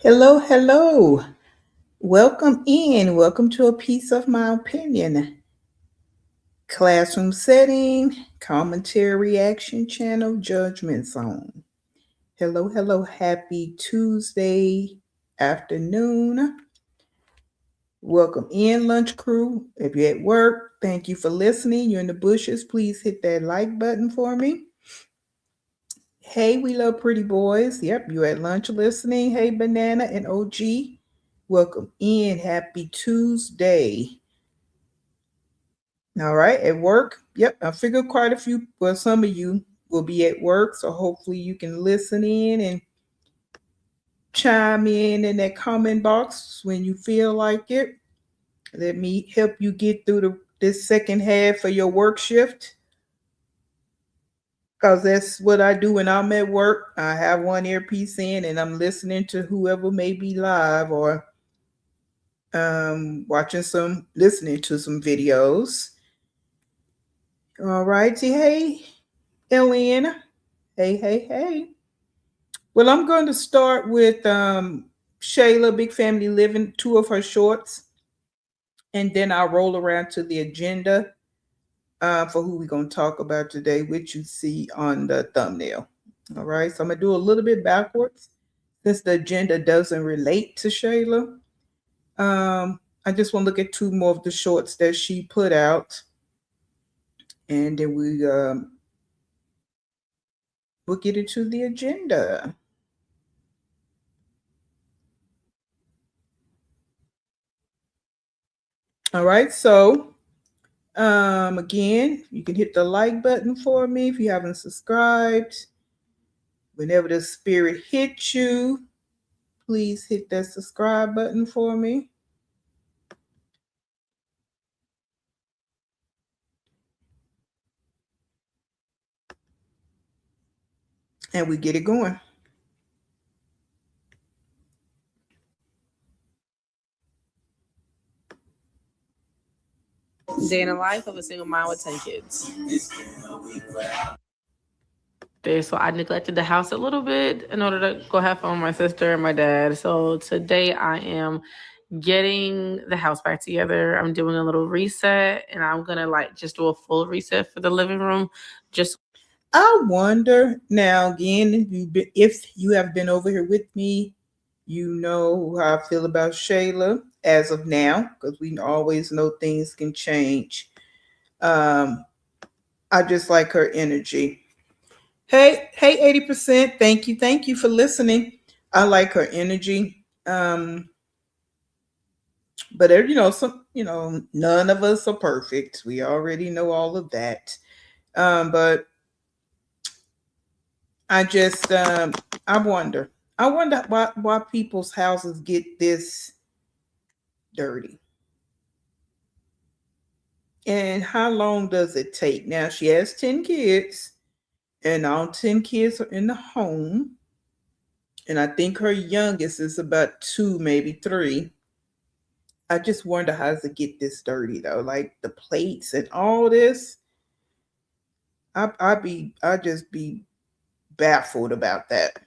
Hello, hello. Welcome in. Welcome to a piece of my opinion. Classroom setting, commentary reaction channel, judgment zone. Hello, hello. Happy Tuesday afternoon. Welcome in, lunch crew. If you're at work, thank you for listening. You're in the bushes. Please hit that like button for me. Hey, we love pretty boys. Yep, you at lunch listening. Hey, Banana and OG. Welcome in. Happy Tuesday. All right, at work. Yep, I figured quite a few, well, some of you will be at work. So hopefully you can listen in and chime in that comment box when you feel like it. Let me help you get through this second half of your work shift. Because that's what I do when I'm at work. I have one earpiece in and I'm listening to whoever may be live or listening to some videos. All righty. Hey, Elena. Hey, hey, hey. Well, I'm going to start with Shayla, Big Family Living, two of her shorts. And then I'll roll around to the agenda for who we're going to talk about today, which you see on the thumbnail. All right. So I'm going to do a little bit backwards since the agenda doesn't relate to Shayla. I just want to look at two more of the shorts that she put out. And then we'll get into the agenda. All right, so again, you can hit the like button for me if you haven't subscribed. Whenever the spirit hits you, please hit that subscribe button for me. And we get it going. Day in the life of a single mom with 10 kids. So I neglected the house a little bit in order to go have fun with my sister and my dad. So today I am getting the house back together. I'm doing a little reset and I'm gonna just do a full reset for the living room. I wonder now again, if you have been over here with me, you know how I feel about Shayla as of now, because we always know things can change. I just like her energy. Hey, 80%. Thank you for listening. I like her energy. But none of us are perfect. We already know all of that. But I just I wonder. I wonder why people's houses get this dirty. And how long does it take? Now she has 10 kids, and all 10 kids are in the home. And I think her youngest is about 2, maybe 3. I just wonder how does it get this dirty though? Like the plates and all this. I just be baffled about that.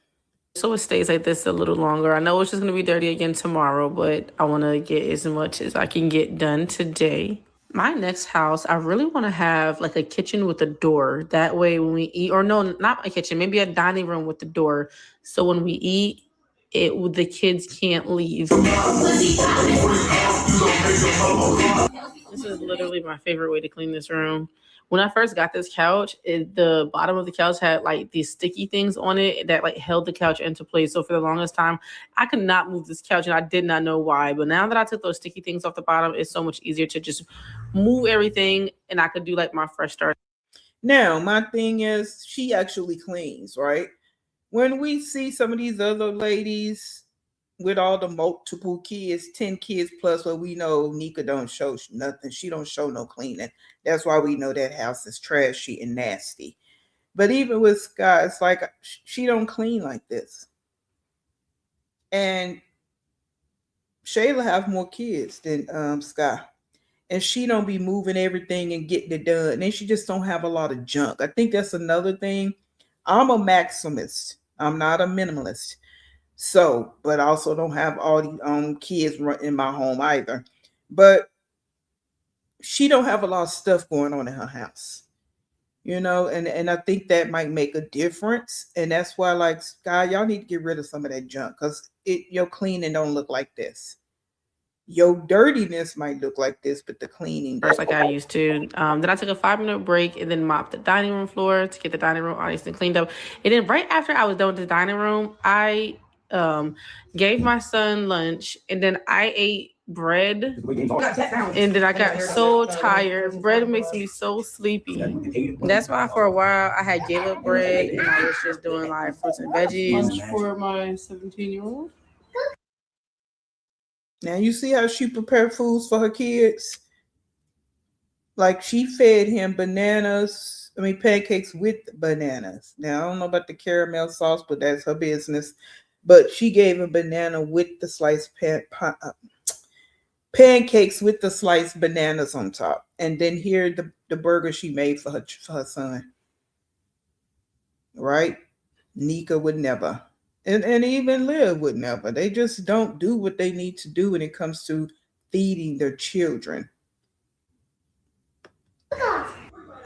So it stays like this a little longer. I know it's just gonna be dirty again tomorrow, but I wanna get as much as I can get done today. My next house, I really want to have like a kitchen with a door. That way, when we eat, or no, not a kitchen, maybe a dining room with the door. So when we eat, the kids can't leave. This is literally my favorite way to clean this room. When I first got this couch, the bottom of the couch had like these sticky things on it that like held the couch into place. So for the longest time, I could not move this couch and I did not know why. But now that I took those sticky things off the bottom, it's so much easier to just move everything and I could do like my fresh start. Now, my thing is she actually cleans, right? When we see some of these other ladies with all the multiple kids, 10 kids plus, well, we know Nika don't show nothing. She don't show no cleaning. That's why we know that house is trashy and nasty. But even with Sky, it's like she don't clean like this. And Shayla have more kids than Sky. And she don't be moving everything and getting it done. And she just don't have a lot of junk. I think that's another thing. I'm a maximist. I'm not a minimalist. So, but I also don't have all the kids in my home either. But she don't have a lot of stuff going on in her house, and I think that might make a difference. And that's why, like, Sky, y'all need to get rid of some of that junk, because your cleaning don't look like this. Your dirtiness might look like this, but the cleaning first don't. like I used to. Then I took a 5 minute break and then mopped the dining room floor to get the dining room honest and cleaned up. And then right after I was done with the dining room, I um, gave my son lunch and then I ate bread. And then I got so tired. Bread makes me so sleepy. And that's why for a while I had gave up bread and I was just doing like fruits and veggies. Lunch for my 17-year-old. Now you see how she prepared foods for her kids. Like, she fed him pancakes with bananas. Now I don't know about the caramel sauce, but that's her business. But she gave him banana with the sliced pancakes with the sliced bananas on top. And then here the burger she made for her son. Right? Nika would never. And even Liv would never. They just don't do what they need to do when it comes to feeding their children.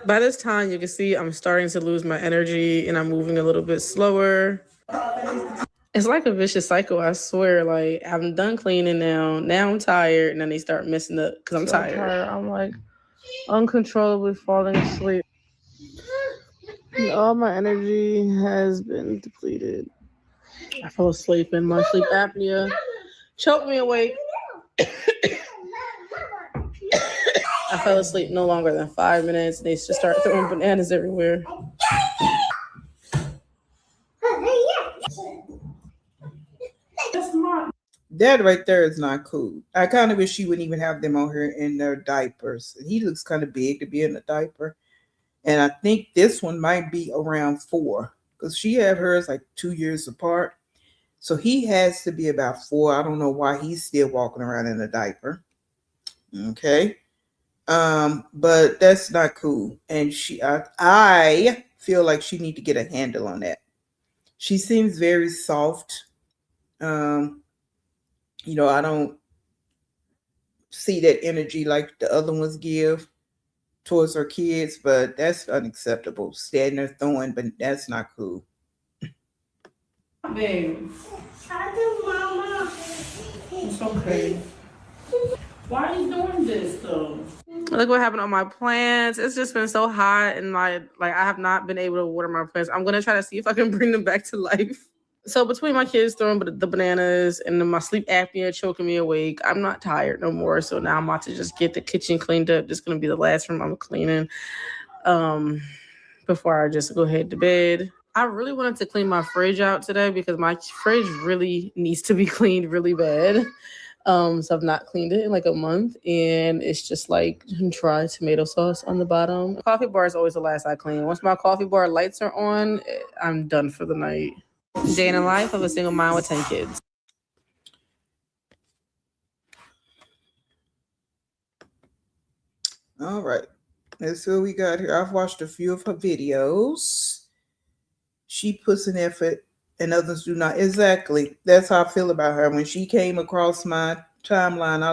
By this time, you can see I'm starting to lose my energy and I'm moving a little bit slower. It's like a vicious cycle, I swear. Like, I'm done cleaning now. Now I'm tired, and then they start messing up because I'm tired. I'm like uncontrollably falling asleep. And all my energy has been depleted. I fell asleep, and my sleep apnea choked me awake. I fell asleep no longer than 5 minutes, and they just start throwing bananas everywhere. That right there is not cool. I kind of wish she wouldn't even have them on here in their diapers. He looks kind of big to be in a diaper. And I think this one might be around 4, because she had hers like 2 years apart. So he has to be about 4. I don't know why he's still walking around in a diaper. Okay. But that's not cool. And I feel like she need to get a handle on that. She seems very soft. Um, I don't see that energy like the other ones give towards her kids, but that's unacceptable. Standing there throwing, but that's not cool. Babe, it's okay. Why are you doing this though? Look what happened on my plants. It's just been so hot and like I have not been able to water my plants. I'm gonna try to see if I can bring them back to life. So between my kids throwing the bananas and then my sleep apnea choking me awake, I'm not tired no more. So now I'm about to just get the kitchen cleaned up. This is gonna be the last room I'm cleaning. Before I just go head to bed. I really wanted to clean my fridge out today because my fridge really needs to be cleaned really bad. So I've not cleaned it in like a month, and it's just like dry tomato sauce on the bottom. Coffee bar is always the last I clean. Once my coffee bar lights are on, I'm done for the night. Day in the life of a single mom with 10 kids. All right. Let's see what we got here. I've watched a few of her videos. She puts an effort and others do not. Exactly. That's how I feel about her. When she came across my timeline,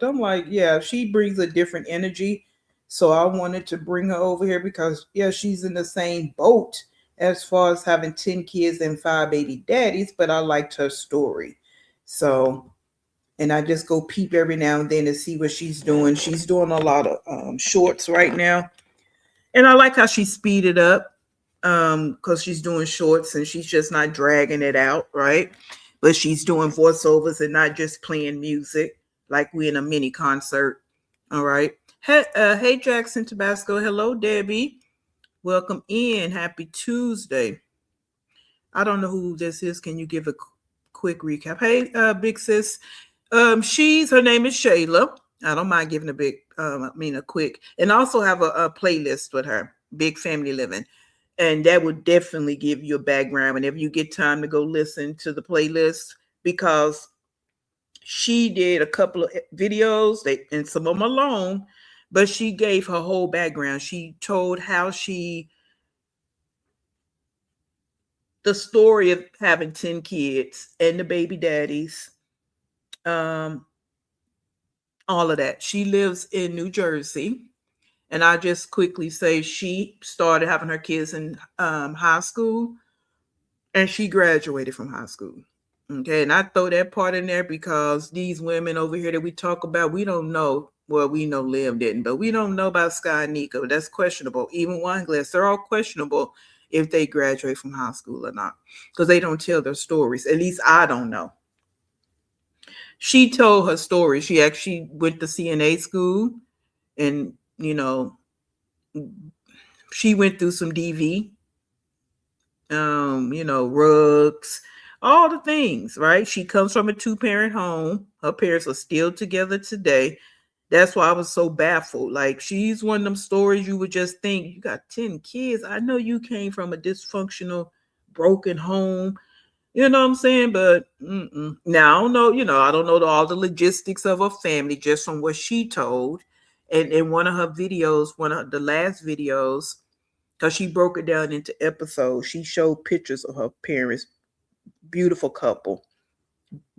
I'm like, yeah, she brings a different energy. So I wanted to bring her over here because, yeah, she's in the same boat as far as having 10 kids and 5 baby daddies, but I liked her story. So, and I just go peep every now and then to see what she's doing. She's doing a lot of shorts right now. And I like how she speeded up because she's doing shorts and she's just not dragging it out, right? But she's doing voiceovers and not just playing music like we in a mini concert. All right. Hey, Jackson Tabasco. Hello, Debbie. Welcome in. Happy Tuesday. I don't know who this is. Can you give a quick recap? Hey, big sis. Her name is Shayla. I don't mind giving a quick, and also have a playlist with her, Big Family Living. And that would definitely give you a background whenever you get time to go listen to the playlist, because she did a couple of videos, and some of them alone, but she gave her whole background. She told how she the story of having 10 kids and the baby daddies, um, all of that. She lives in New Jersey. And I just quickly say she started having her kids in high school and she graduated from high school. Okay. And I throw that part in there because these women over here that we talk about, we don't know. Well, we know Liv didn't, but we don't know about Sky and Nico. That's questionable. Even Wineglass, they're all questionable if they graduate from high school or not because they don't tell their stories. At least I don't know. She told her story. She actually went to CNA school and, she went through some DV, rugs, all the things, right? She comes from a 2-parent home. Her parents are still together today. That's why I was so baffled. Like, she's one of them stories you would just think, you got 10 kids. I know you came from a dysfunctional, broken home. You know what I'm saying? But now I don't know, I don't know all the logistics of her family just from what she told. And in one of her videos, one of the last videos, because she broke it down into episodes, she showed pictures of her parents. Beautiful couple.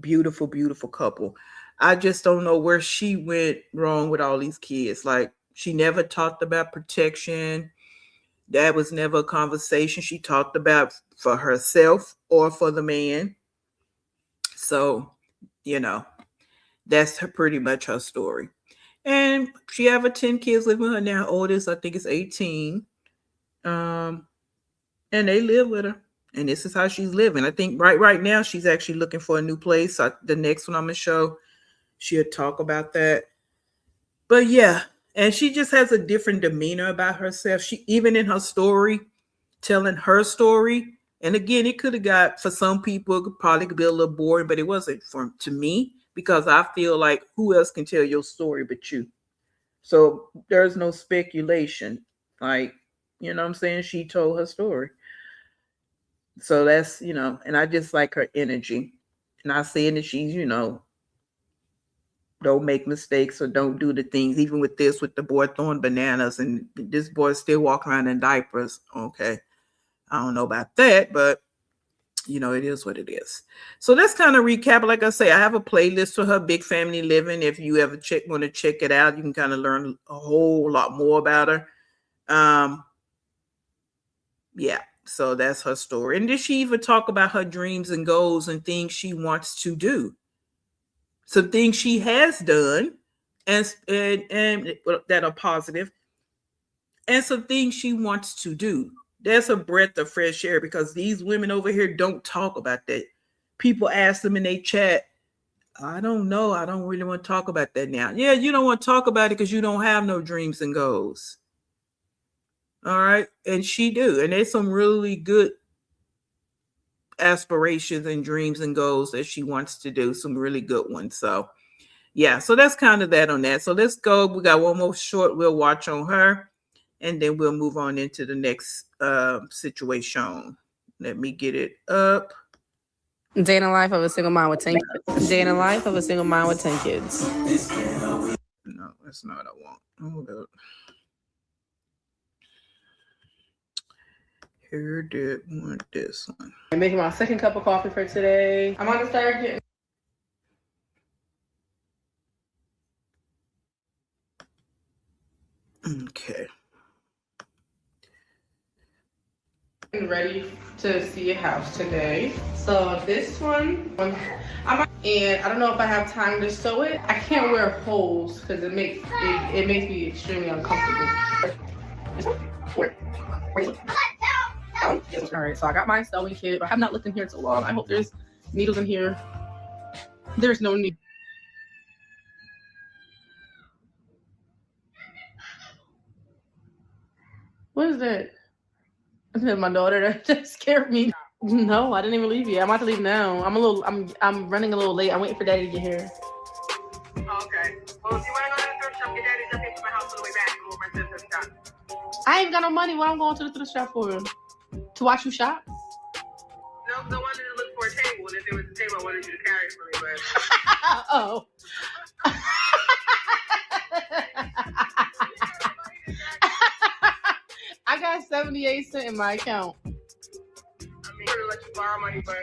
Beautiful, beautiful couple. I just don't know where she went wrong with all these kids. Like, she never talked about protection. That was never a conversation she talked about for herself or for the man. So, that's pretty much her story. And she have 10 kids living with her now. Oldest, I think, is 18. And they live with her. And this is how she's living. I think right now she's actually looking for a new place. The next one I'm gonna show, she'll talk about that. But yeah, and she just has a different demeanor about herself. She, even in her story, telling her story. And again, it could have got, for some people, it could probably be a little boring, but it wasn't to me because I feel like who else can tell your story but you? So there's no speculation. Like, you know what I'm saying? She told her story. So that's, and I just like her energy. Not saying that she's, don't make mistakes or don't do the things, even with this, with the boy throwing bananas and this boy still walking around in diapers. Okay. I don't know about that, but it is what it is. So let's kind of recap. Like I say, I have a playlist for her Big Family Living. If you ever want to check it out, you can kind of learn a whole lot more about her. Yeah, so that's her story. And did she even talk about her dreams and goals and things she wants to do? Some things she has done and that are positive, and some things she wants to do. There's a breath of fresh air because these women over here don't talk about that. People ask them in their chat, I don't know. I don't really want to talk about that now. Yeah, you don't want to talk about it because you don't have no dreams and goals. All right. And she do. And there's some really good aspirations and dreams and goals that she wants to do. Some really good ones. So yeah, so that's kind of that on that. So let's go. We got one more short we'll watch on her. And then we'll move on into the next situation. Let me get it up. Day in the life of a single mom with 10 kids. Day in the life of a single mom with 10 kids. No, that's not what I want. Hold up. Here did want this one. I'm making my second cup of coffee for today. I'm on to start getting. Okay. Ready to see a house today. So this one, and I don't know if I have time to sew it. I can't wear holes because it makes me extremely uncomfortable. All right, so I got my sewing kit. I have not looked in here in so long. I hope there's needles in here. There's no need. What is that? My daughter that scared me. No, I didn't even leave yet. I'm about to leave now. I'm running a little late. I'm waiting for Daddy to get here. Okay. Well, if you want to go to the thrift shop, your daddy's up here to my house on the way back. Go over to the thrift shop. I ain't got no money. What I'm going to the thrift shop for? To watch you shop? No, I wanted to look for a table, and if there was a table, I wanted you to carry it for me, but... Oh. I got 78 cents in my account. I mean, to let borrow money, but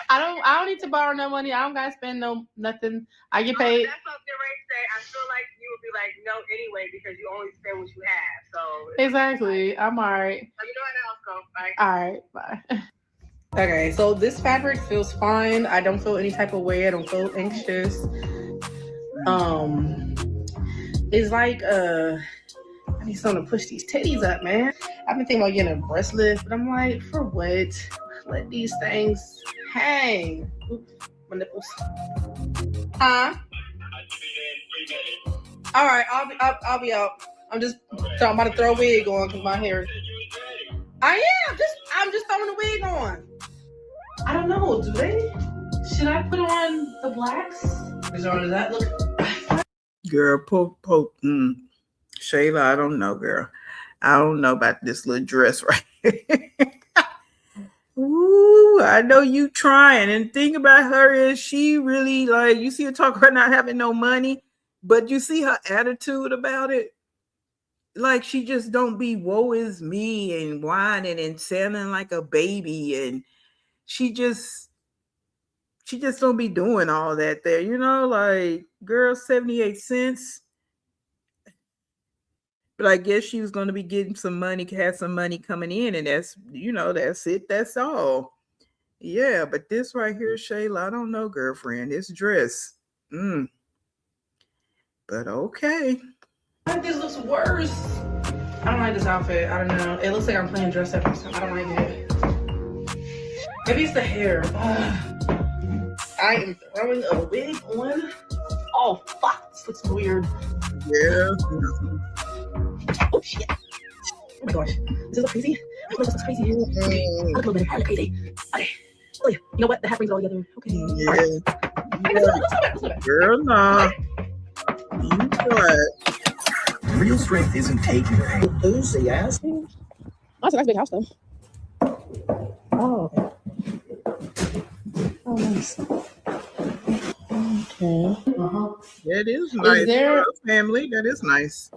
I don't need to borrow no money. I don't gotta spend nothing. I get paid. That's what the rate say. I feel like you would be like, no, anyway, because you only spend what you have. So Exactly. I'm all right. so you know how else go. Bye. All right. Bye. Okay, so this fabric feels fine. I don't feel any type of way. I don't feel anxious. It's like I need someone to push these titties up, man. I've been thinking about getting a breast lift, but I'm like, for what? Let these things hang. Oops, my nipples. Huh? All right, I'll be out. I'm about to throw a wig on because my hair. I am. I'm just throwing a wig on. I don't know. Do they? Should I put on the blacks? Does that look? Girl, Shayla, I don't know, girl. I don't know about this little dress right here. Ooh, I know you trying. And the thing about her is she really, like, you see her talk about not having no money, but you see her attitude about it. Like, she just don't be woe is me and whining and sounding like a baby. And she just don't be doing all that there, like, girl, 78 cents. But I guess she was going to be getting some money, had some money coming in, and that's it. That's all. Yeah, but this right here, Shayla, I don't know, girlfriend. This dress. But okay. I think this looks worse. I don't like this outfit. I don't know. It looks like I'm playing dress up or something. I don't like it. Maybe it's the hair. I am throwing a wig on. Oh, fuck. This looks weird. Yeah. Oh, shit. Oh, my gosh. Does this look crazy? I feel like this looks crazy. Okay. I look a little better. I look crazy. Okay. Oh, yeah. You know what? The hat brings it all together. Okay. Yeah. Right. Let's do it. Girl, nah. You what? Real strength isn't taking enthusiasm. That's a nice big house, though. Oh. Oh, nice. Okay. That is nice. There family? That is nice.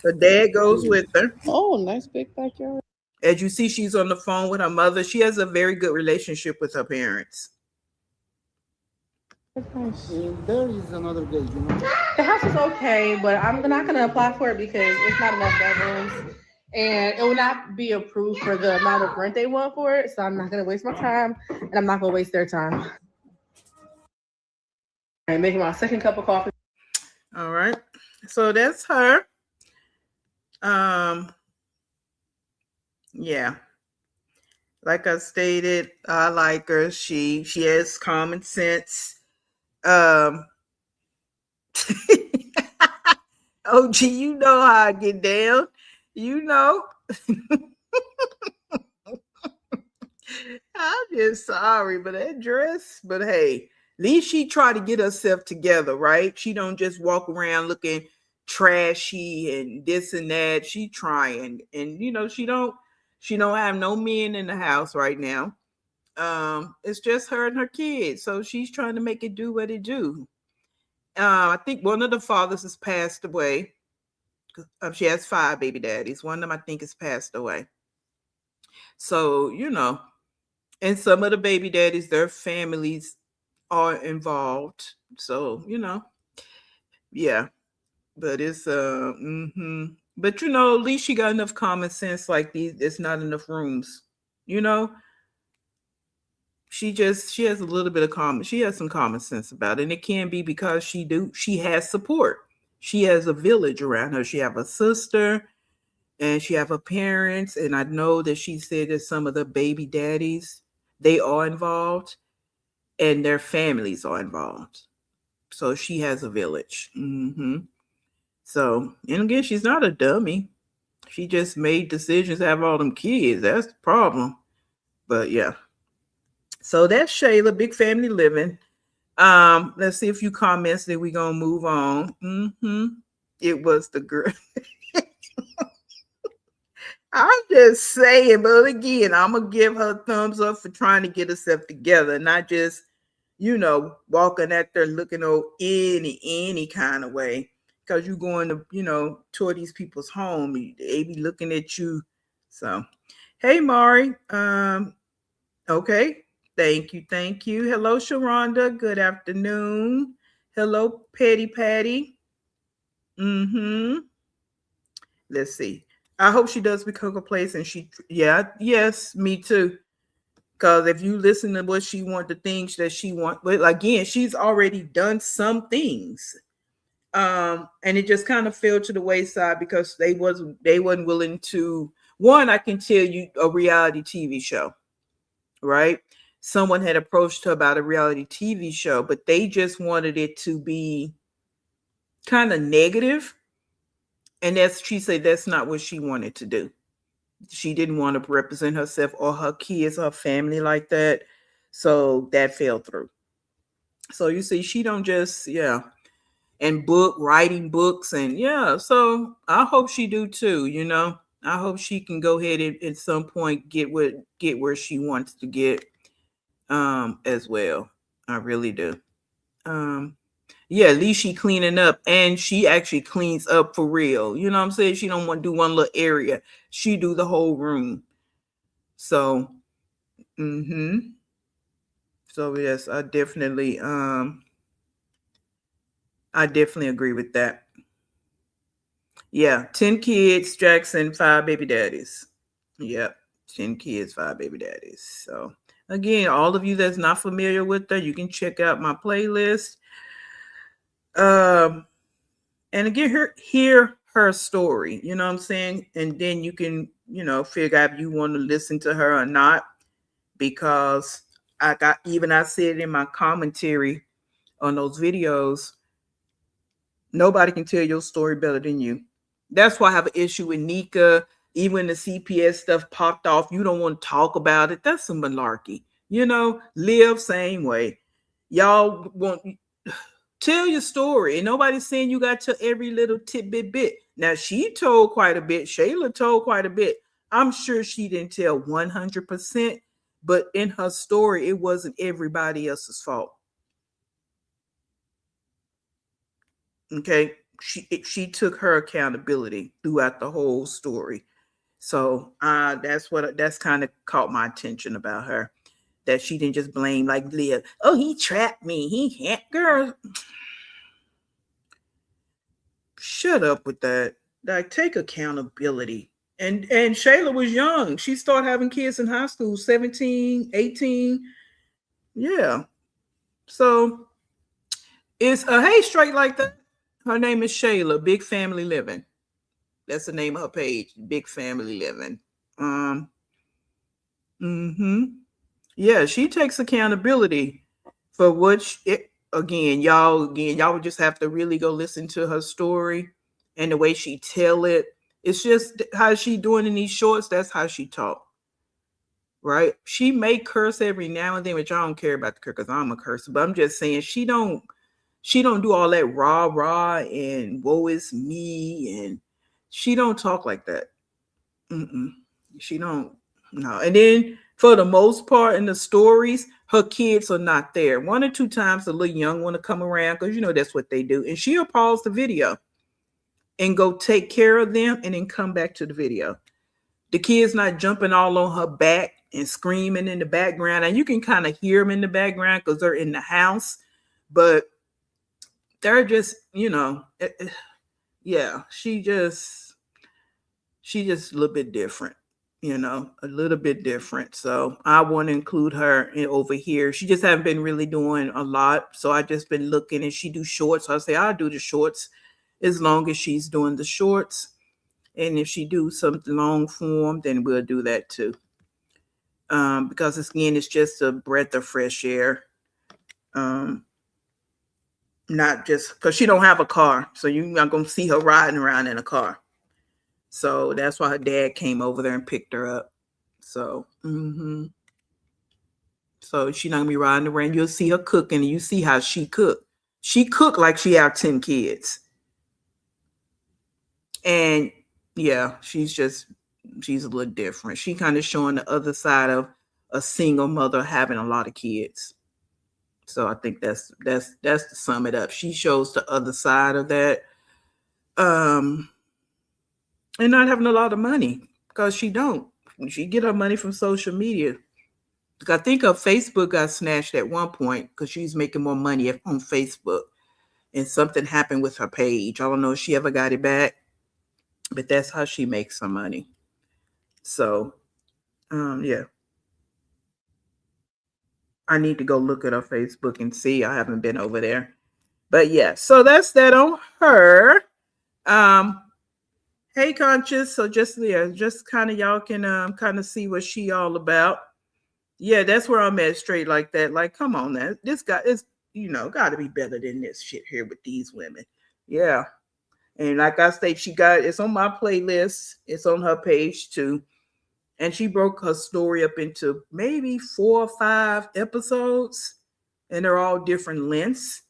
Her dad goes with her. Oh, nice big backyard. As you see, she's on the phone with her mother. She has a very good relationship with her parents. Nice. There is another gate, The house is okay, but I'm not gonna apply for it because it's not enough bedrooms, and it will not be approved for the amount of rent they want for it. So I'm not gonna waste my time, and I'm not gonna waste their time. I'm making my second cup of coffee. All right, so that's her. Yeah, like I stated, I like her. She has common sense. OG, you know how I get down. I'm just sorry, but that dress. But hey, at least she tried to get herself together, right? She don't just walk around looking trashy and this and that. She trying, and she don't have no men in the house right now. It's just her and her kids, so she's trying to make it do what it do. I think one of the fathers has passed away. She has 5 baby daddies. One of them, I think, has passed away. So, and some of the baby daddies, their families are involved. So, yeah. But it's but at least she got enough common sense. Like there's not enough rooms. She has a little bit of she has some common sense about it. And it can be because she has support. She has a village around her. She have a sister and she have her parents. And I know that she said that some of the baby daddies, they are involved and their families are involved. So she has a village. So, and again, she's not a dummy. She just made decisions to have all them kids. That's the problem. But yeah. So that's Shayla, big family living. Let's see a few comments that we're gonna move on. It was the girl. I'm just saying, but again, I'm gonna give her a thumbs up for trying to get herself together, not just, walking at there looking any kind of way. Because you're going to, tour these people's home, they be looking at you. So, hey, Mari. Okay. Thank you. Thank you. Hello, Sharonda. Good afternoon. Hello, Petty Patty. Mm-hmm. Let's see. I hope she does become a place and yes, me too. Because if you listen to what she want, the things that she want, but again, she's already done some things. And it just kind of fell to the wayside because they wasn't willing to. One, I can tell you, a reality TV show, right? Someone had approached her about a reality TV show, but they just wanted it to be kind of negative. And she said that's not what she wanted to do. She didn't want to represent herself or her kids, her family like that. So that fell through. So you see, she don't just, and writing books, and so I hope she do too, I hope she can go ahead and at some point get where she wants to get as well. I really do. At least she cleaning up, and she actually cleans up for real. You know what I'm saying? She don't want to do one little area. She do the whole room. So, so yes, I definitely agree with that. Yeah, 10 kids, Jackson, 5 baby daddies. Yep, 10 kids, 5 baby daddies. So again, all of you that's not familiar with her, you can check out my playlist. And again, hear her story, you know what I'm saying? And then you can, figure out if you want to listen to her or not. Because I said in my commentary on those videos, nobody can tell your story better than you. That's why I have an issue with Nika. Even when the CPS stuff popped off, you don't want to talk about it. That's some malarkey. Live same way. Y'all want tell your story. And nobody's saying you got to every little tidbit bit. Now, she told quite a bit. Shayla told quite a bit. I'm sure she didn't tell 100%, but in her story, it wasn't everybody else's fault. Okay, she took her accountability throughout the whole story. So that's kind of caught my attention about her, that she didn't just blame like Leah. Oh, he trapped me. He can't, girl. Shut up with that. Like, take accountability. And Shayla was young. She started having kids in high school, 17, 18. Yeah. So it's a hey straight like that. Her name is Shayla, Big Family Living. That's the name of her page, Big Family Living. Yeah, she takes accountability for y'all would just have to really go listen to her story and the way she tell it. It's just how she doing in these shorts. That's how she talk. Right? She may curse every now and then, which I don't care about the curse because I'm a cursor. But I'm just saying she don't do all that rah and woe is me, and she don't talk like that. She don't. No. And then for the most part in the stories, her kids are not there. 1 or 2 times the little young one to come around because that's what they do. And she'll pause the video and go take care of them and then come back to the video. The kids not jumping all on her back and screaming in the background. And you can kind of hear them in the background because they're in the house. But they're just, she just a little bit different. A little bit different. So I want to include her over here. She just haven't been really doing a lot. So I just been looking, and she do shorts. So I say I'll do the shorts as long as she's doing the shorts. And if she do something long form, then we'll do that too. Because again, it's just a breath of fresh air. Not just because she don't have a car. So you're not going to see her riding around in a car. So that's why her dad came over there and picked her up. So, so she's not gonna be riding around. You'll see her cooking, and you see how she cook. She cook like she have 10 kids. And she's a little different. She kind of showing the other side of a single mother having a lot of kids. So I think that's to sum it up. She shows the other side of that. And not having a lot of money, because she don't. She get her money from social media. I think her Facebook got snatched at one point because she's making more money on Facebook, and something happened with her page. I don't know if she ever got it back, but that's how she makes her money. So, yeah. I need to go look at her Facebook and see. I haven't been over there. But yeah, so that's that on her. Hey Conscious. So just kind of y'all can kind of see what she all about. Yeah, that's where I'm at, straight like that. Like, come on now. This guy is, gotta be better than this shit here with these women. Yeah. And like I say, it's on my playlist. It's on her page too. And she broke her story up into maybe 4 or 5 episodes, and they're all different lengths.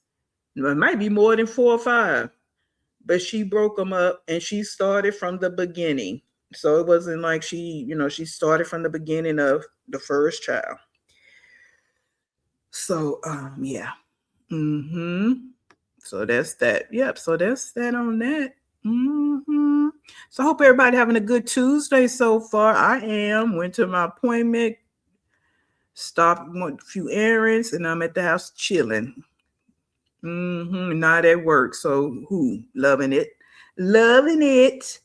It might be more than 4 or 5, but she broke them up, and she started from the beginning. So it wasn't like she started from the beginning of the first child. So yeah. So that's that. Yep. So that's that on that. So I hope everybody having a good Tuesday so far. I am. Went to my appointment, stopped, went a few errands, and I'm at the house chilling. Not at work. So loving it. Loving it.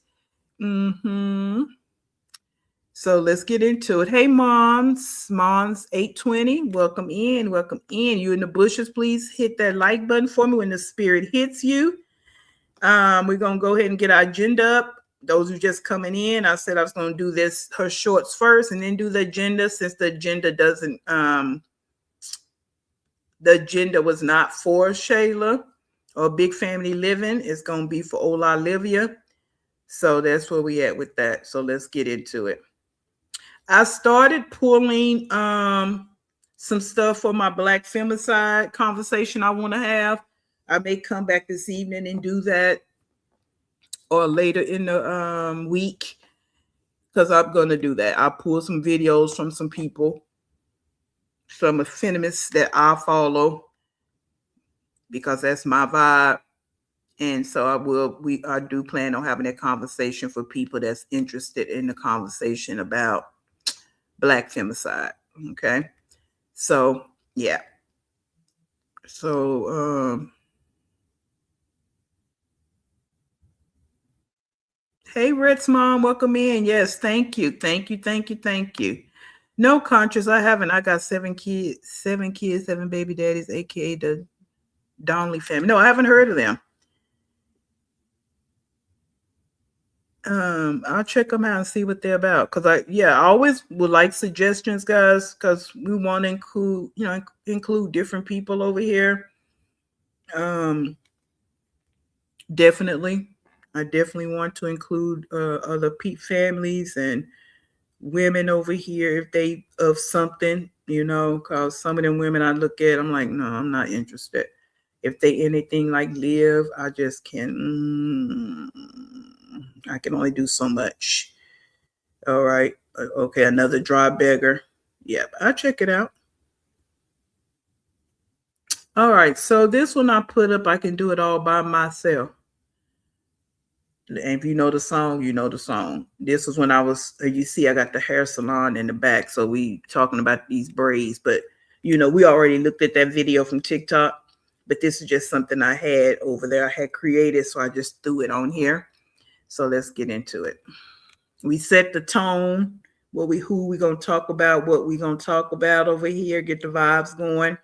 So let's get into it. Hey, Moms 820, welcome in. You in the bushes, please hit that like button for me when the spirit hits you. We're going to go ahead and get our agenda up. Those who just coming in, I said I was going to do her shorts first and then do the agenda, since the agenda was not for Shayla or Big Family Living. It's going to be for Ola Olivia. So that's where we at with that. So let's get into it. I started pulling some stuff for my Black femicide conversation I want to have. I may come back this evening and do that, or later in the week, because I'm going to do that. I'll pull some videos from some people, some feminists that I follow, because that's my vibe. And so I do plan on having that conversation for people that's interested in the conversation about Black femicide. Okay. So, yeah. So, hey, Red's mom, welcome in. Yes, thank you. No, Conscious, I haven't. I got 7 kids, 7 baby daddies, aka the Donnelly family. No, I haven't heard of them. I'll check them out and see what they're about. Cause I always would like suggestions, guys, because we want to include different people over here. Definitely. I definitely want to include other families and women over here if they of something, because some of them women I look at, I'm like, no, I'm not interested. If they anything like live, I just can't. I can only do so much. All right. Okay, another dry beggar. Yep, I'll check it out. All right, so this one I put up, I can do it all by myself. And if you know the song, you know the song. This was when I was, you see, I got the hair salon in the back. So we talking about these braids, but we already looked at that video from TikTok, but this is just something I had over there. I had created, so I just threw it on here. So let's get into it. We set the tone, who we going to talk about, what we going to talk about over here, get the vibes going.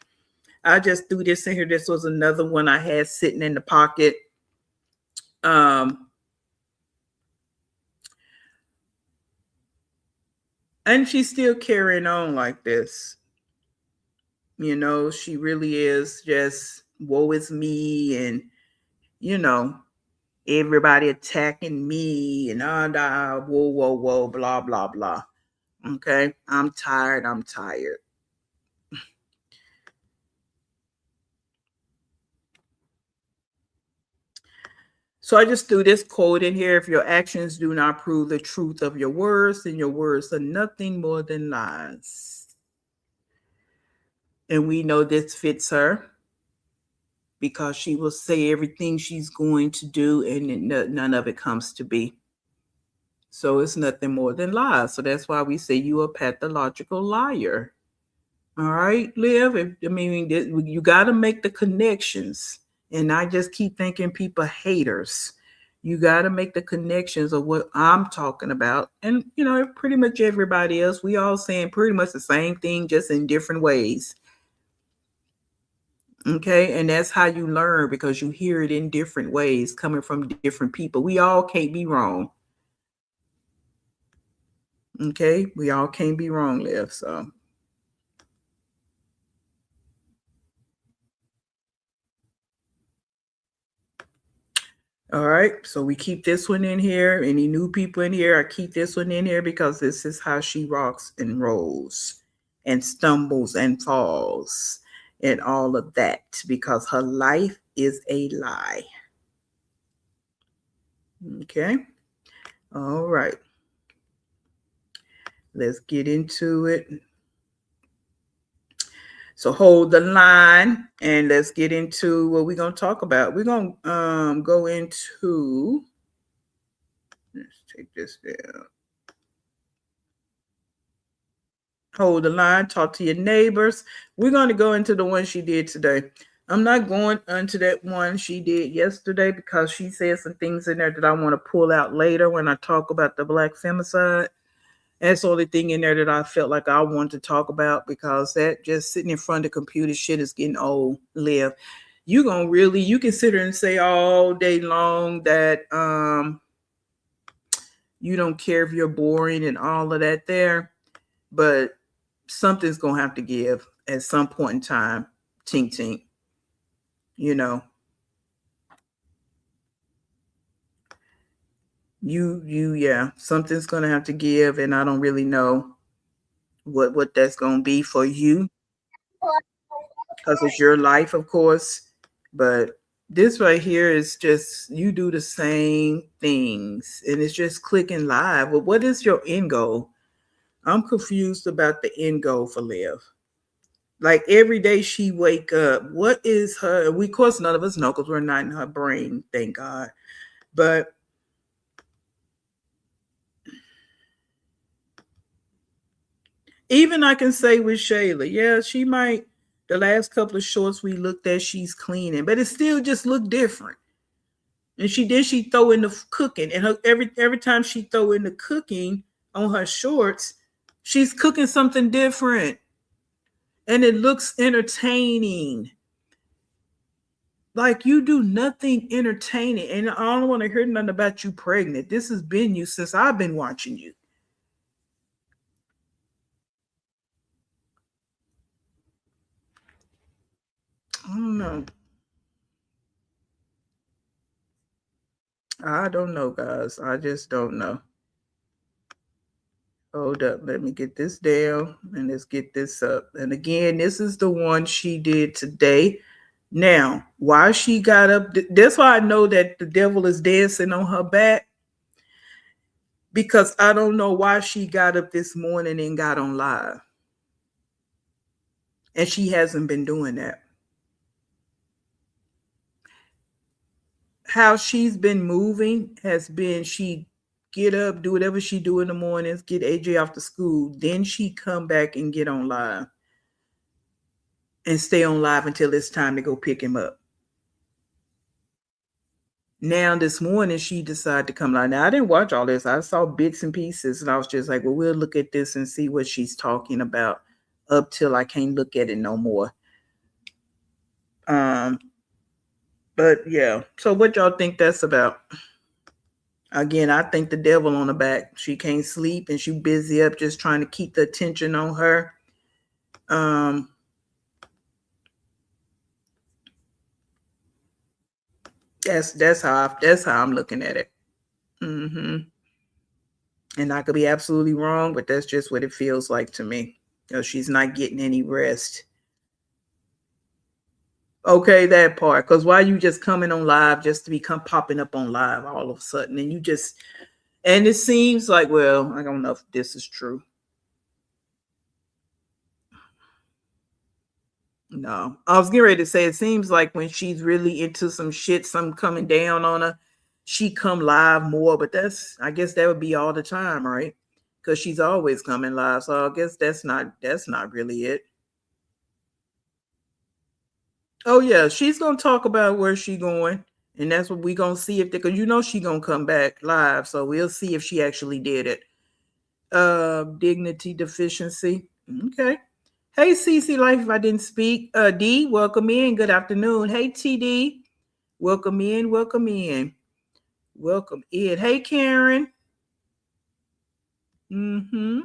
I just threw this in here. This was another one I had sitting in the pocket. And she's still carrying on like this. She really is just, woe is me, and, everybody attacking me, and whoa, blah, blah, blah. Okay, I'm tired. So I just threw this quote in here. If your actions do not prove the truth of your words, then your words are nothing more than lies. And we know this fits her, because she will say everything she's going to do, and none of it comes to be. So it's nothing more than lies. So that's why we say you are a pathological liar. All right, Liv. You got to make the connections, and not just keep thinking people haters. You got to make the connections of what I'm talking about, and pretty much everybody else. We all saying pretty much the same thing, just in different ways. Okay, and that's how you learn because you hear it in different ways coming from different people. We all can't be wrong. Okay, we all can't be wrong, Liv. So all right, so we keep this one in here. Any new people in here, I keep this one in here because this is how she rocks and rolls and stumbles and falls and all of that because her life is a lie. Okay, all right, let's get into it. So hold the line and let's get into what we're going to talk about. We're going to go into, let's take this down. Hold the line, talk to your neighbors. We're going to go into the one she did today. I'm not going into that one she did yesterday because she said some things in there that I want to pull out later when I talk about the Black femicide. That's the only thing in there that I felt like I wanted to talk about because that just sitting in front of the computer shit is getting old, Liv. You can sit there and say all day long that you don't care if you're boring and all of that there, but something's gonna have to give at some point in time. Tink tink. You know. Yeah, something's gonna have to give, and I don't really know what that's gonna be for you because it's your life, of course. But this right here is just you do the same things, and it's just clicking live. Well, what is your end goal? I'm confused about the end goal for Liv. Like every day she wake up, what is her? We, of course, none of us know because we're not in her brain, thank God. But even I can say with Shayla, yeah, she might. The last couple of shorts we looked at, she's cleaning, but it still just looked different. And she throw in the cooking, and every time she throw in the cooking on her shorts, she's cooking something different, and it looks entertaining. Like you do nothing entertaining, and I don't want to hear nothing about you pregnant. This has been you since I've been watching you. I don't know. I don't know, guys. I just don't know. Hold up. Let me get this down and let's get this up. And again, this is the one she did today. Now, why she got up, that's why I know that the devil is dancing on her back. Because I don't know why she got up this morning and got on live. And she hasn't been doing that. How she's been moving has been she get up, do whatever she do in the mornings, get AJ off to school, then she come back and get on live and stay on live until it's time to go pick him up. Now this morning she decided to come live. Now I didn't watch all this. I saw bits and pieces and I was just like, well, we'll look at this and see what she's talking about up till I can't look at it no more. But yeah. So what y'all think that's about? Again, I think the devil on the back. She can't sleep and she busy up just trying to keep the attention on her. That's how I'm looking at it. And I could be absolutely wrong, but that's just what it feels like to me. She's not getting any rest. Okay, that part. Because why you just coming on live just to become popping up on live all of a sudden, and it seems like, well, I don't know if this is true. No, I was getting ready to say it seems like when she's really into some shit, something coming down on her, she come live more. But I guess that would be all the time, right? Because she's always coming live. So I guess that's not really it. Oh yeah, she's gonna talk about where she going, and that's what we gonna see if because she gonna come back live, so we'll see if she actually did it. Dignity deficiency. Okay. Hey CC Life, if I didn't speak. D, welcome in. Good afternoon. Hey TD, welcome in. Welcome in. Welcome in. Hey Karen. Mm-hmm.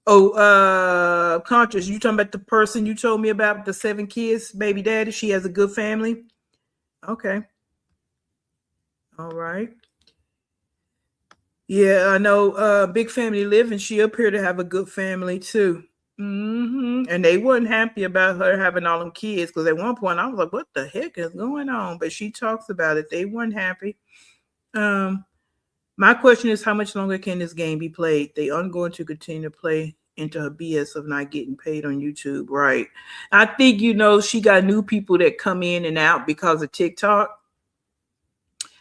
Oh, conscious. You talking about the person you told me about the 7 kids, baby daddy? She has a good family. Okay. All right. Yeah, I know. Big family living. She appeared to have a good family too. And they wasn't happy about her having all them kids because at one point I was like, "What the heck is going on?" But she talks about it. They weren't happy. Um, my question is, how much longer can this game be played? They are going to continue to play into her BS of not getting paid on YouTube, right? I think she got new people that come in and out because of TikTok.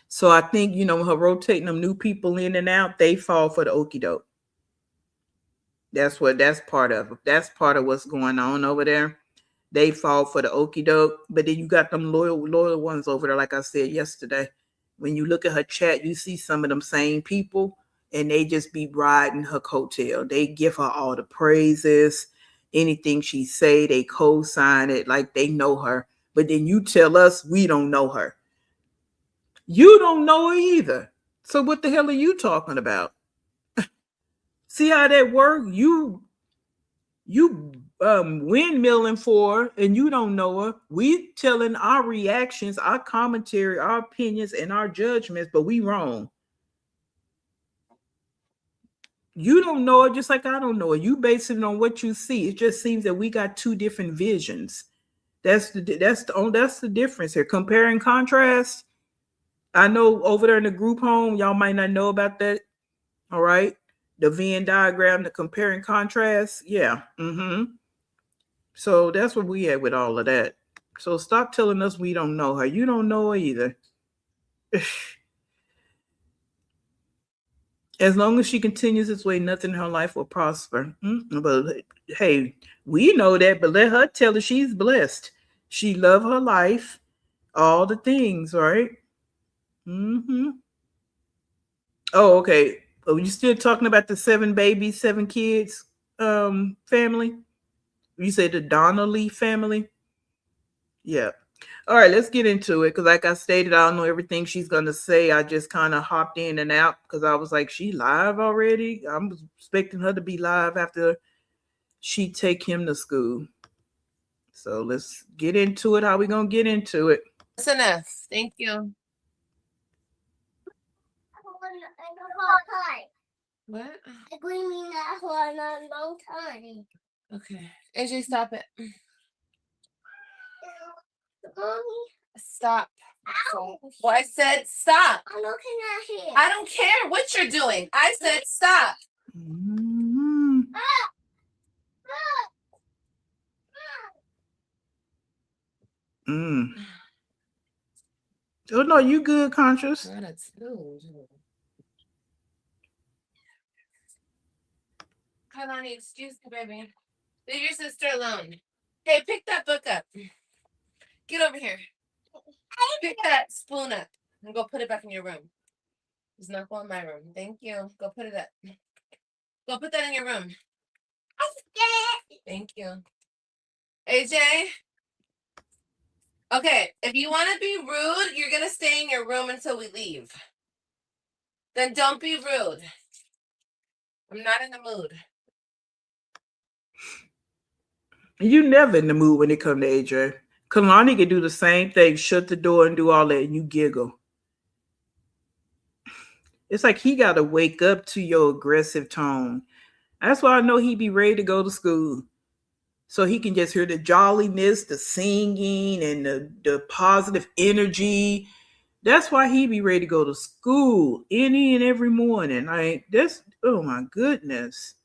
So I think her rotating them new people in and out, they fall for the okie doke. That's part of it. That's part of what's going on over there. They fall for the okie doke, but then you got them loyal ones over there. Like I said yesterday, when you look at her chat, you see some of them same people, and they just be riding her coattail. They give her all the praises. Anything she say, they co-sign it like they know her. But then you tell us we don't know her. You don't know her either. So what the hell are you talking about? See how that work? You windmilling for her and you don't know her. We telling our reactions, our commentary, our opinions, and our judgments, but we wrong. You don't know it just like I don't know it. You base it on what you see. It just seems that we got two different visions. That's the difference here. Compare and contrast. I know over there in the group home, y'all might not know about that. All right. The Venn diagram, the compare and contrast. Yeah. So that's what we had with all of that. So stop telling us we don't know her. You don't know her either. As long as she continues this way, nothing in her life will prosper. But hey, we know that, but let her tell her she's blessed. She love her life, all the things, right? Oh, okay. Are you still talking about the 7 babies, 7 kids family? You say the Donnelly family? Yeah. All right, let's get into it. Because, like I stated, I don't know everything she's going to say. I just kind of hopped in and out because I was like, she live already? I'm expecting her to be live after she take him to school. So let's get into it. How we going to get into it? That's enough. Thank you. What? We mean that for a long time. Okay. AJ, stop it. Stop. Ow. Well, I said stop. I'm looking at here. I don't care what you're doing. I said stop. Oh no, you good, Conscious. Come on, excuse me, baby. Leave your sister alone. Hey, pick that book up. Get over here. Pick that spoon up and go put it back in your room. It's not going in my room. Thank you. Go put it up. Go put that in your room. Thank you. AJ? Okay, if you want to be rude, you're going to stay in your room until we leave. Then don't be rude. I'm not in the mood. You never in the mood when it come to AJ. Kalani can do the same thing, shut the door and do all that, and you giggle. It's like he got to wake up to your aggressive tone. That's why I know he be ready to go to school. So he can just hear the jolliness, the singing, and the positive energy. That's why he be ready to go to school any and every morning. Like this, oh my goodness.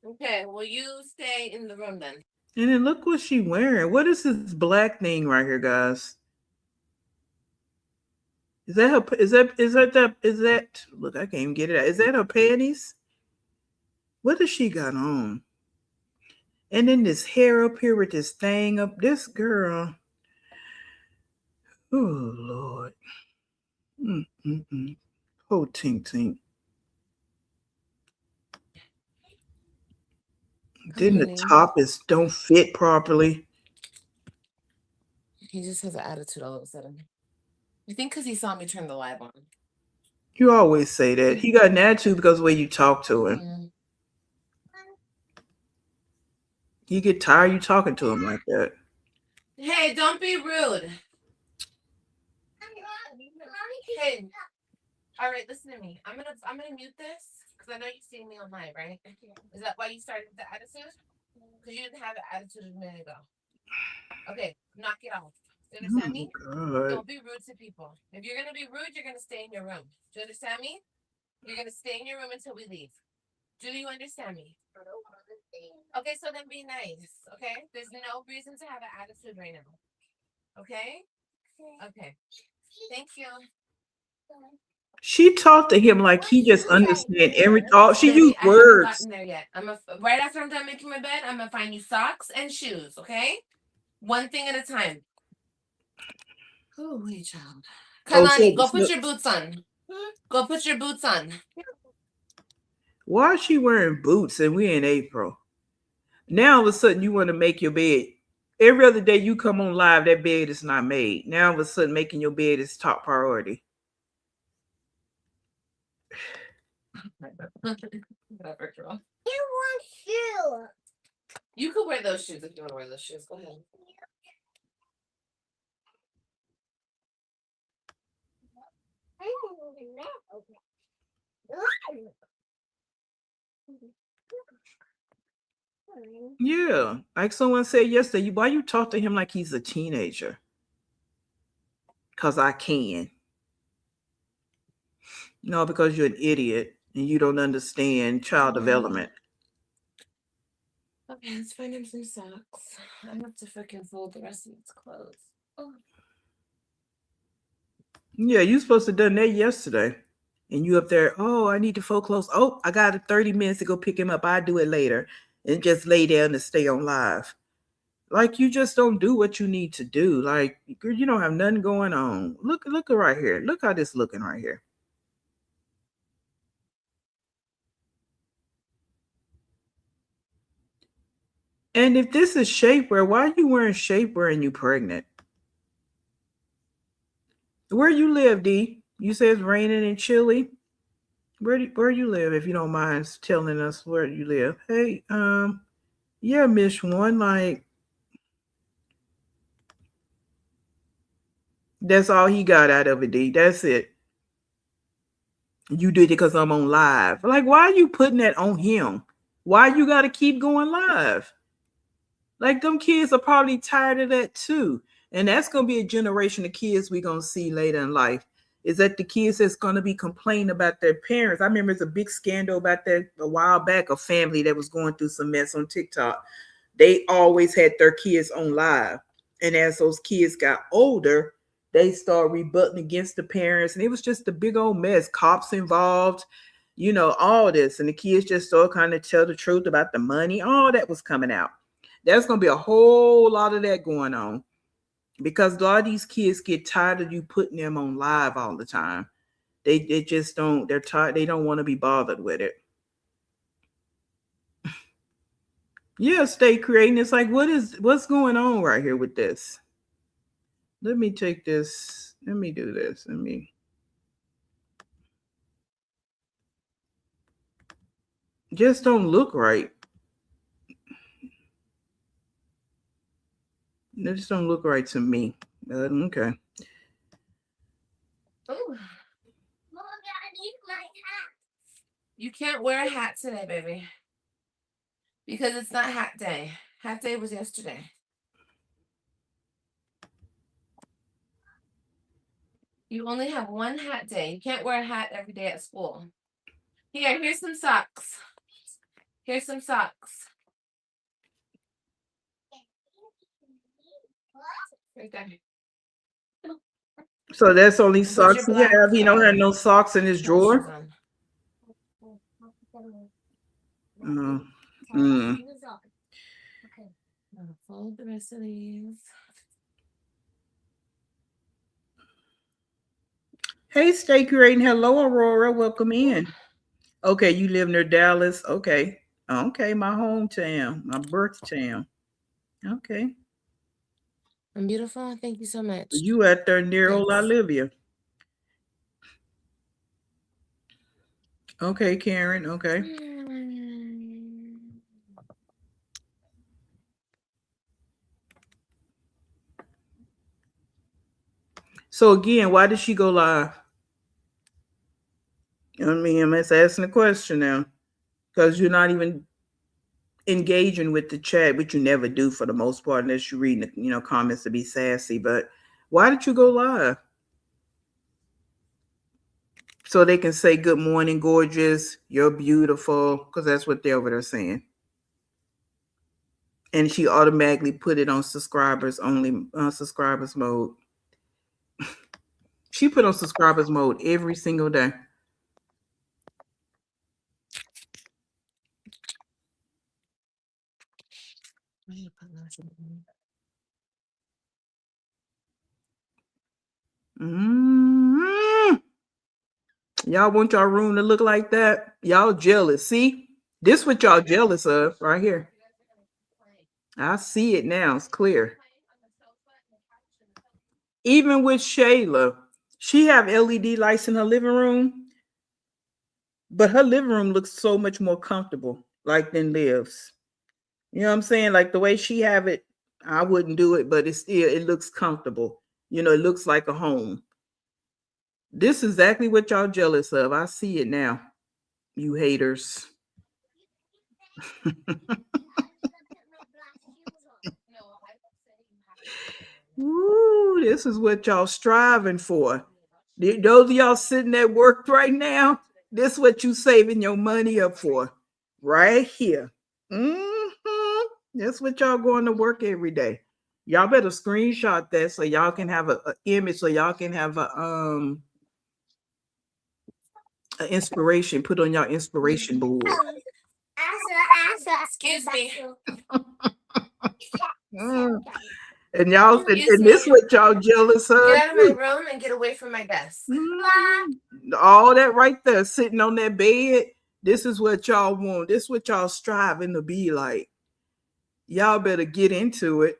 Okay, well, you stay in the room then. And then look what she wearing. What is this black thing right here, guys? Is that her? Is that? Look, I can't even get it out. Is that her panties? What does she got on? And then this hair up here with this thing up. This girl. Oh, Lord. Mm-mm-mm. Oh, tink tink. Then the top is don't fit properly. He just has an attitude all of a sudden. You think because he saw me turn the live on? You always say that. He got an attitude because of the way you talk to him. Mm. You get tired you talking to him like that. Hey, don't be rude. Hey, all right, listen to me. I'm gonna mute this because I know you're seeing me on live, right? Is that why you started the attitude? Because you didn't have an attitude a minute ago. Okay, knock it off. Do you understand me? God. Don't be rude to people. If you're gonna be rude, you're gonna stay in your room. Do you understand me? You're gonna stay in your room until we leave. Do you understand me? Okay, so then be nice. Okay, there's no reason to have an attitude right now. Okay. Okay. Thank you. She talked to him like he just understand every thought. She Baby, used I haven't words. gotten there yet. Right after I'm done making my bed, I'm gonna find you socks and shoes. Okay, one thing at a time. Oh, wait, child. Kalani, go put your boots on. Go put your boots on. Why is she wearing boots and we in April? Now all of a sudden you want to make your bed. Every other day you come on live, that bed is not made. Now all of a sudden making your bed is top priority. Whatever, girl. You want shoes. You could wear those shoes if you want to wear those shoes. Go ahead. Yeah, like someone said yesterday, why you talk to him like he's a teenager? Because I can. No, because you're an idiot and you don't understand child development. Okay, let's find him some socks. I have to freaking fold the rest of his clothes. Oh. Yeah, you supposed to have done that yesterday. And you up there, oh, I need to fold clothes. Oh, I got 30 minutes to go pick him up. I'll do it later. And just lay down and stay on live. Like you just don't do what you need to do. Like you don't have nothing going on. Look right here. Look how this looking right here. And if this is shapewear, why are you wearing shapewear and you pregnant? Where you live, D? You say it's raining and chilly. Where you live, if you don't mind telling us where you live. Hey, yeah, Miss One, like that's all he got out of it, D. That's it. You did it because I'm on live. Like, why are you putting that on him? Why you gotta keep going live? Like them kids are probably tired of that too. And that's gonna be a generation of kids we're gonna see later in life. Is that the kids that's gonna be complaining about their parents? I remember it's a big scandal about that a while back, a family that was going through some mess on TikTok. They always had their kids on live. And as those kids got older, they started rebutting against the parents. And it was just a big old mess. Cops involved, all this. And the kids just started kind of tell the truth about the money. All that was coming out. There's going to be a whole lot of that going on because a lot of these kids get tired of you putting them on live all the time. They just don't, they're tired. They don't want to be bothered with it. Yeah, stay creating. It's like, what's going on right here with this? Let me take this. Let me do this. Just don't look right. They just don't look right to me. Okay. Ooh. Mom, I need my hat. You can't wear a hat today, baby. Because it's not hat day. Hat day was yesterday. You only have one hat day. You can't wear a hat every day at school. Here's some socks. Here's some socks. Right there. So that's only socks he have. He don't have no socks in his drawer. Fold the rest of these. Hey, stay curating. Hello, Aurora. Welcome in. Okay, you live near Dallas. Okay. Okay, my hometown, my birth town. Okay. I'm beautiful. Thank you so much. You out there near old Yes. Olivia. Okay, Karen. Okay. So again, why did she go live? I mean, I'm just asking a question now. Because you're not even engaging with the chat, which you never do for the most part, unless you're reading the comments to be sassy. But why did you go live? So they can say good morning, gorgeous, you're beautiful, because that's what they're over there saying. And she automatically put it on subscribers only, subscribers mode. She put on subscribers mode every single day. Mm-hmm. Y'all want y'all room to look like that? Y'all jealous. See? This what y'all jealous of right here. I see it now. It's clear. Even with Shayla, she have LED lights in her living room, but her living room looks so much more comfortable, like than Liv's. You know what I'm saying? Like the way she have it, I wouldn't do it, but it looks comfortable. It looks like a home. This is exactly what y'all jealous of. I see it now, you haters. Ooh, this is what y'all striving for. Those of y'all sitting at work right now, this is what you saving your money up for. Right here. Mm-hmm. That's what y'all going to work every day. Y'all better screenshot that so y'all can have a image, so y'all can have a inspiration, put on y'all inspiration board. Excuse me. And y'all, and this what y'all jealous of. Get out of my room and get away from my desk. All that right there, sitting on that bed. This is what y'all want. This is what y'all striving to be like. Y'all better get into it.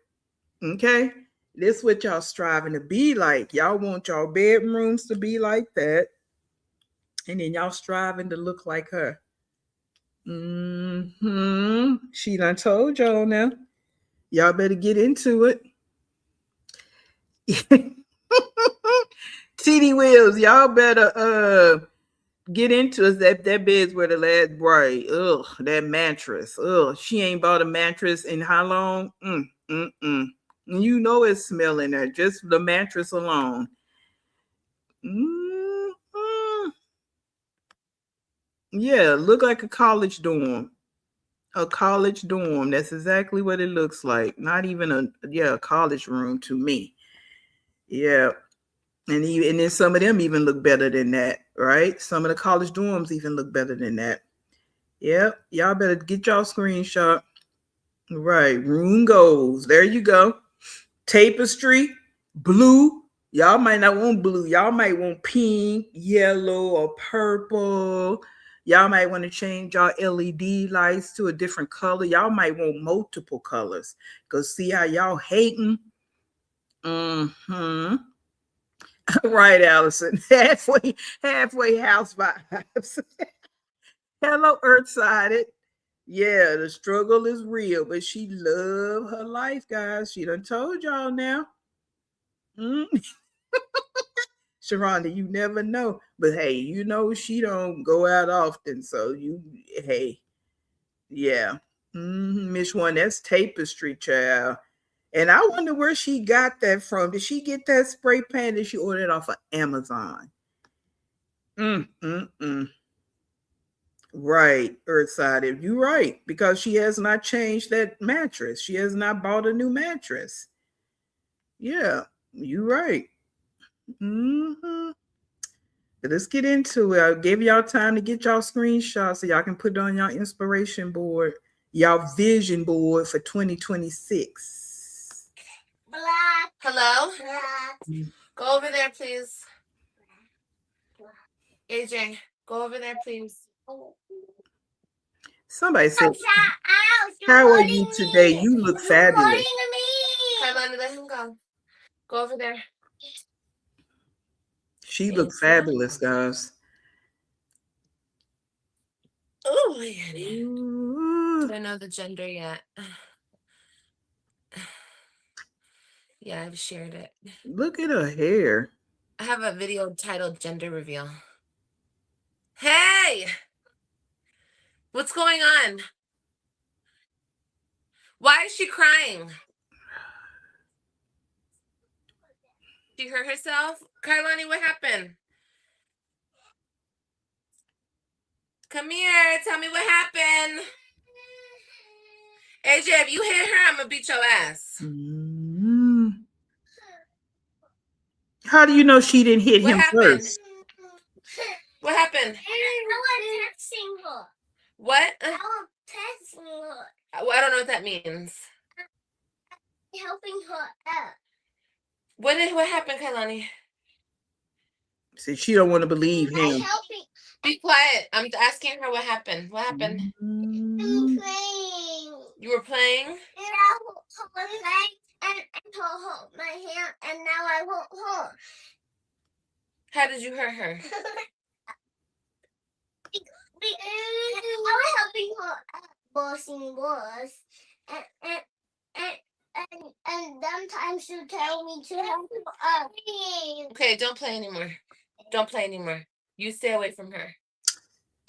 Okay? This is what y'all striving to be like. Y'all want y'all bedrooms to be like that. And then y'all striving to look like her. She done told y'all now. Y'all better get into it. TD Wheels, y'all better get into it. That bed's where the last bright. Ugh, that mattress. Ugh, she ain't bought a mattress in how long? You know it's smelling there, just the mattress alone. Yeah, look like a college dorm. A college dorm. That's exactly what it looks like. Not even a college room to me. Yeah. And then some of them even look better than that, right? Some of the college dorms even look better than that. Yep. Y'all better get y'all screenshot. Right. Room goals. There you go. Tapestry, blue. Y'all might not want blue. Y'all might want pink, yellow, or purple. Y'all might want to change y'all LED lights to a different color. Y'all might want multiple colors. Because see how y'all hating? Right, Allison. Halfway house vibes. Hello, Earthsided. Yeah, the struggle is real, but she love her life, guys. She done told y'all now. Sharonda, you never know. But hey, she don't go out often. So hey, yeah. Miss One, that's tapestry, child. And I wonder where she got that from. Did she get that spray paint? Did she order it off of Amazon? Right, Earthside. You're right, because she has not changed that mattress. She has not bought a new mattress. Yeah, you're right. But let's get into it. I gave y'all time to get y'all screenshots so y'all can put it on y'all inspiration board, y'all vision board for 2026. Hello? Go over there, please. AJ, go over there, please. Somebody said, "How are you today? You look fabulous." Carlani, let him go. Go over there. She looks fabulous, guys. Oh, my God. Ooh. Don't know the gender yet. Yeah, I've shared it. Look at her hair. I have a video titled Gender Reveal. Hey! What's going on? Why is she crying? She hurt herself? Carlani, what happened? Come here. Tell me what happened. AJ, if you hit her, I'm going to beat your ass. Mm-hmm. How do you know she didn't hit What him happened? first? What happened? I was texting her. What? I was texting her, Well, I don't know what that means. helping her out. What happened, Kailani? See, she don't want to believe I him. helping. Be quiet. I'm asking her what happened. What happened? Mm-hmm. I'm playing. You were playing? And I hold her leg and hold my hand, and now I hold her. How did you hurt her? I was helping her out, bossing boss, and sometimes you tell me to help her out. Okay, don't play anymore. Don't play anymore. You stay away from her.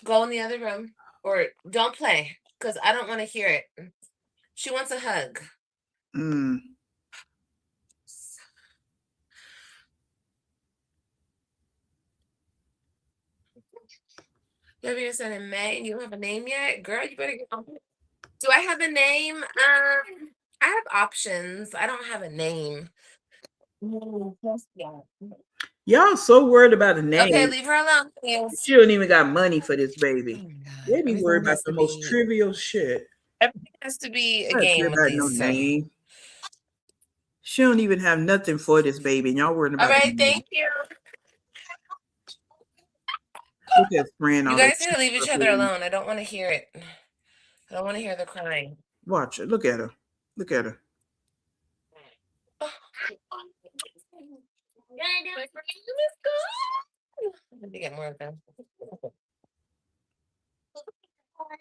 Go in the other room. Or don't play, because I don't want to hear it. She wants a hug. Mm. You have your son in May and you don't have a name yet? Girl, you better get on. Do I have a name? I have options. I don't have a name. Y'all so worried about a name. Okay, leave her alone. Yes. She don't even got money for this baby. Oh my God. They be Everything worried about has the to most be- trivial shit. Everything has to be a I don't care game with about no these. name. She don't even have nothing for this baby, and y'all worried about. All right, thank you. Look at friend. You all guys that need to leave each stuff other with me. alone. I don't want to hear it. I don't want to hear the crying. Watch her. Look at her. Look at her. I need to get more of them.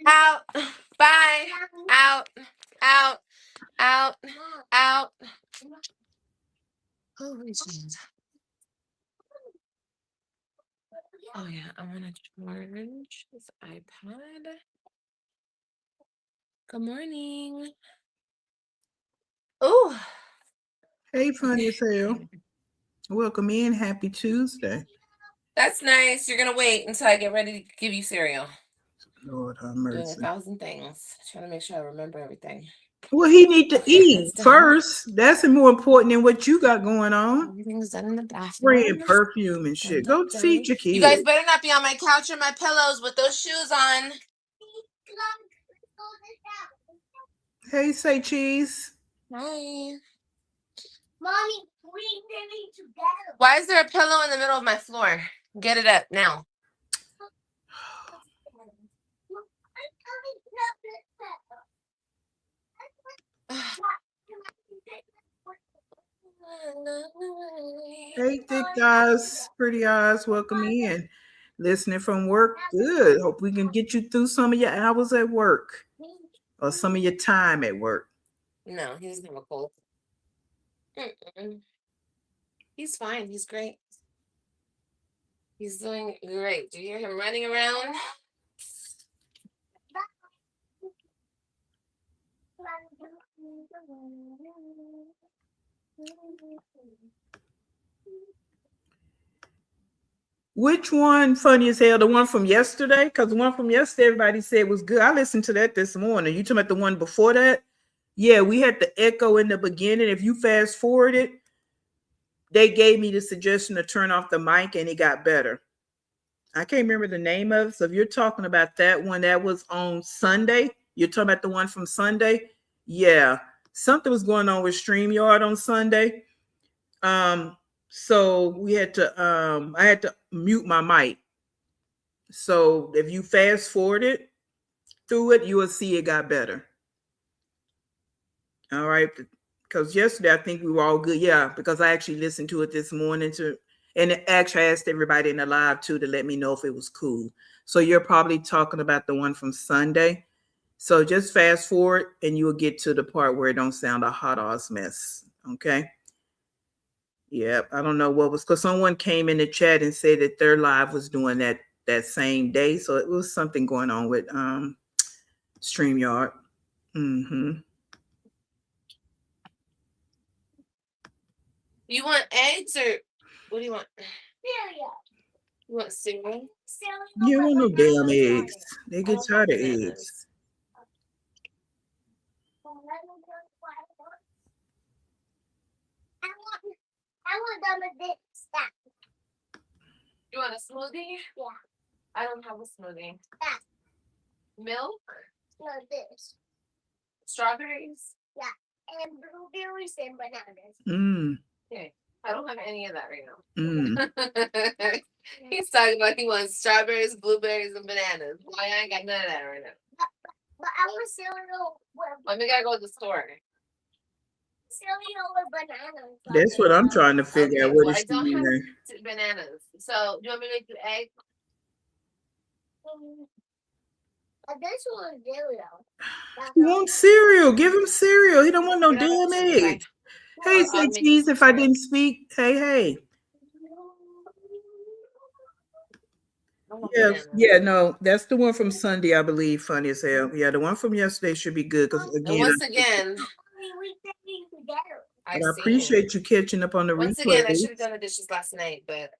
Out. Bye. Out. Out. Out. Out. Holy shit. Oh yeah, I'm gonna charge this iPad. Good morning. Oh. Hey, funny as hell. Welcome in. Happy Tuesday. That's nice. You're gonna wait until I get ready to give you cereal. Lord have Doing mercy. 1,000 things. Trying to make sure I remember everything. Well, he need to eat It's done. first. That's more important than what you got going on. Everything's done in the bathroom. Spraying perfume and shit. Go Done. feed your kids. You guys better not be on my couch or my pillows with those shoes on. Hey, say cheese. Hi. Mommy, we living together. Why is there a pillow in the middle of my floor? Get it up now. Hey, thick guys, pretty eyes, welcome in. Listening from work, good. Hope we can get you through some of your hours at work or some of your time at work. No, he doesn't have a cold. He's fine. He's great. He's doing great. Do you hear him running around? Which one funny as hell? The one from yesterday? Because the one from yesterday, everybody said was good. I listened to that this morning. You talking about the one before that? Yeah, we had the echo in the beginning. If you fast forward it, they gave me the suggestion to turn off the mic and it got better. I can't remember the name of it. So if you're talking about that one that was on Sunday, you're talking about the one from Sunday? Yeah. Something was going on with StreamYard on Sunday. So we had to I had to mute my mic. So if you fast forward it through it, you will see it got better. All right. Because yesterday I think we were all good. Yeah, because I actually listened to it this morning and actually asked everybody in the live too to let me know if it was cool. So you're probably talking about the one from Sunday. So just fast forward and you'll get to the part where it don't sound a hot ass mess. Okay. Yeah, I don't know what was because someone came in the chat and said that their live was doing that same day. So it was something going on with StreamYard. Mm-hmm. You want eggs or what do you want? Cereal. You want cereal? Cereal You with don't know damn bananas on eggs. it. They I get don't like tired of eggs. bananas. I want them a bit stack. You want a smoothie? Yeah. I don't have a smoothie. Yeah. Milk? No, this. Strawberries? Yeah. And blueberries and bananas. Okay. I don't have any of that right now. Mm. He's talking about he wants strawberries, blueberries, and bananas. Why I ain't got none of that right now. But I want cereal with We gotta go to the store. cereal with bananas. That's what I'm trying to figure out. What Well, is I she don't have doing? bananas. So, do you want me to make you egg? This one cereal. He wants cereal. Give him cereal. He don't want no Get out of damn the eggs. Hey, I'll say make you cheese. some If I cereal. didn't speak, hey. I want Yeah, bananas. yeah, no, that's the one from Sunday, I believe. Funny as hell. Yeah, the one from yesterday should be good because And again, once again, I appreciate you catching up on the Once again, I replay. should have done the dishes last night, but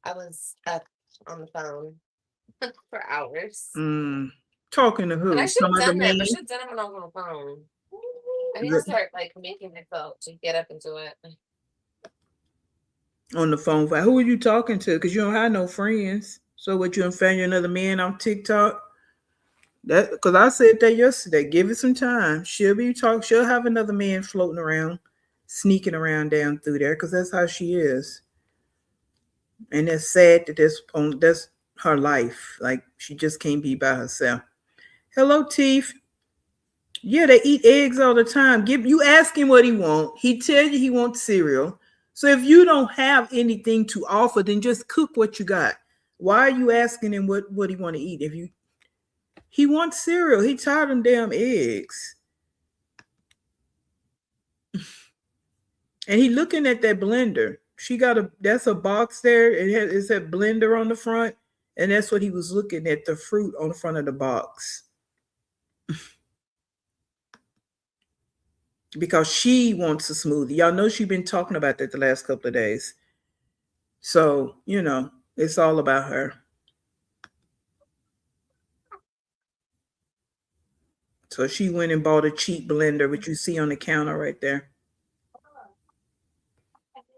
I was up on the phone for hours. Talking to who? And I should have Some other done that, man? but I should have done it when I was on the phone. I need to start like making myself to get up and do it. On the phone. Who are you talking to? Because you don't have no friends. So what, you and found you another man on TikTok? That because I said that yesterday. Give it some time. She'll have another man floating around, sneaking around down through there, because that's how she is. And it's sad that that's her life. Like she just can't be by herself. Hello, Teeth. Yeah, they eat eggs all the time. You ask him what he want. He tell you he wants cereal. So if you don't have anything to offer, then just cook what you got. Why are you asking him what he want to eat? He wants cereal. He tired of them damn eggs. And he looking at that blender. That's a box there. It's a blender on the front. And that's what he was looking at, the fruit on the front of the box. Because she wants a smoothie. Y'all know she's been talking about that the last couple of days. So, it's all about her. So she went and bought a cheap blender, which you see on the counter right there.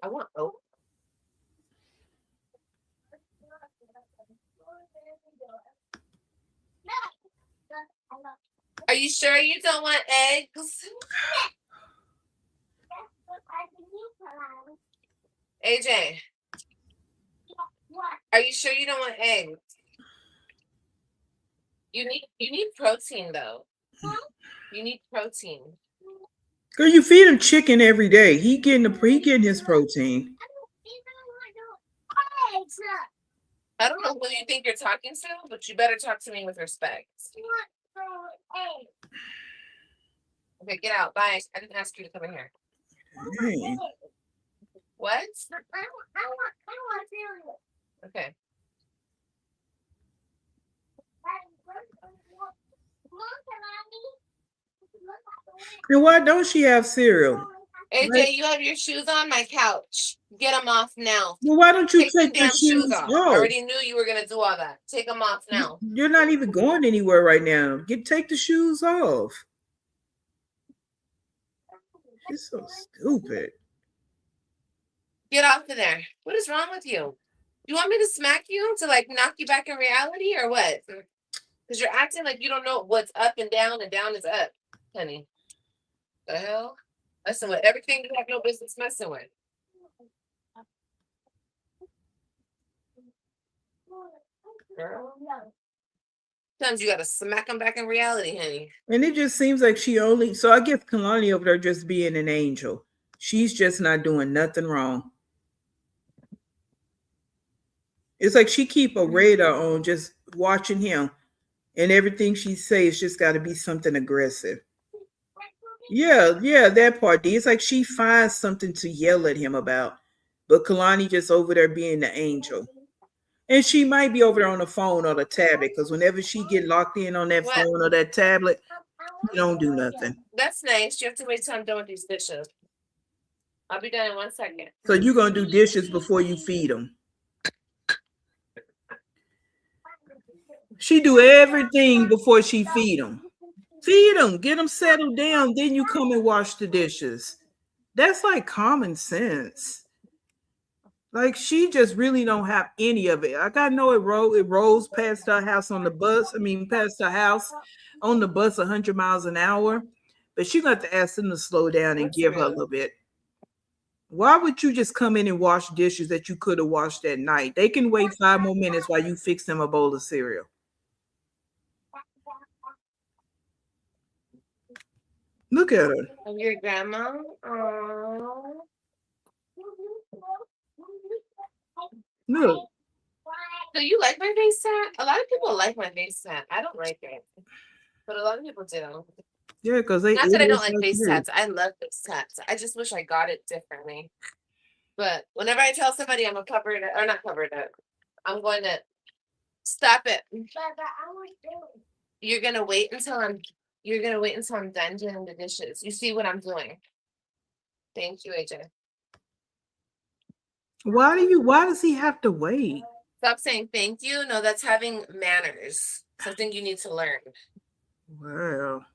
I want oat. Are you sure you don't want eggs? AJ, are you sure you don't want eggs? You need protein though. You need protein. Girl, you feed him chicken every day. He getting his protein. I don't know who you think you're talking to, but you better talk to me with respect. Okay, get out. Bye. I didn't ask you to come in here. Dang. What? I want cereal. Okay. And why don't she have cereal? AJ, Right. you have your shoes on my couch. Get them off now. Well, why don't you Take the take the damn shoes off. I off? already knew you were gonna do all that. Take them off now. You're not even going anywhere right now. Take the shoes off. It's so stupid. Get off of there. What is wrong with you? You want me to smack you to like knock you back in reality or what? Because you're acting like you don't know what's up and down is up, honey. The hell? Messing with everything you have no business messing with. Girl. Sometimes you gotta smack them back in reality, honey. And it just seems like she only, so I guess Kalani over there just being an angel. She's just not doing nothing wrong. It's like she keep a radar on, just watching him, and everything she says just got to be something aggressive. Yeah, that part. It's like she finds something to yell at him about, but Kalani just over there being the angel. And she might be over there on the phone or the tablet, because whenever she get locked in on that What? phone or that tablet, she don't do nothing. That's nice. You have to wait till I'm done with these dishes. I'll be done in 1 second. So you're gonna do dishes before you feed them. She do everything before she feed them. Feed them, get them settled down, then you come and wash the dishes. That's like common sense. Like she just really don't have any of it. Like I know it rolls past her house on the bus. I mean, past her house on the bus 100 miles an hour. But she got to ask them to slow down and That's give her a real. little bit. Why would you just come in and wash dishes that you could have washed that night? They can wait 5 more minutes while you fix them a bowl of cereal. Look at her. Of your grandma? Aww. Look. So you like my face tat? A lot of people like my face tat. I don't like it. But a lot of people do. Yeah, because they Not that I don't idiots like like face you. tats. I love face tats. I just wish I got it differently. But whenever I tell somebody I'm a covered or not covered it, I'm going to stop it. You're gonna wait until I'm done doing the dishes. You see what I'm doing. Thank you, AJ. Why does he have to wait? Stop saying thank you. No, that's having manners. Something you need to learn. Wow.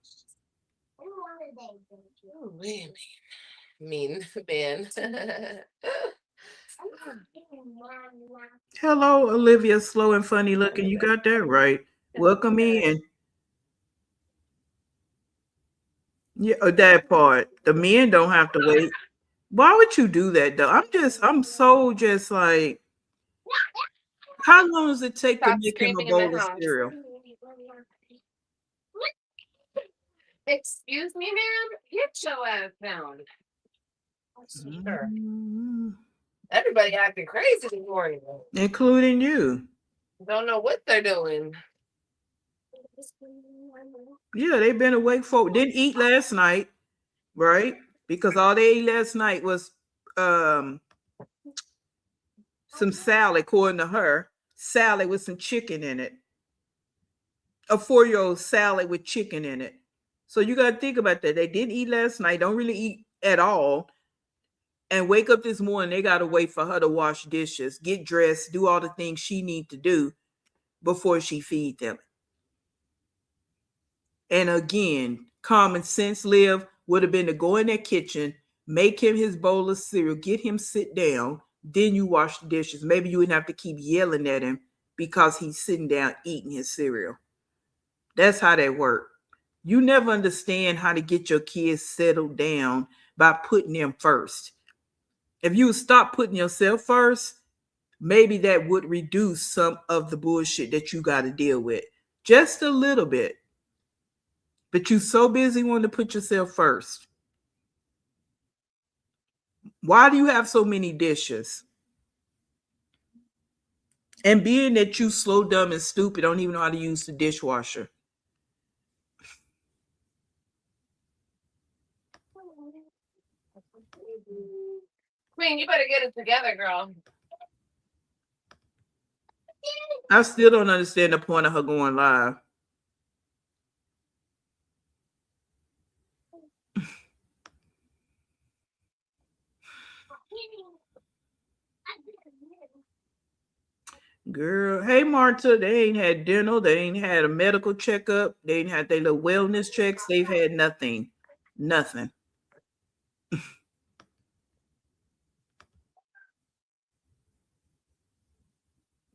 Oh, mean man. Hello, Olivia, slow and funny looking. You got that right. Welcome in. Yeah, that part. The men don't have to wait. Why would you do that though? I'm so just like, how long does it take to Stop make him a screaming in bowl my of house. cereal? Excuse me, ma'am. Get your ass down. Sure. Everybody acting crazy this morning. Including you. Don't know what they're doing. Yeah, they've been awake didn't eat last night, right? Because all they ate last night was some salad, according to her. Salad with some chicken in it. A 4-year-old salad with chicken in it. So you got to think about that. They didn't eat last night, don't really eat at all. And wake up this morning, they got to wait for her to wash dishes, get dressed, do all the things she need to do before she feed them. And again, common sense, Liv, would have been to go in their kitchen, make him his bowl of cereal, get him sit down, then you wash the dishes. Maybe you wouldn't have to keep yelling at him because he's sitting down eating his cereal. That's how that works. You never understand how to get your kids settled down by putting them first. If you stop putting yourself first, maybe that would reduce some of the bullshit that you got to deal with. Just a little bit. But you're so busy wanting to put yourself first. Why do you have so many dishes? And being that you slow, dumb, and stupid, don't even know how to use the dishwasher. Queen, you better get it together, girl. I still don't understand the point of her going live. Girl, hey Marta, they ain't had dinner, they ain't had a medical checkup, they ain't had their little wellness checks, they've had nothing. Nothing.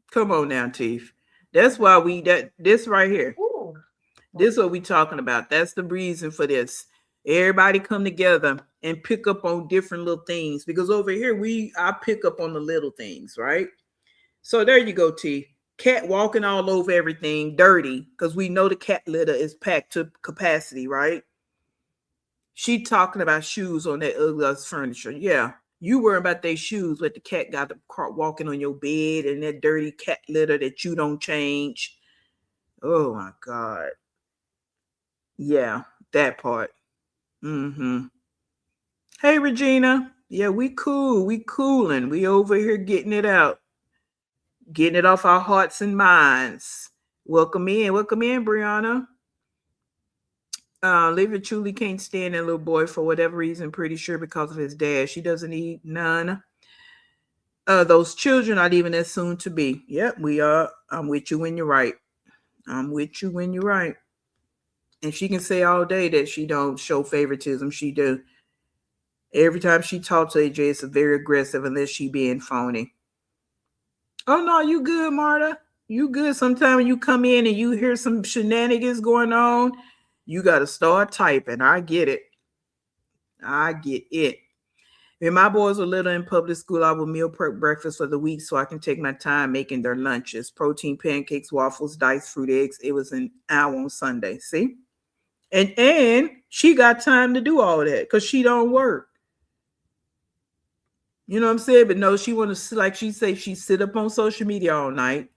Come on now, Teeth. That's why this right here. Ooh. This is what we talking about. That's the reason for this. Everybody come together and pick up on different little things, because over here I pick up on the little things, right? So there you go, T. Cat walking all over everything, dirty, because we know the cat litter is packed to capacity, right? She talking about shoes on that ugly ass furniture. Yeah, you worry about their shoes, but the cat got the car walking on your bed and that dirty cat litter that you don't change. Oh my God. Yeah, that part. Mm-hmm. Hey, Regina. Yeah, we cool. We cooling. We over here getting it out, getting it off our hearts and minds. Welcome in. Welcome in, Brianna. Livia truly can't stand that little boy for whatever reason, pretty sure because of his dad. She doesn't eat none. Those children not even as soon to be. Yep, we are. I'm with you when you're right. I'm with you when you're right. And she can say all day that she don't show favoritism. She do. Every time she talks to AJ, it's very aggressive unless she being phony. Oh no, you good, Marta? You good? Sometimes you come in and you hear some shenanigans going on, you gotta start typing. I get it. I get it. When my boys were little in public school, I would meal prep breakfast for the week so I can take my time making their lunches. Protein pancakes, waffles, diced fruit eggs. It was an hour on Sunday. See? And she got time to do all that because she don't work. You know what I'm saying? But no, she want to, like she say, she sit up on social media all night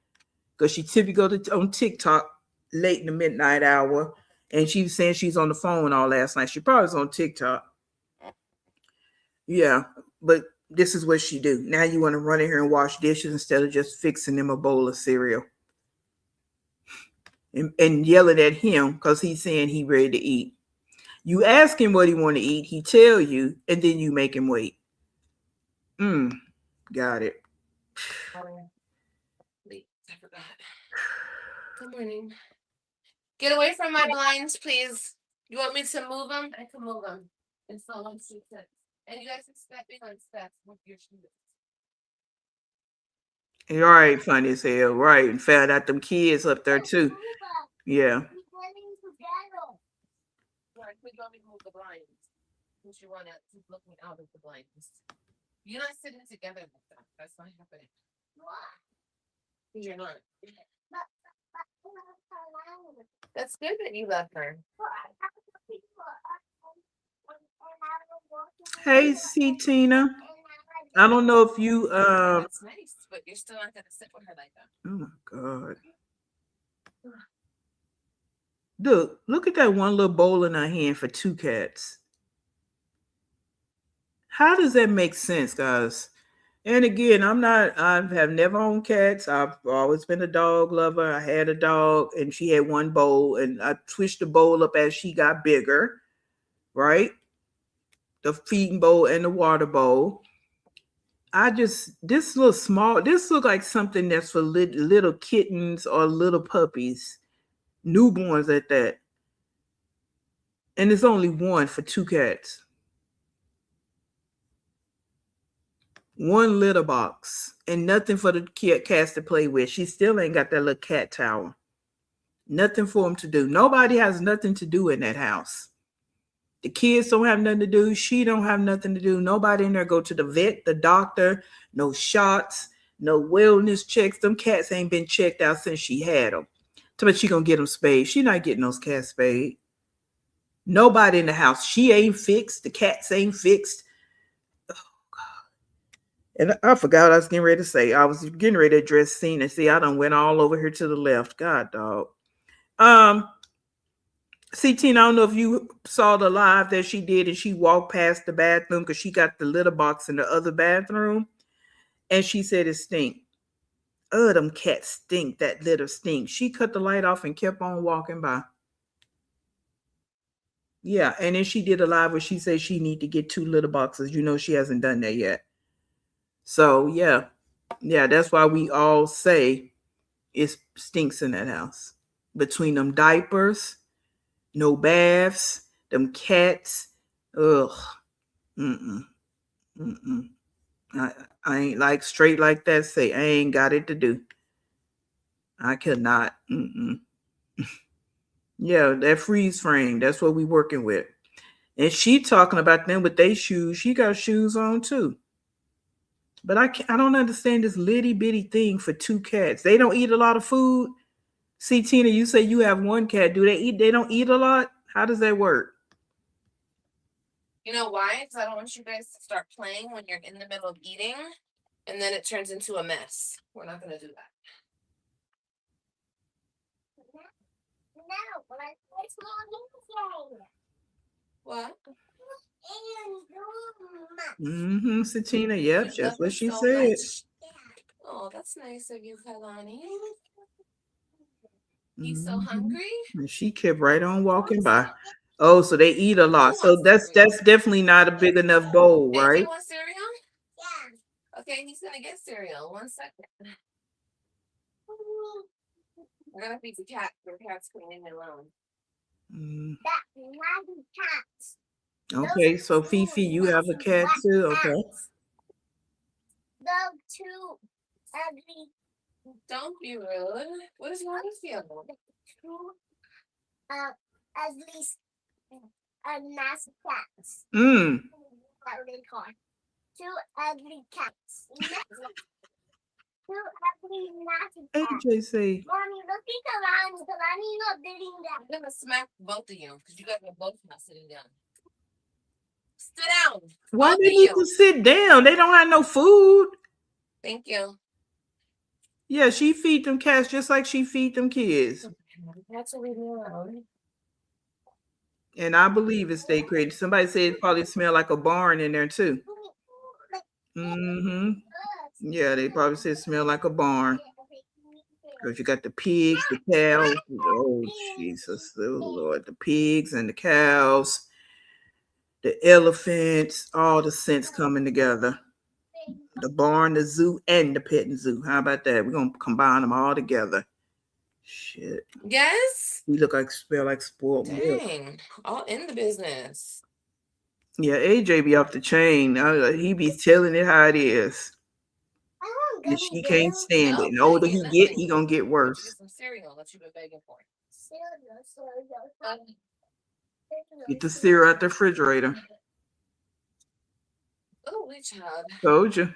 because she typically go on TikTok late in the midnight hour. And she was saying she's on the phone all last night. She probably was on TikTok. Yeah, but this is what she do. Now you want to run in here and wash dishes instead of just fixing them a bowl of cereal. And yelling at him because he's saying he ready to eat. You ask him what he want to eat, he tell you, and then you make him wait. Got it. Wait, I forgot. Good morning. Get away from my blinds, please. You want me to move them? I can move them. It's not on seat six. And you guys expect me on steps with your shoes. All right, funny as hell. Right. And found out them kids up there too. Yeah. Right, we want me to move the blinds. Since you want to keep looking out of the blinds. You're not sitting together like that. That's not happening. You're not. That's good that you left her. Hey, see Tina. I don't know if you That's nice, but you're still not gonna sit with her like that. oh my God. Look at that one little bowl in her hand for two cats. How does that make sense, guys? And again, I have never owned cats. I've always been a dog lover. I had a dog and she had one bowl and I switched the bowl up as she got bigger, right? The feeding bowl and the water bowl. This look like something that's for little kittens or little puppies, newborns at that. And it's only one for two cats. One litter box and nothing for the cats to play with. She still ain't got that little cat tower. Nothing for them to do. Nobody has nothing to do in that house. The kids don't have nothing to do. She don't have nothing to do. Nobody in there go to the vet, the doctor, no shots, no wellness checks. Them cats ain't been checked out since she had them. So she gonna get them spayed. She not getting those cats spayed. Nobody in the house. She ain't fixed. The cats ain't fixed. And I forgot what I was getting ready to say. I was getting ready to address scene and see I done went all over here to the left. God dog. See, Tina, I don't know if you saw the live that she did and she walked past the bathroom because she got the litter box in the other bathroom. And she said it stink. Oh, them cats stink. That litter stink. She cut the light off and kept on walking by. Yeah, and then she did a live where she said she need to get 2 litter boxes. You know she hasn't done that yet. So yeah, that's why we all say it stinks in that house. Between them diapers, no baths, them cats, ugh, I ain't like straight like that. Say I ain't got it to do. I could not. Yeah, that freeze frame. That's what we working with. And she talking about them with their shoes. She got shoes on too. But I don't understand this litty bitty thing for two cats. They don't eat a lot of food. See, Tina, you say you have one cat. Do they eat? They don't eat a lot. How does that work? You know why? Because I don't want you guys to start playing when you're in the middle of eating, and then it turns into a mess. We're not gonna do that. No, but it's more easier. What? Mm-hmm, Satina. Yep, You that's love what it she so said. much. Oh, that's nice of you, Kalani. He's so hungry. And she kept right on walking by. Oh, so they eat a lot. Who So wants that's cereal? definitely not a big enough bowl, AJ right? wants cereal? Yeah. Okay, he's gonna get cereal. 1 second. I gotta feed the cat. The cat's leaving me alone. Mm. That's not cats. Okay, so Fifi, you have a cat too. Okay. Those two ugly, Don't be rude. What is wrong with you? two ugly, nasty cats. Mm. What are they called? Two ugly cats. Two ugly, nasty cats. AJ say, Mommy, look at Kalani. Kalani not sitting I'm down. gonna smack both of you because you guys are both not sitting down. Sit down. why Both they of need you. to sit down? They don't have no food. Thank you. Yeah, she feed them cats just like she feed them kids. Cats will leave me alone. And I believe it's they crazy. Somebody said it probably smell like a barn in there too. Mm-hmm. Yeah, they probably said it smell like a barn. Because you got the pigs, the cows. Oh, Jesus. Oh, Lord. The pigs and the cows, the elephants, all the scents coming together. The barn, the zoo, and the petting zoo. How about that? We're going to combine them all together. Shit. Yes? We look like, smell like spoiled milk. Dang. All in the business. Yeah, AJ be off the chain. He be telling it how it is. And she can't stand it. And the older he get, he gonna get worse. Some cereal that you've been begging for. Get the cereal out the refrigerator. Oh, we child. Told you.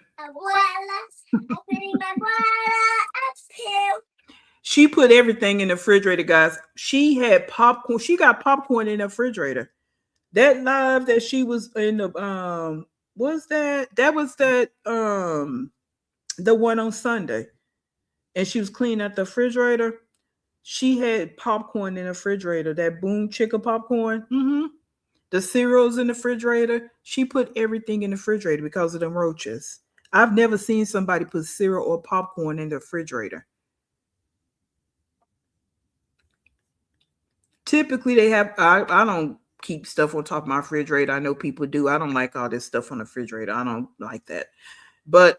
She put everything in the refrigerator, guys. She had popcorn. She got popcorn in the refrigerator. That live that she was in the was that was that the one on Sunday, and she was cleaning out the refrigerator. She had popcorn in the refrigerator. That Boom Chicken popcorn. Mm-hmm. The cereals in the refrigerator. She put everything in the refrigerator because of them roaches. I've never seen somebody put cereal or popcorn in the refrigerator. Typically, they have. I don't keep stuff on top of my refrigerator. I know people do. I don't like all this stuff on the refrigerator. I don't like that. But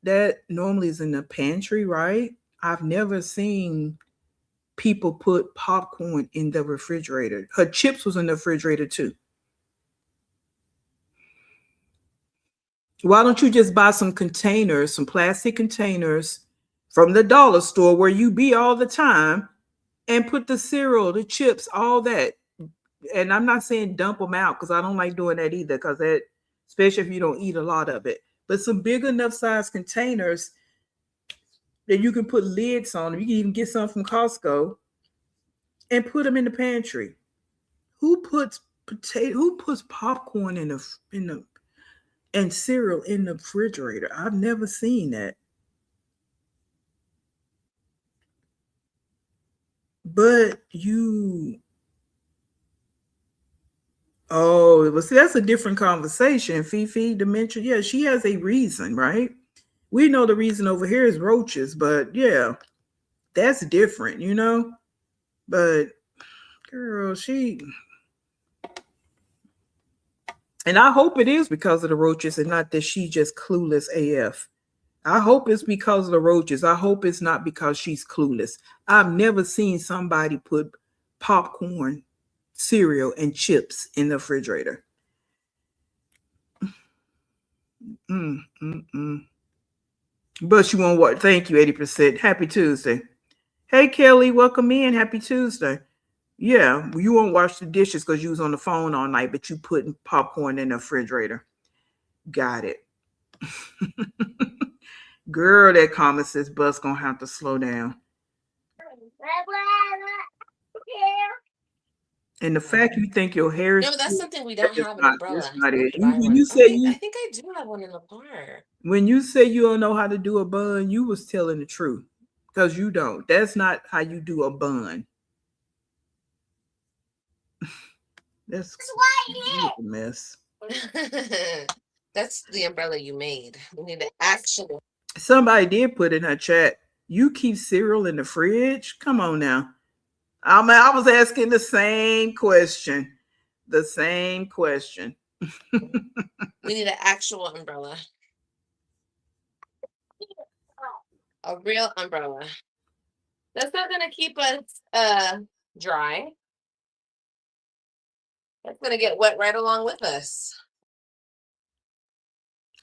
that normally is in the pantry, right? I've never seen people put popcorn in the refrigerator. Her chips was in the refrigerator too. Why don't you just buy some containers, some plastic containers from the dollar store where you be all the time, and put the cereal, the chips, all that. And I'm not saying dump them out because I don't like doing that either, because that, especially if you don't eat a lot of it. But some big enough size containers that you can put lids on them. You can even get some from Costco and put them in the pantry. Who puts popcorn in the and cereal in the refrigerator? I've never seen that. But you, oh, well, see, that's a different conversation. Fifi, dementia, yeah, she has a reason, right? We know the reason over here is roaches, but yeah, that's different, you know? But girl, and I hope it is because of the roaches and not that she just clueless AF. I hope it's because of the roaches. I hope it's not because she's clueless. I've never seen somebody put popcorn, cereal, and chips in the refrigerator. Mm, mm, mm. But you want what? Thank you, 80%. Happy Tuesday. Hey, Kelly, welcome in. Happy Tuesday. Yeah, you won't wash the dishes because you was on the phone all night, but you putting popcorn in the refrigerator. Got it. Girl, that comment says bus gonna have to slow down. And the fact you think your hair is No, that's cute, something we that don't is have, an not that's umbrella. not We have it. to buy When one. you Oh, say I you think I do have one in the car. when you say you don't know how to do a bun, you was telling the truth. Because you don't. That's not how you do a bun. That's a mess. That's the umbrella you made. We need to actually. Somebody did put in her chat, you keep cereal in the fridge? Come on now. I was asking the same question. The same question. We need an actual umbrella. A real umbrella. That's not gonna keep us dry. That's gonna get wet right along with us.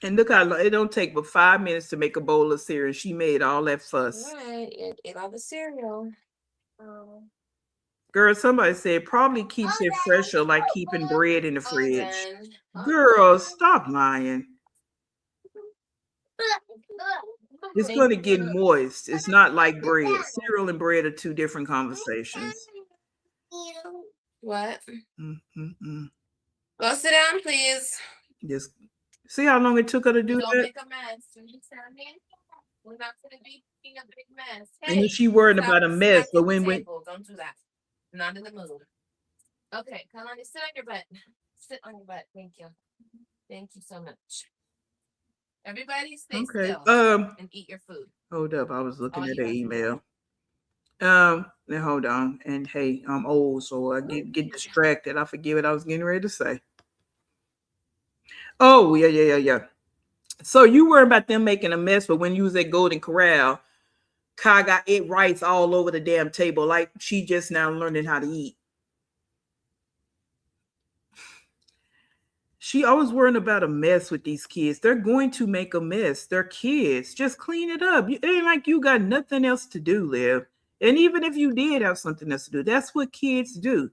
And look how long, it don't take but 5 minutes to make a bowl of cereal. She made all that fuss. Right, it ate all the cereal. Girl, somebody said probably keeps it fresher like keeping bread in the All fridge. done. All Girl, done. stop lying. It's Thank going to get you. moist. It's not like bread. Cereal and bread are two different conversations. What? Mm-mm-mm. Go sit down, please. Just see how long it took her to do Don't that? make a mess. You understand me? We're not gonna be making a big mess. And then Hey, she worried stop about a mess. But smacking the when table. Don't do that. Not in the mood. Okay, Kalani, sit on your butt. Sit on your butt. Thank you. Thank you so much. Everybody stay okay. still and eat your food. Hold up. I was looking All at you the have to do. email. Now hold on. And hey, I'm old, so I get distracted. I forget what I was getting ready to say. Oh, yeah. So you worry about them making a mess, but when you was at Golden Corral, Kai got it rice all over the damn table, like she just now learning how to eat. She always worrying about a mess with these kids. They're going to make a mess. They're kids. Just clean it up. It ain't like you got nothing else to do, Liv. And even if you did have something else to do, that's what kids do.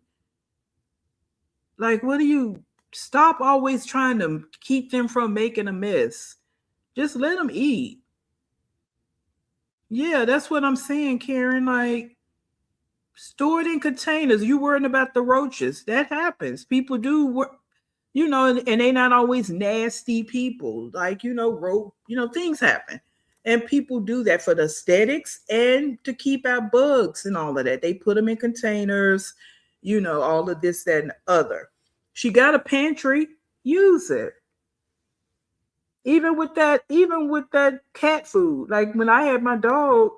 Like, what do you stop always trying to keep them from making a mess? Just let them eat. Yeah, that's what I'm saying, Karen. Like, store it in containers. You worrying about the roaches. That happens. People do, and they not always nasty people. Like, things happen. And people do that for the aesthetics and to keep out bugs and all of that. They put them in containers, all of this, that, and the other. She got a pantry, use it. Even with that cat food. Like when I had my dog,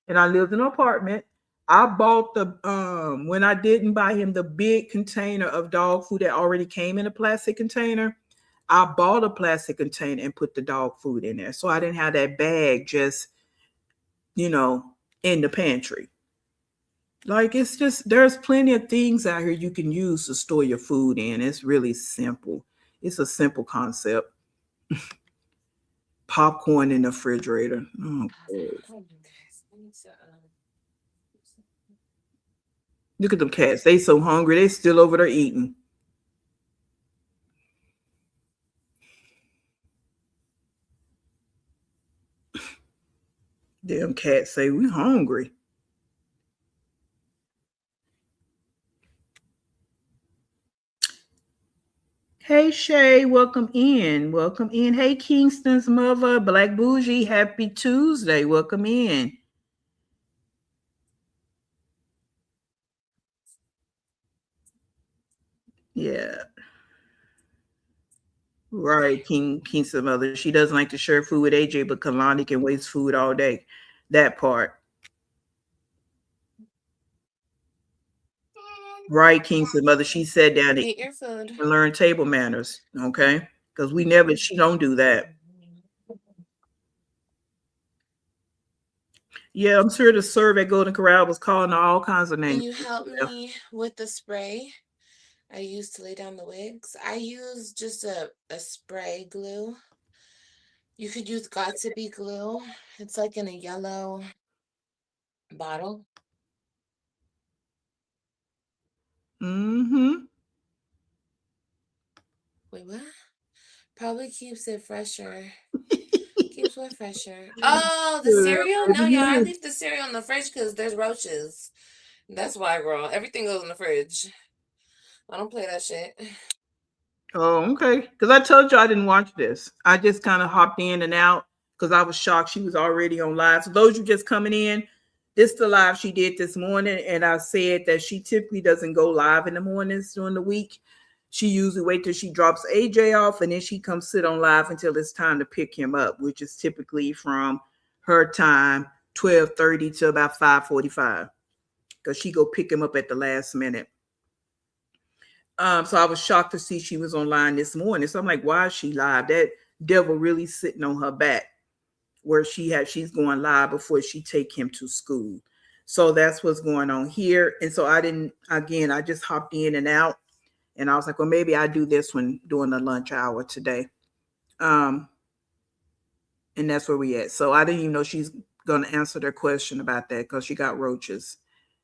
and I lived in an apartment. I bought when I didn't buy him the big container of dog food that already came in a plastic container. I bought a plastic container and put the dog food in there. So I didn't have that bag just, you know, in the pantry. Like it's just there's plenty of things out here you can use to store your food in. It's really simple. It's a simple concept. Popcorn in the refrigerator. Oh, look at them cats. They so hungry. They still over there eating. Damn cats say we hungry. Hey Shay, welcome in. Welcome in. Hey Kingston's mother, Black Bougie, happy Tuesday. Welcome in. Yeah. Right, Kingston's mother. She doesn't like to share food with AJ, but Kalani can waste food all day. That part. Right, Kingston's mother. She sat down to Eat your food. and learn table manners. Okay. Because she don't do that. Yeah, I'm sure the serve at Golden Corral was calling her all kinds of Can names. you help me with the spray I used to lay down the wigs? I use just a spray glue. You could use Got to Be glue. It's like in a yellow bottle. Mm-hmm. Wait, what? Probably keeps it fresher. Keeps what fresher? Oh, the cereal? No, y'all. I leave the cereal in the fridge because there's roaches. That's why, girl. Everything goes in the fridge. I don't play that shit. Oh, okay. Because I told you I didn't watch this. I just kind of hopped in and out because I was shocked she was already on live. So those you just coming in, this the live she did this morning, and I said that she typically doesn't go live in the mornings during the week. She usually wait till she drops AJ off, and then she comes sit on live until it's time to pick him up, which is typically from her time 12:30 to about 5:45, because she go pick him up at the last minute. So I was shocked to see she was online this morning. So I'm like, why is she live? That devil really sitting on her back, where she's going live before she take him to school. So that's what's going on here. And so I just hopped in and out, and I was like, well, maybe I do this one during the lunch hour today. Um, and that's where we at. So I didn't even know she's gonna answer their question about that because she got roaches.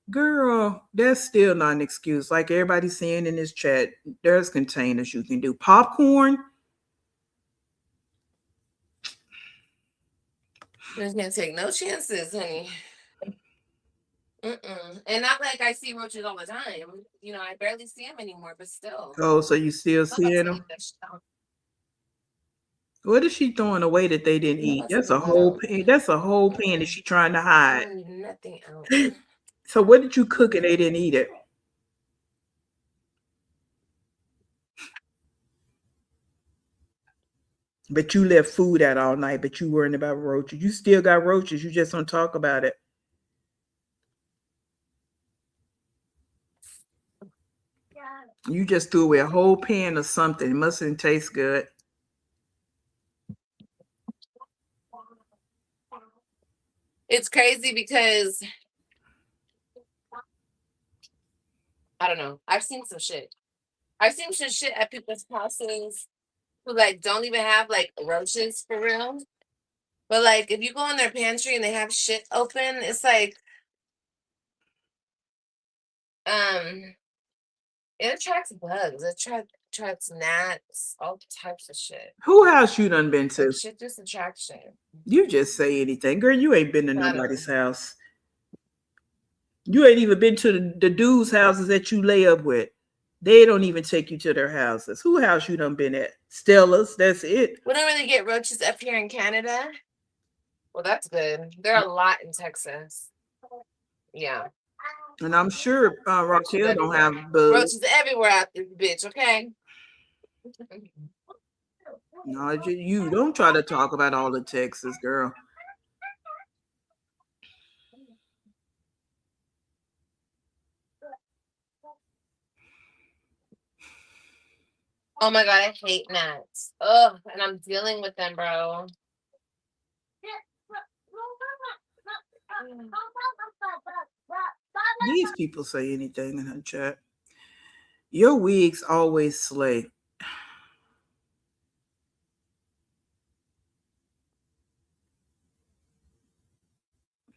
Girl, that's still not an excuse. Like everybody's saying in this chat, there's containers you can do. Popcorn. Just gonna take no chances, honey. And not like I see roaches all the time. You know, I barely see them anymore, but still. Oh, so you still seeing them? What is she throwing away that they didn't eat? That's a whole pan. That's a whole pan that she's trying to hide. Nothing else. So what did you cook and they didn't eat it? But you left food out all night, but you worrying about roaches. You still got roaches. You just don't talk about it. You just threw away a whole pan of something. It mustn't taste good. It's crazy because I don't know. I've seen some shit. I've seen some shit at people's houses who like don't even have like roaches for real. But like if you go in their pantry and they have shit open, it's like it attracts bugs. It attracts gnats, all types of shit. Who house you done been to? Like shit just attracts shit. You just say anything. Girl, you ain't been to nobody's house. You ain't even been to the dudes' houses that you lay up with. They don't even take you to their houses. Who house you done been at? Stella's, that's it. We don't really get roaches up here in Canada. Well, that's good. There are a lot in Texas. Yeah. And I'm sure Raquel don't have bugs. Roaches everywhere out this bitch, okay? No, you don't try to talk about all the Texas, girl. Oh my god, I hate gnats. Ugh, and I'm dealing with them, bro. These people say anything in her chat. Your wigs always slay.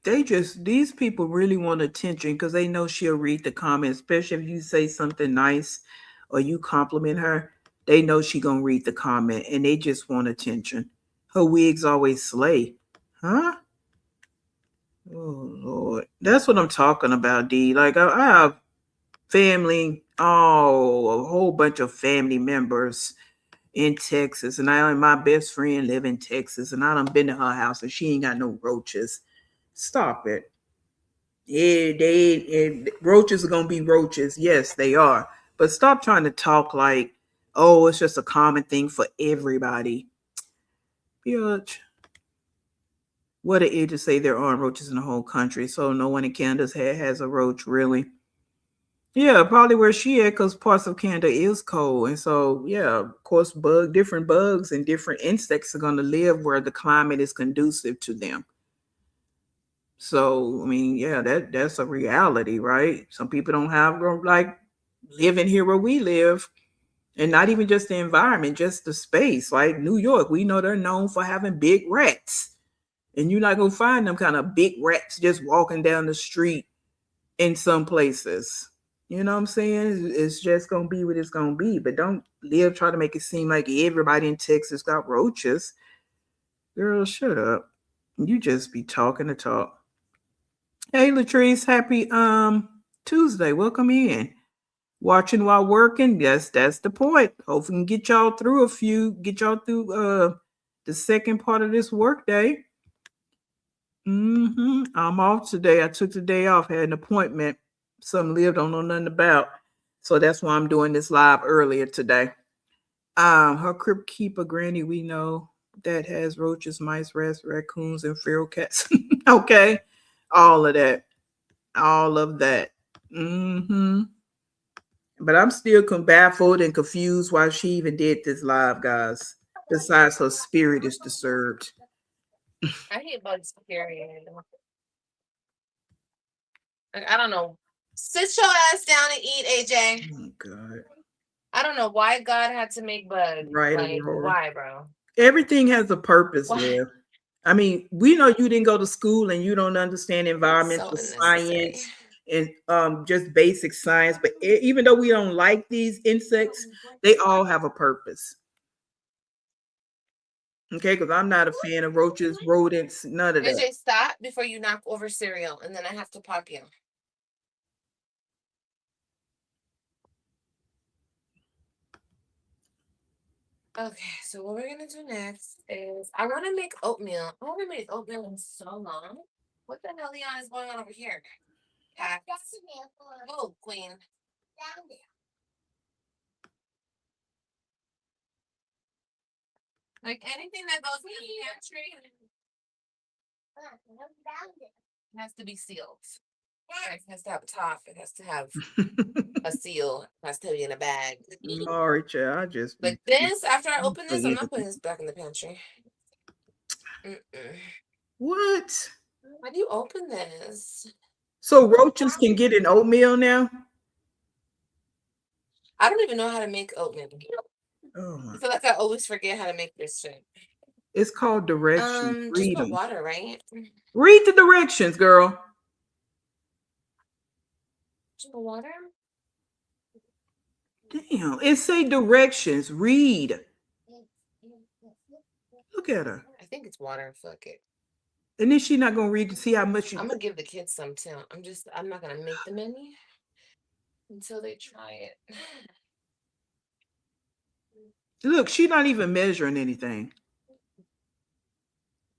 These people really want attention because they know she'll read the comments, especially if you say something nice or you compliment her. They know she gonna read the comment and they just want attention. Her wigs always slay. Huh? Oh Lord. That's what I'm talking about, D. Like I have family, a whole bunch of family members in Texas. And my best friend live in Texas and I done been to her house and she ain't got no roaches. Stop it. Roaches are gonna be roaches. Yes, they are. But stop trying to talk like, oh, it's just a common thing for everybody. Bitch. What an idiot to say there aren't roaches in the whole country. So no one in Canada's head has a roach, really. Yeah, probably where she at, because parts of Canada is cold. And so, yeah, of course, different bugs and different insects are gonna live where the climate is conducive to them. So, I mean, yeah, that's a reality, right? Some people don't have like living here where we live, and not even just the environment, just the space. Like New York, we know they're known for having big rats, and you're not gonna find them kind of big rats just walking down the street in some places. You know what I'm saying? It's just gonna be what it's gonna be. But don't live try to make it seem like everybody in Texas got roaches. Girl, shut up. You just be talking to talk. Hey Latrice, happy Tuesday. Welcome in. Watching while working. Yes, that's the point. Hopefully we can get y'all through the second part of this workday. I'm off today. I took the day off, had an appointment. Some Liv don't know nothing about. So that's why I'm doing this live earlier today. Her crypt keeper granny, we know that has roaches, mice, rats, raccoons, and feral cats. Okay. All of that. All of that. But I'm still baffled and confused why she even did this live, guys. Besides her spirit is disturbed. I hate bugs, period. Like, I don't know. Sit your ass down and eat, AJ. Oh God. I don't know why God had to make bugs. Right, Like, Aurora. why, bro? Everything has a purpose, Why? Liv. I mean, we know you didn't go to school and you don't understand environmental So science and just basic science. But even though we don't like these insects, they all have a purpose. Okay, because I'm not a fan of roaches, rodents, none of that. AJ, stop before you knock over cereal, and then I have to pop you. Okay, so what we're gonna do next is I want to make oatmeal. I haven't made oatmeal in so long. What the hell, Leon, is going on over here? Cats. Oh, queen. Like anything that goes in the pantry has to be sealed. It has to have a top. It has to have a seal. It has to be in a bag. Sorry, child. I just Like this, after I open this, I'm not putting this back in the pantry. What? How do you open this? So roaches can get in oatmeal now? I don't even know how to make oatmeal. Oh I my. feel like I always forget how to make this shit. It's called directions. Just Read put them. water, right? Read the directions, girl. Just put water? Damn, it say directions. Read. Look at her. I think it's water. Fuck it. And then she not gonna read to see how much you. I'm gonna give the kids some too. I'm not gonna make them any until they try it. Look, she not even measuring anything.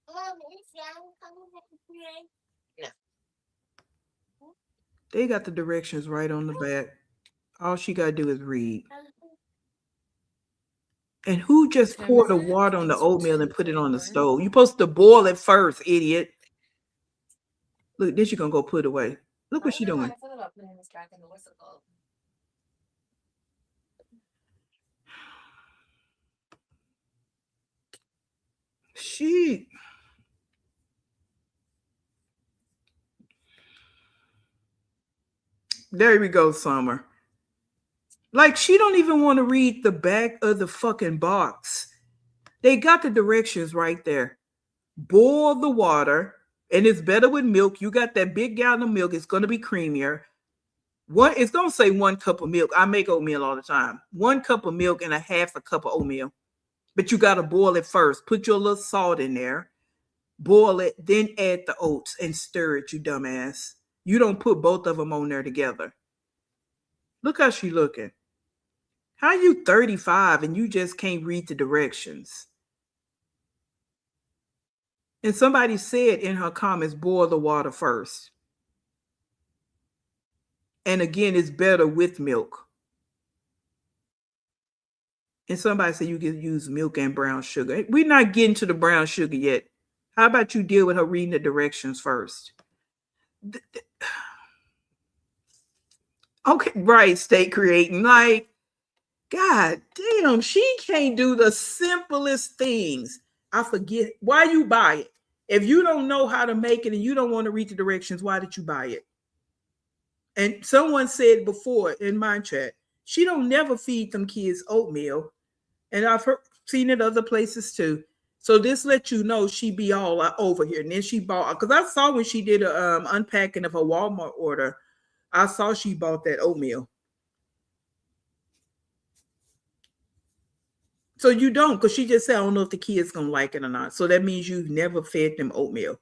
No. They got the directions right on the back. All she gotta do is read. And who just poured the water on the oatmeal and put it on the stove? You supposed to boil it first, idiot. Look, then she gonna go put it away. Look what she doing. I thought about putting this back in the whistle called. She. There we go, Summer. Like she don't even want to read the back of the fucking box. They got the directions right there. Boil the water, and it's better with milk. You got that big gallon of milk. It's gonna be creamier. It's gonna say 1 cup of milk. I make oatmeal all the time. 1 cup of milk and a half a cup of oatmeal. But you gotta boil it first. Put your little salt in there. Boil it, then add the oats and stir it, you dumbass. You don't put both of them on there together. Look how she looking. How you 35 and you just can't read the directions? And somebody said in her comments, boil the water first. And again, it's better with milk. And somebody said you can use milk and brown sugar. We're not getting to the brown sugar yet. How about you deal with her reading the directions first? Okay, right, state creating. Like, God damn, she can't do the simplest things. I forget. Why you buy it? If you don't know how to make it and you don't want to read the directions, why did you buy it? And someone said before in my chat, she don't never feed them kids oatmeal. And I've seen it other places too. So this lets you know she be all over here. And then she bought, because I saw when she did a unpacking of her Walmart order, I saw she bought that oatmeal. So you don't, because she just said, I don't know if the kids gonna like it or not. So that means you've never fed them oatmeal.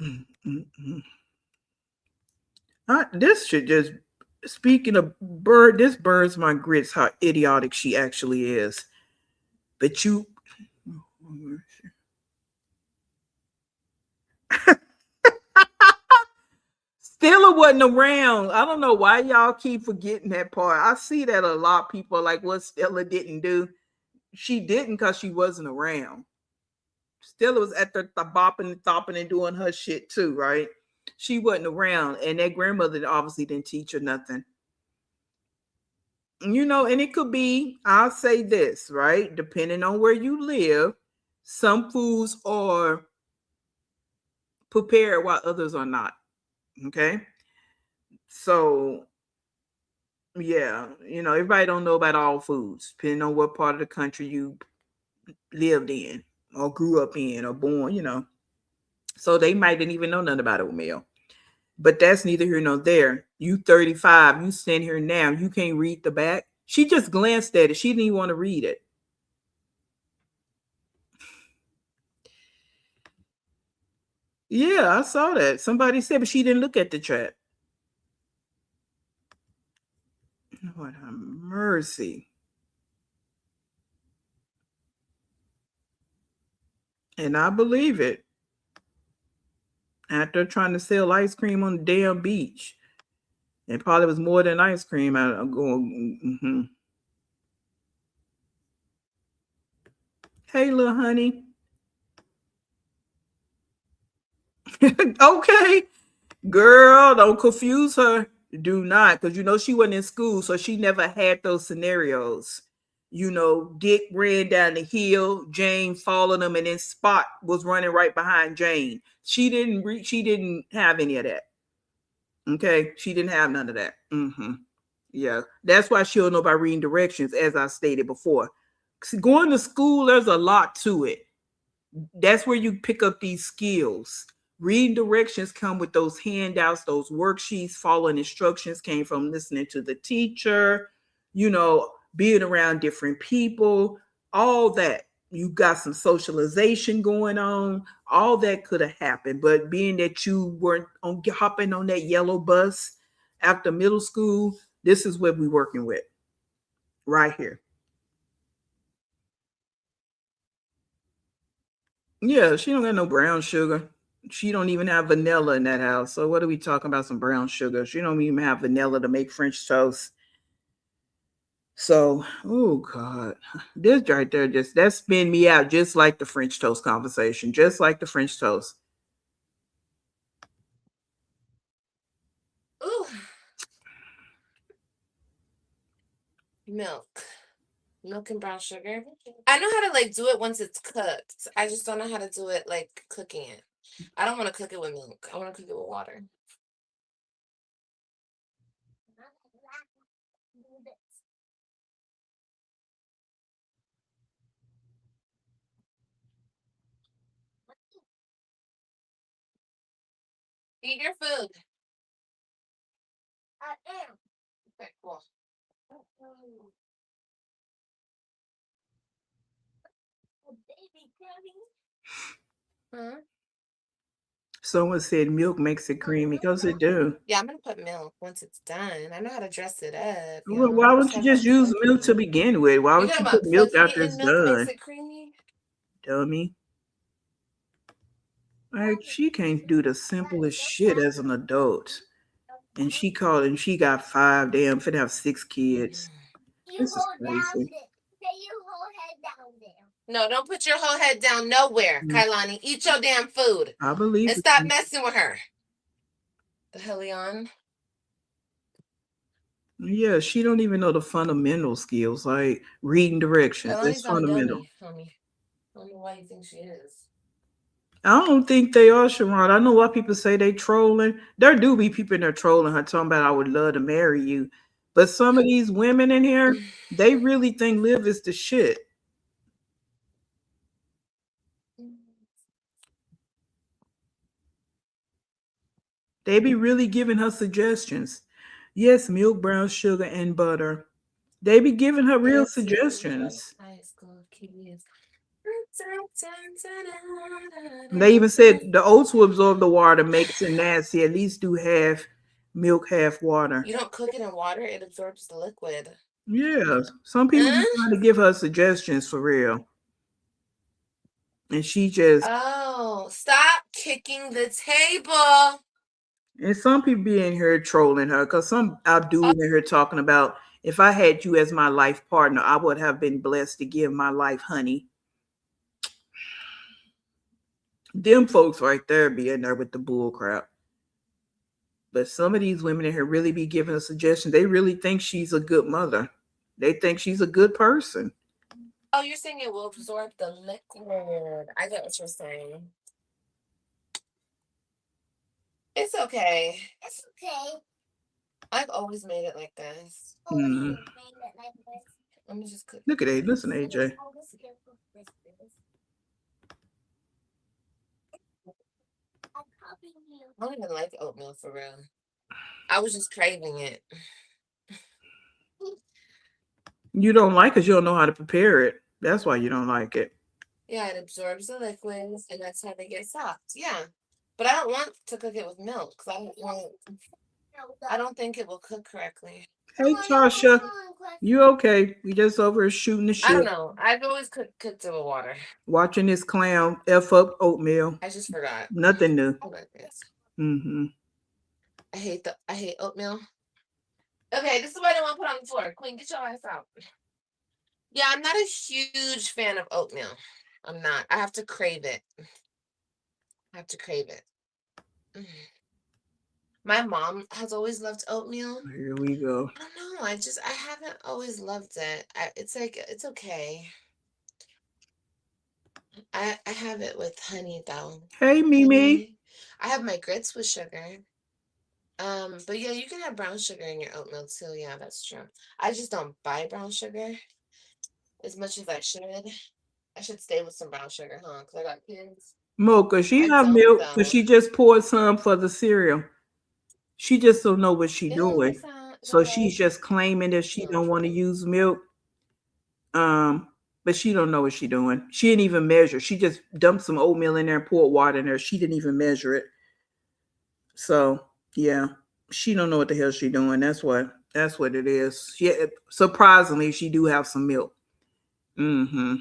Mm, mm, mm. This should just, speaking of bird, this burns my grits how idiotic she actually is. But you, Stella wasn't around. I don't know why y'all keep forgetting that part. I see that a lot. People are like, what Stella didn't do. She didn't because she wasn't around. Stella was at the bopping and thopping and doing her shit too, right? She wasn't around, and that grandmother obviously didn't teach her nothing. And it could be, I'll say this, right? Depending on where you live, some foods are prepared while others are not. Okay. So yeah, everybody don't know about all foods, depending on what part of the country you lived in or grew up in or born. So they might didn't even know nothing about oatmeal. But that's neither here nor there. You 35, you stand here now, you can't read the back. She just glanced at it. She didn't even want to read it. Yeah, I saw that. Somebody said, but she didn't look at the chat. What a mercy. And I believe it. After trying to sell ice cream on the damn beach. It probably was more than ice cream. I'm going, Hey, little honey. Okay. Girl, don't confuse her. Do not, because she wasn't in school, so she never had those scenarios. Dick ran down the hill, Jane followed him, and then Spot was running right behind Jane. She didn't have any of that. Okay, she didn't have none of that. Yeah, that's why she don't know about reading directions, as I stated before. Going to school, there's a lot to it. That's where you pick up these skills. Reading directions come with those handouts, those worksheets. Following instructions came from listening to the teacher, being around different people, all that. You got some socialization going on. All that could have happened. But being that you weren't hopping on that yellow bus after middle school, this is what we're working with right here. Yeah, she don't got no brown sugar. She don't even have vanilla in that house. So what are we talking about? Some brown sugar. She don't even have vanilla to make French toast. So, oh God, this right there that spin me out just like the French toast conversation, just like the French toast. Ooh. Milk and brown sugar. I know how to do it once it's cooked. I just don't know how to do it cooking it. I don't want to cook it with milk. I want to cook it with water. Eat your food. I am. Okay, cool. Baby coming. Huh? Someone said milk makes it creamy because it do. Yeah, I'm gonna put milk once it's done. I know how to dress it up. Well, why wouldn't you just use milk to begin with? Why You would know you about put milk cooking after it it's in milk makes done? it creamy? Dummy. Like she can't do the simplest shit as an adult. And she got 5 damn finna have 6 kids. You This is hold down crazy. there. Say you hold head down there. No, don't put your whole head down nowhere, Kailani. Eat your damn food. I believe And it. stop messing with her. The hellion. Yeah, she don't even know the fundamental skills, like reading directions. That's Kailani's not a fundamental. dummy, homie. I don't know why you think she is. I don't think they are, Sharon. I know why people say they trolling. There do be people in there trolling her, talking about I would love to marry you. But some of these women in here, they really think Liv is the shit. They be really giving her suggestions. Yes, milk, brown sugar, and butter. They be giving her real suggestions. High school kids. They even said the oats will absorb the water, makes it nasty. At least do half milk, half water. You don't cook it in water, it absorbs the liquid. Yeah, some people be Huh? trying to give her suggestions for real. And she just, Oh, stop kicking the table. and some people be in here trolling her because some Abdul in here talking about, if I had you as my life partner, I would have been blessed to give my life, honey. Them folks right there be in there with the bull crap. But some of these women in here really be giving a suggestion. They really think she's a good mother. They think she's a good person. Oh, you're saying it will absorb the liquid. I get what you're saying. It's okay. It's okay. I've always made it like this. Oh, you Mm. made it like this. Let me just cook. Look at it. Listen, AJ. Oh, this is this. I'm copying you. I don't even like oatmeal for real. I was just craving it. You don't like it, you don't know how to prepare it. That's why you don't like it. Yeah, it absorbs the liquids, and that's how they get soft. Yeah, but I don't want to cook it with milk because I don't think it will cook correctly. Hey, Tasha, you okay? We just over here shooting the I don't shit, know. I've always cooked it with water. watching this clown F up oatmeal. I just forgot. Nothing new. I like this. Mm-hmm. I hate oatmeal. Okay, this is what I don't want to put on the floor. Queen, get your ass out. Yeah, I'm not a huge fan of oatmeal. I'm not. I have to crave it. Mm. My mom has always loved oatmeal. Here we go. I don't know. I haven't always loved it. It's like, it's okay. I have it with honey though. Hey, Mimi. I have my grits with sugar. But yeah, you can have brown sugar in your oatmeal too. Yeah, that's true. I just don't buy brown sugar as much as I should. I should stay with some brown sugar, huh? Because I got kids. Mocha, she have milk because she just poured some for the cereal. She just don't know what she doing. So she's just claiming that she don't want to use milk. But she don't know what she doing. She didn't even measure. She just dumped some oatmeal in there and poured water in there. She didn't even measure it. So yeah, she don't know what the hell she doing. That's what it is. Yeah, surprisingly, she do have some milk. Mm-hmm.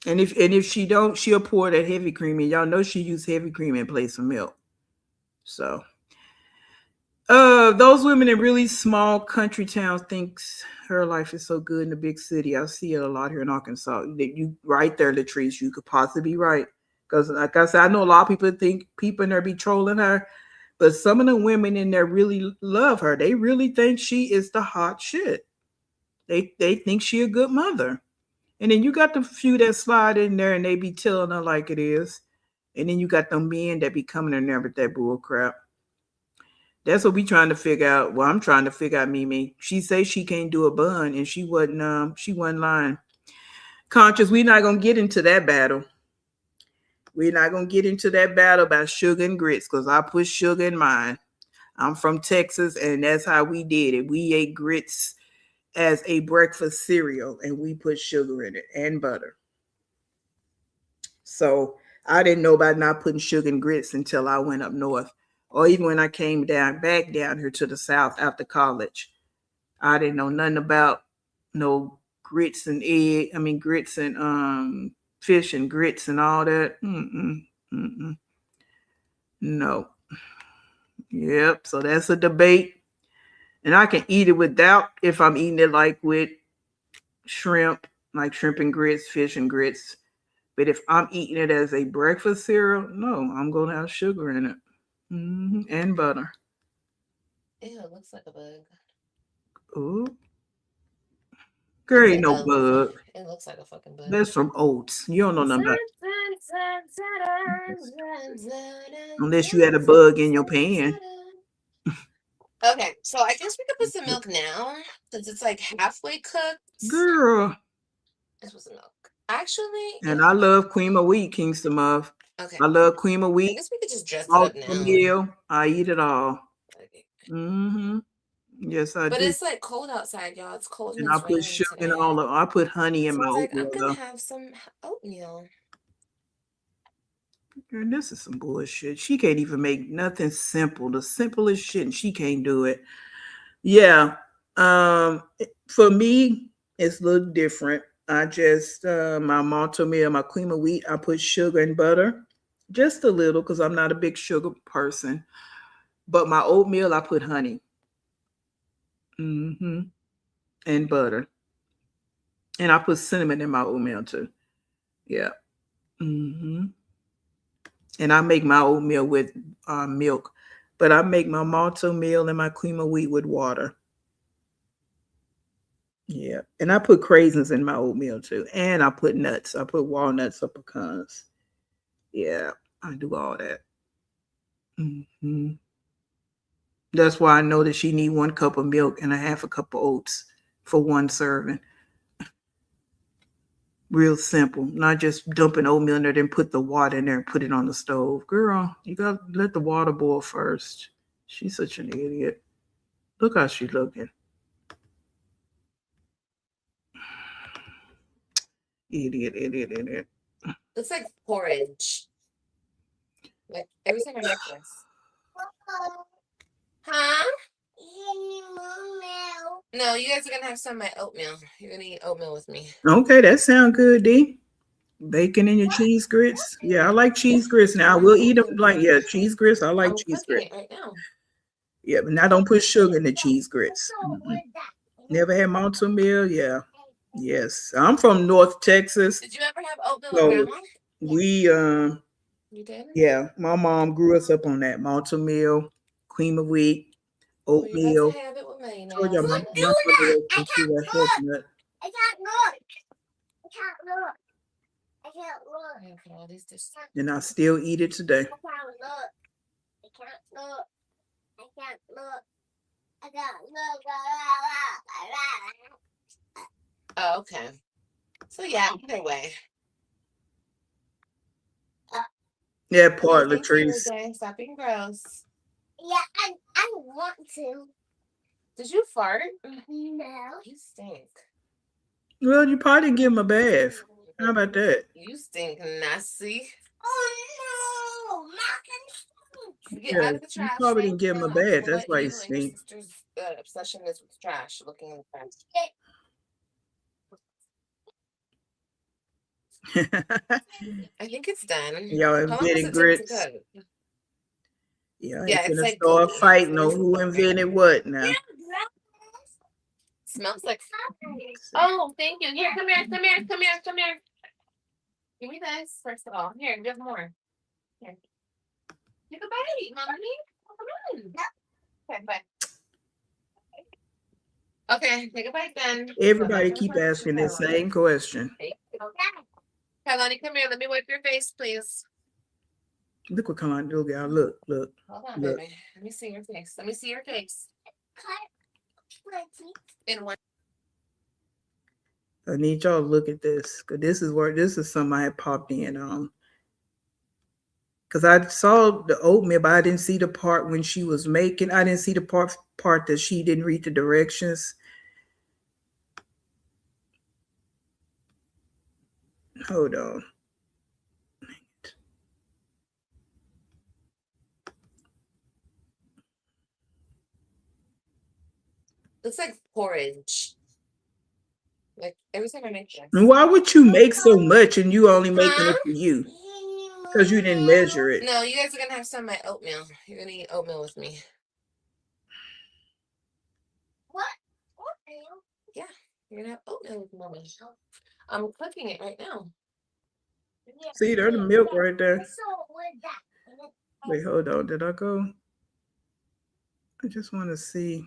And if she don't, she'll pour that heavy cream. And y'all know she use heavy cream in place of milk. So those women in really small country towns thinks her life is so good in the big city. I see it a lot here in Arkansas. You right there, Latrice. You could possibly be right. Because like I said, I know a lot of people think people in there be trolling her. But some of the women in there really love her. They really think she is the hot shit. They think she a good mother. And then you got the few that slide in there and they be telling her like it is. And then you got them men that be coming in there with that bull crap. That's what we trying to figure out. Well, I'm trying to figure out Mimi. She say she can't do a bun and she wasn't lying. Conscious, we're not gonna get into that battle. We're not gonna get into that battle about sugar and grits because I put sugar in mine. I'm from Texas and that's how we did it. We ate grits as a breakfast cereal and we put sugar in it and butter. So I didn't know about not putting sugar and grits until I went up north. Or even when I came back down here to the South after college. I didn't know nothing about no grits and grits and fish and grits and all that. No. Yep. So that's a debate. And I can eat it without if I'm eating it like with shrimp, like shrimp and grits, fish and grits. But if I'm eating it as a breakfast cereal, no, I'm going to have sugar in it. And butter. Ew, it looks like a bug. Ooh. Girl, ain't no bug. It looks like a fucking bug. That's from oats. You don't know nothing about it. Unless you had a bug in your pan. Okay, so I guess we could put some milk now since it's like halfway cooked. Girl. This was the milk. Actually. And I love cream of wheat, Kingston Muff. Okay. I love cream of I wheat, guess we could just dress it up now. oatmeal. I eat it all. Okay. Mm-hmm. Yes, I But do. it's like cold outside, y'all. It's cold and And I it's put raining sugar in today. all of. I put honey in So my I was like, I'm oatmeal gonna though. have some oatmeal. Girl, this is some bullshit. She can't even make nothing simple. The simplest shit, and she can't do it. Yeah. For me, it's a little different. I just my malto meal, my cream of wheat, I put sugar and butter. Just a little because I'm not a big sugar person. But my oatmeal, I put honey. Hmm. And butter. And I put cinnamon in my oatmeal too. Yeah. Hmm. And I make my oatmeal with milk. But I make my malto meal and my cream of wheat with water. Yeah. And I put craisins in my oatmeal too. And I put nuts. I put walnuts or pecans. Yeah. I do all that. Hmm. That's why I know that she need 1 cup of milk and a half a cup of oats for one serving. Real simple. Not just dumping oatmeal in there, then put the water in there and put it on the stove. Girl, you got to let the water boil first. She's such an idiot. Look how she's looking. Idiot, idiot, idiot. Looks like porridge. Like every time I make this. Huh? No, you guys are gonna have some of my oatmeal. You're gonna eat oatmeal with me. Okay, that sound good, D. Bacon in your cheese grits. Yeah, I like cheese grits now. We'll eat them like, yeah, cheese grits. I like I'm cheese cooking grits. it right now. Yeah, but now don't put sugar in the cheese grits. Mm-mm. Never had malto meal. Yeah. Yes. I'm from North Texas. Did you ever have oatmeal with So grandma? we You did? yeah, my mom grew us up on that malto meal, cream of wheat, Well, you're about oatmeal. to have it with me Told you now. my So. mother was from a health nut. I can't look. I can't look. I can't look. Okay, all these dishes. And I still eat it today. I can't look. I can't look. I can't look. I can't look. Oh, okay. So yeah, either way. Yeah, Okay, part thank you, Latrice. Jay. Stop being gross. Yeah, I want to. Did you fart? No. You stink. Well, you probably didn't give him a bath. How about that? You stink, nasty. Oh no, mac and cheese. Get out Yeah, of the you trash. probably Thank didn't give him you. a I'm bath. gonna That's let why he you and your stink. sister's obsession is with trash, looking in the trash. I think it's done. Y'all How long does invented it take to grits. cook? Yeah, Yeah, ain't it's gonna like start gooey. fighting Let me on see. who invented what now. Smells like. Oh, thank you. Here, come here, come here, come here, come here. Give me this first of all. Here, give more. Here. Take a bite, mommy. Oh, come on. Okay, bye. Okay, take a bite then. Everybody keep asking the same question. Kalani, come here. Let me wipe your face, please. Look what come on, look, y'all. Look, look, Hold on, look. baby. Let me see your face. Let me see your face. In one. I need y'all to look at this. Cause this is something I had popped in on. Cause I saw the oatmeal, but I didn't see the part when she was making. I didn't see the part that she didn't read the directions. Hold on. Looks like porridge. Like every time I make this. And why would you make so much and you only making it for you? Because you didn't measure it. No, you guys are gonna have some of my oatmeal. You're gonna eat oatmeal with me. What? Yeah, you're gonna have oatmeal with mommy. I'm cooking it right now. See, there's the milk right there. Wait, hold on. Did I go? I just want to see.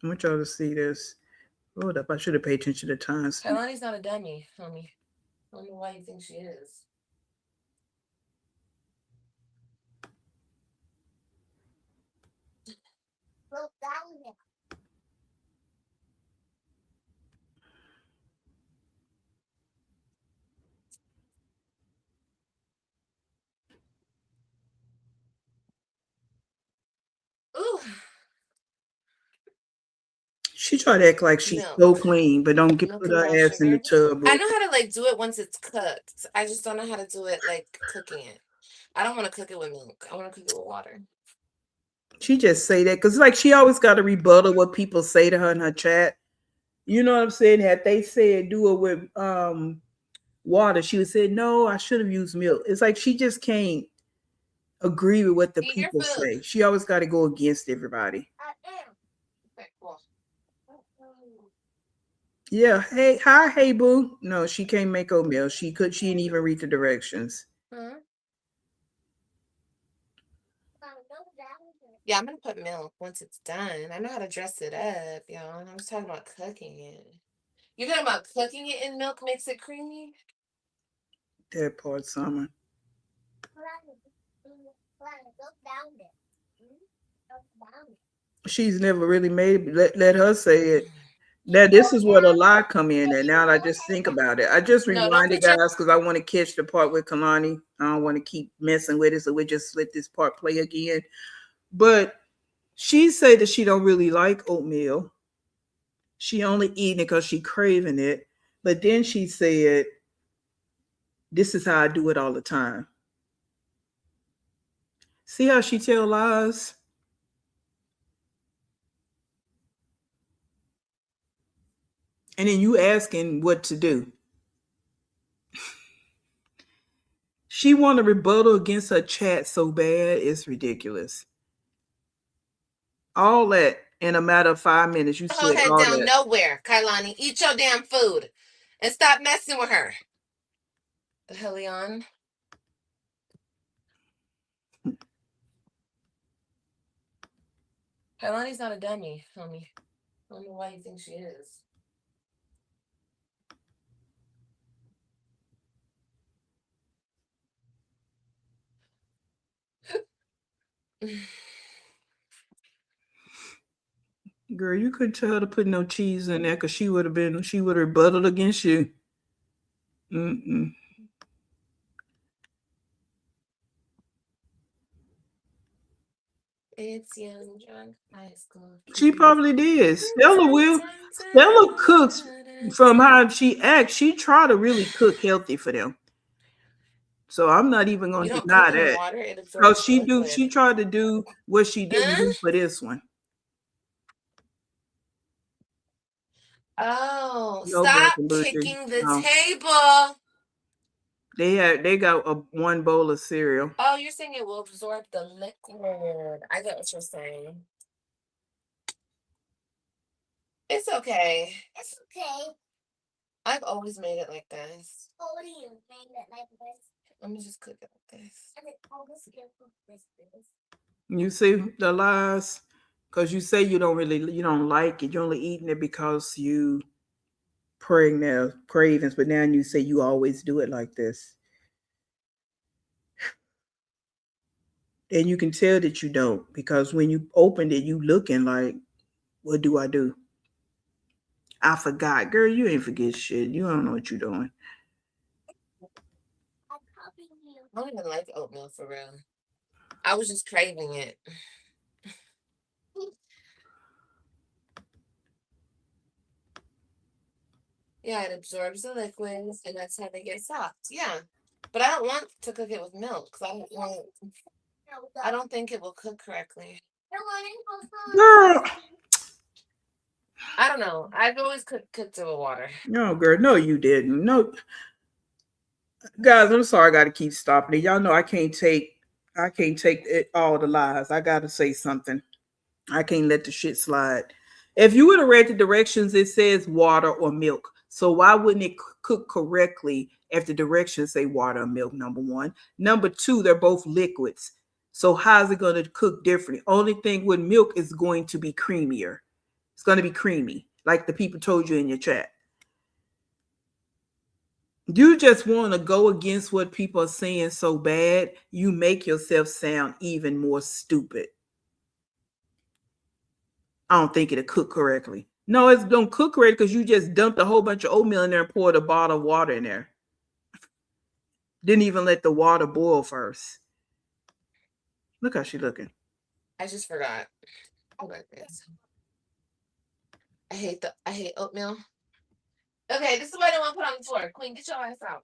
I want y'all to see this. Hold up. I should have paid attention to the times. Kalani's not a dummy, homie. I don't know why you think she is. Look down there. She tried to act like she's so Milk. clean, but don't Milk put and her brown ass in the sugar. tub. I know how to like do it once it's cooked. I just don't know how to do it like cooking it. I don't want to cook it with milk. I want to cook it with water. She just say that because like she always got to rebuttal what people say to her in her chat. You know what I'm saying? Had they said do it with water, she would say, no, I should have used milk. It's like she just can't agree with what the Eat your people food. say. She always got to go against everybody. Okay, cool. Yeah. Hey, hi, hey boo. No, she can't make oatmeal. She didn't even read the directions. Huh? Yeah, I'm gonna put milk once it's done. I know how to dress it up, y'all. I was talking about cooking it. You're talking about cooking it in milk makes it creamy? That part, Summer. She's never really made it. Let her say it. Now this is where the lie come in, and now I just think about it. I just No, don't rewinded, put your guys, because I want to catch the part with Kalani. I don't want to keep messing with it, so we just let this part play again. But she said that she don't really like oatmeal. She only eating it because she craving it. But then she said, "This is how I do it all the time." See how she tell lies? And then you asking what to do. She want to rebuttal against her chat so bad, it's ridiculous. All that in a matter of 5 minutes. You whole said head all down that. nowhere, Kailani. Eat your damn food. And stop messing with her. The hell, Leon? Kailani's not a dummy, homie. I don't know why you think she is. Girl, you couldn't tell her to put no cheese in there because she would have rebutted against you. Mm-mm. It's young drunk high school. She probably did. Stella will. Stella cooks from how she acts. She try to really cook healthy for them. So I'm not even You gonna don't deny cook in that. water, it No, absorbs the she do. liquid. She tried to do what she didn't Huh? do for this one. Oh, No stop broken bougie. kicking the No, table. they got one bowl of cereal. Oh, you're saying it will absorb the liquid. I get what you're saying. It's okay. It's okay. I've always made it like this. Oh, what do you made it like this? Let me just cook it like this. And it always gives this. You see the lies, because you say you don't like it. You're only eating it because you pregnant cravings, but now you say you always do it like this. And you can tell that you don't because when you opened it, you looking like, what do I do? I forgot. Girl, you ain't forget shit. You don't know what you're doing. I'm copying you. I don't even like oatmeal for real. I was just craving it. Yeah, it absorbs the liquids, and that's how they get soft. Yeah, but I don't want to cook it with milk because I don't think it will cook correctly. Girl. I don't know. I've always cooked it with water. No, girl. No, you didn't. No. Guys, I'm sorry I gotta keep stopping it. Y'all know I can't take it, all the lies. I gotta say something. I can't let the shit slide. If you would have read the directions, it says water or milk. So why wouldn't it cook correctly if the directions say water or milk? Number one. Number two, they're both liquids. So how's it going to cook differently? Only thing with milk is going to be creamier. It's going to be creamy, like the people told you in your chat. You just want to go against what people are saying so bad, you make yourself sound even more stupid. I don't think it'll cook correctly. No, it's don't cook correctly because you just dumped a whole bunch of oatmeal in there and poured a bottle of water in there. Didn't even let the water boil first. Look how she looking. I just forgot. How about this? I hate oatmeal. Okay, this is what I don't want to put on the floor. Queen, get your ass out.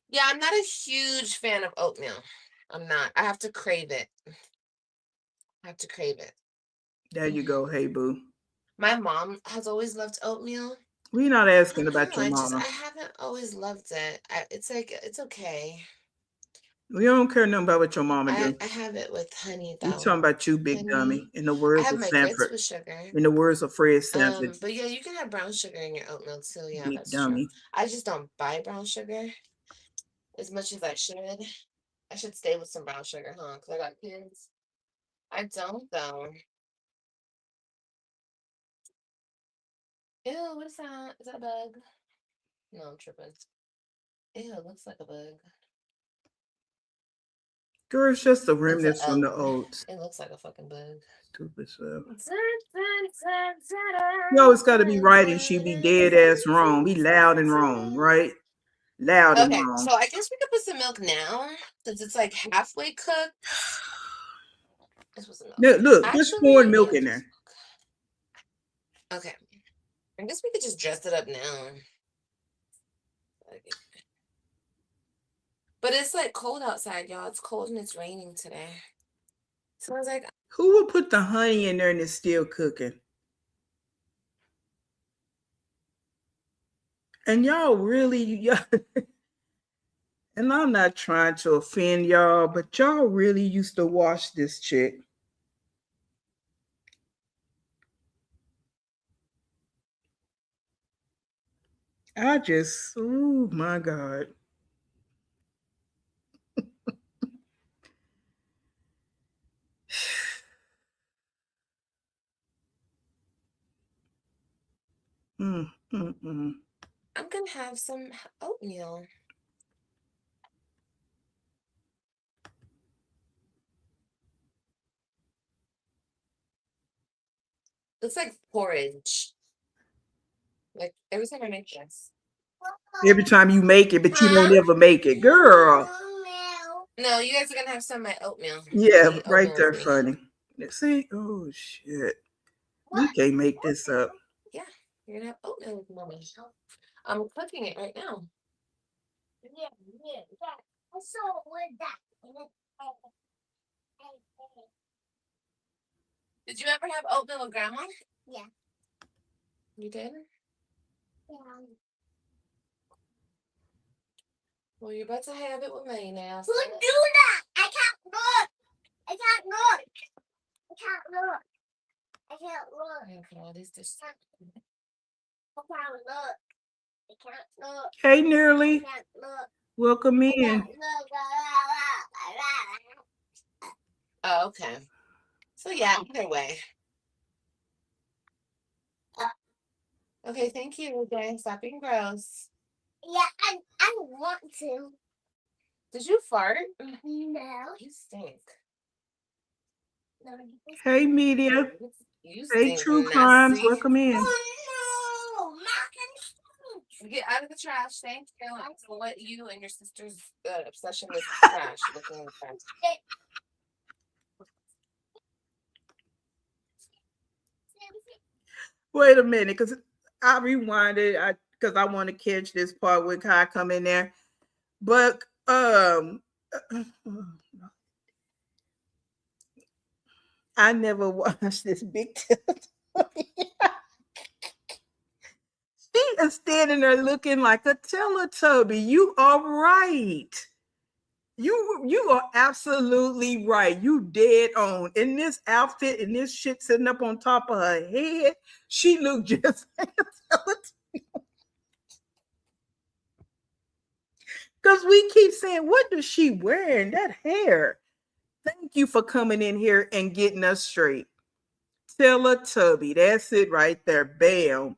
Yeah, I'm not a huge fan of oatmeal. I'm not. I have to crave it. There you go. Hey, boo. My mom has always loved oatmeal. We're not I asking don't about know. your I mama. haven't always loved it. It's like it's okay. We don't care nothing about what your mama do. I have it with honey We though. talking about you, big Honey. dummy. In the I words have of my grits Sanford. with sugar. In the words of Fred Sanford. But yeah, you can have brown sugar in your oatmeal too. Yeah, Big that's dummy. true. I just don't buy brown sugar as much as I should. I should stay with some brown sugar, huh? Because I got kids. I don't though. Ew, what is that? Is that a bug? No, I'm tripping. Ew, it looks like a bug. Girl, it's just the It's remnants from the a oats. It looks like a fucking bug. Stupid stuff. You always got to be right and she be dead ass wrong. Be loud and wrong, right? Loud and Okay, wrong. so I guess we could put some milk now since it's like halfway cooked. Let's put some milk. Look, just pouring milk in there. Okay. I guess we could just dress it up now. But it's like cold outside, y'all. It's cold and it's raining today. So I was like, who would put the honey in there and it's still cooking? And y'all really, and I'm not trying to offend y'all, but y'all really used to watch this chick. Oh my God. Mm. I'm gonna have some oatmeal. Looks like porridge. Like every time I make this. Every time you make it, but you don't ever make it, girl. No, you guys are gonna have some of my oatmeal. Yeah, right there, funny. Let's see. Oh shit. We can't make this up. Yeah, you're gonna have oatmeal with mommy. I'm cooking it right now. Yeah. I saw with that. Did you ever have oatmeal with grandma? Yeah. You did? Yeah. Well, you're about to have it with me now. Who do that? I can't look. I can't look. Okay, all these dishes. I can't look. Hey, Nearly. I can't look. Welcome in. Oh, okay. So yeah, either way. Okay, thank you, Dan. Stop being gross. Yeah, I want to. Did you fart? No. You stink. Hey, media. You Hey, stink. True Crimes. Welcome in. Oh no, mac and cheese. Get out of the trash. Thank you. I'm gonna let you and your sister's obsession with trash. Looking in the trash. Wait a minute, because I rewinded. Because I want to catch this part with how I come in there. But I never watched this big Teletubby. She is standing there looking like a Teletubby. You are right. You are absolutely right. You dead on. In this outfit and this shit sitting up on top of her head, she looked just like a Teletubby. Because we keep saying, what does she wearing? That hair. Thank you for coming in here and getting us straight. Teletubby. That's it right there. Bam.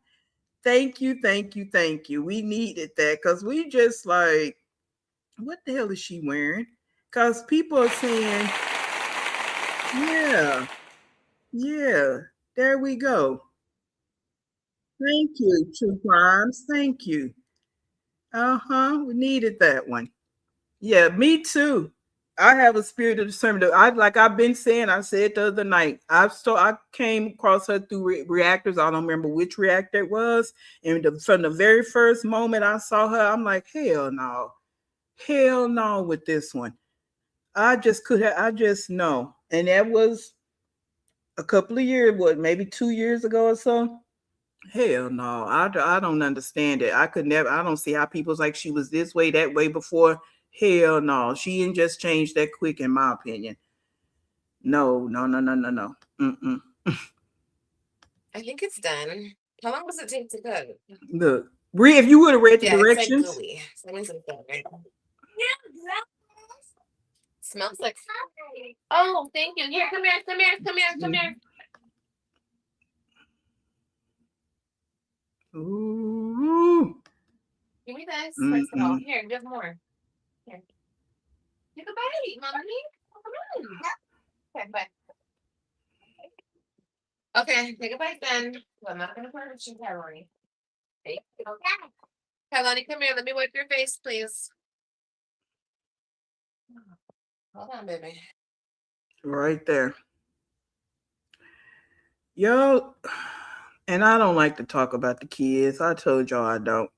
Thank you. We needed that because we just like, what the hell is she wearing? Because people are saying, yeah, there we go. Thank you, True Crimes. Thank you. We needed that one. Yeah, me too. I have a spirit of discernment. I've been saying. I said the other night. I came across her through reactors. I don't remember which reactor it was. And from the very first moment I saw her, I'm like, hell no with this one. I just could have. I just know, and that was a couple of years. What, maybe 2 years ago or so. Hell no, I don't understand it. I could never. I don't see how people's like she was this way, that way before. Hell no, she didn't just change that quick, in my opinion. No, no, no, no, no, no. Mm-mm. I think it's done. How long does it take to cook? Look, if you would have read the Yeah, it's like directions. gooey. So that means it's done, right? Smells like. Oh, thank you. Here, come here, come here, come here, come here. Ooh. Give me this. First of all, here, give more. Here. Take a bite, mommy. Come on. Okay, bye. Okay, take a bite then. I'm not gonna punish you, Caroline. Hey, Caroline, come here. Let me wipe your face, please. Hold on, baby. Right there. Yo, and I don't like to talk about the kids. I told y'all I don't.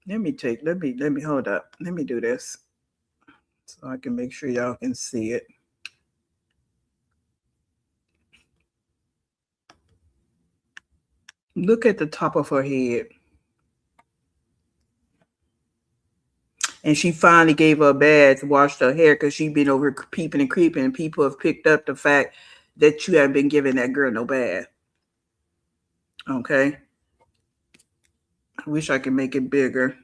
Let me hold up. Let me do this so I can make sure y'all can see it. Look at the top of her head. And she finally gave her a bath, washed her hair, because she'd been over peeping and creeping, and people have picked up the fact that you haven't been giving that girl no bath. Okay. I wish I could make it bigger.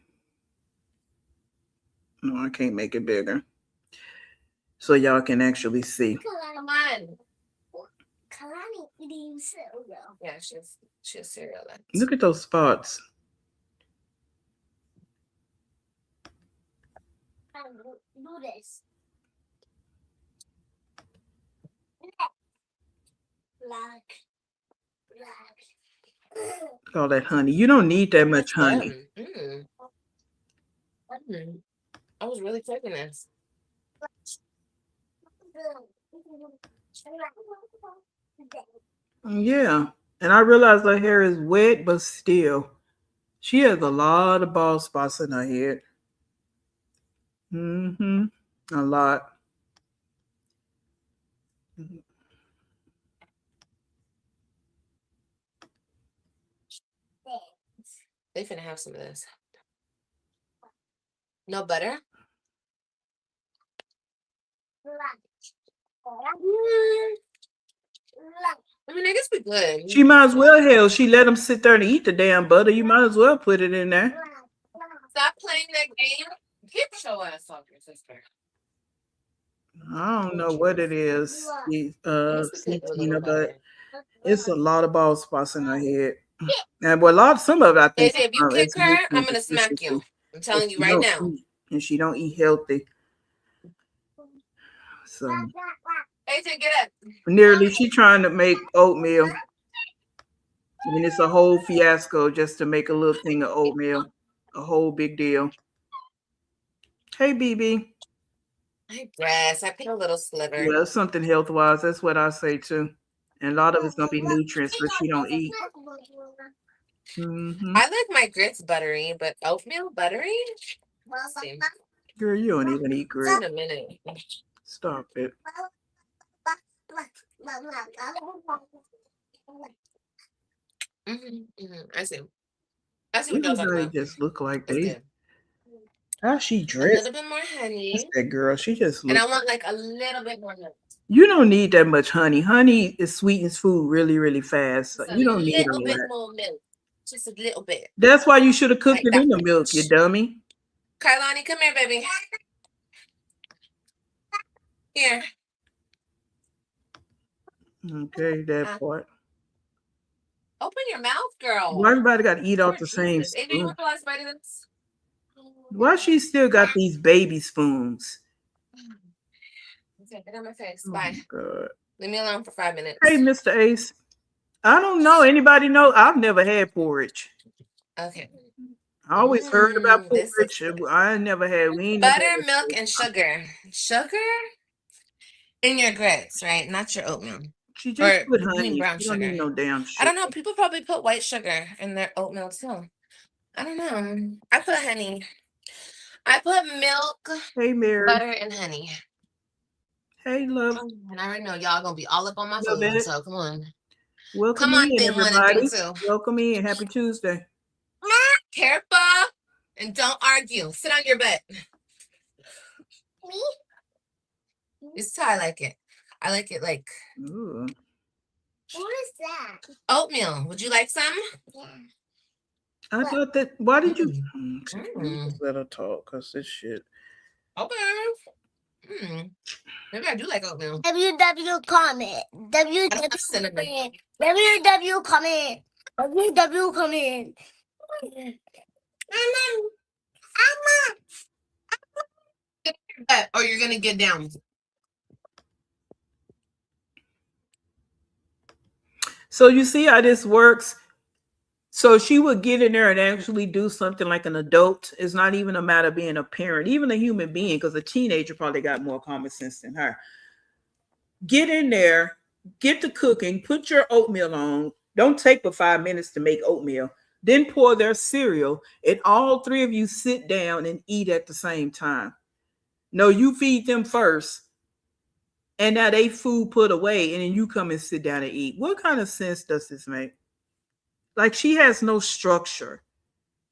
No, I can't make it bigger. So y'all can actually see. Come on. Kalani eating cereal. Yeah, she has cereal. Look at those spots. Do this. All that honey. You don't need that much honey. I was really taking this. Yeah. And I realize her hair is wet, but still, she has a lot of bald spots in her head. Mm-hmm. A lot. They finna have some of this. No butter? I mean, I guess we could. She might as well, hell, she let them sit there and eat the damn butter. You might as well put it in there. Stop playing that game. Keep your ass off your sister. I don't know what it is, Tina, but it's a lot of bald spots in her head. And well, some of it I think. If you kick her, I'm gonna smack you. I'm telling you right now. And she don't eat healthy. So AJ, get up. nearly she trying to make oatmeal. I mean, it's a whole fiasco just to make a little thing of oatmeal. A whole big deal. Hey, BB. I breast. I put a little sliver. Well, something health wise. That's what I say too. And a lot of it's gonna be nutrients, but she don't eat. Mm-hmm. I like my grits buttery, but oatmeal buttery? Girl, you don't even eat grits. In a minute. Stop it. I see. I see what y'all talking about. Just look like they. How she dressed? A little bit more honey. That's that girl. She just. And I want like a little bit more milk. You don't need that much honey. Honey is sweetens food really, really fast. So you don't need a little bit more milk. Just a little bit. That's why you should have cooked it in the milk, you dummy. Kailani, come here, baby. Here. Okay, that part. Open your mouth, girl. Why everybody got to eat off the same spoon? Do you want the last bite of this? Why she still got these baby spoons? Okay, get on my face. Bye. God. Leave me alone for 5 minutes. Hey, Mr. Ace. I don't know. Anybody know? I've never had porridge. Okay. I always heard about This is porridge. I never had. We ain't never had buttermilk and sugar. Sugar in your grits, right? Not your oatmeal. She just Or put you mean honey. brown You don't need sugar? no damn I sugar. don't know. People probably put white sugar in their oatmeal too. I don't know. I put honey. I put milk, Hey, Mary. butter, and honey. Hey, love. And I already know y'all gonna be all up on my Love food, it. so come on. Welcome Come on, in, thing 1 and everybody. thing 2. Welcome in. Happy Tuesday. Careful and don't argue. Sit on your butt. Me? This is how I like it. I like it like Ooh. What is that? oatmeal. Would you like some? Yeah. I thought that. Why did you? Mm. Just let her talk, cause this shit. Okay. Maybe I do like oatmeal. WW comment. WW cinnamon. comment. WW comment. WW comment. Or you're gonna get down. So you see how this works. So she would get in there and actually do something like an adult. It's not even a matter of being a parent, even a human being, because a teenager probably got more common sense than her. Get in there, get the cooking, put your oatmeal on. Don't take but 5 minutes to make oatmeal. Then pour their cereal, and all three of you sit down and eat at the same time. No, you feed them first, and now they food put away, and then you come and sit down and eat. What kind of sense does this make? Like, she has no structure.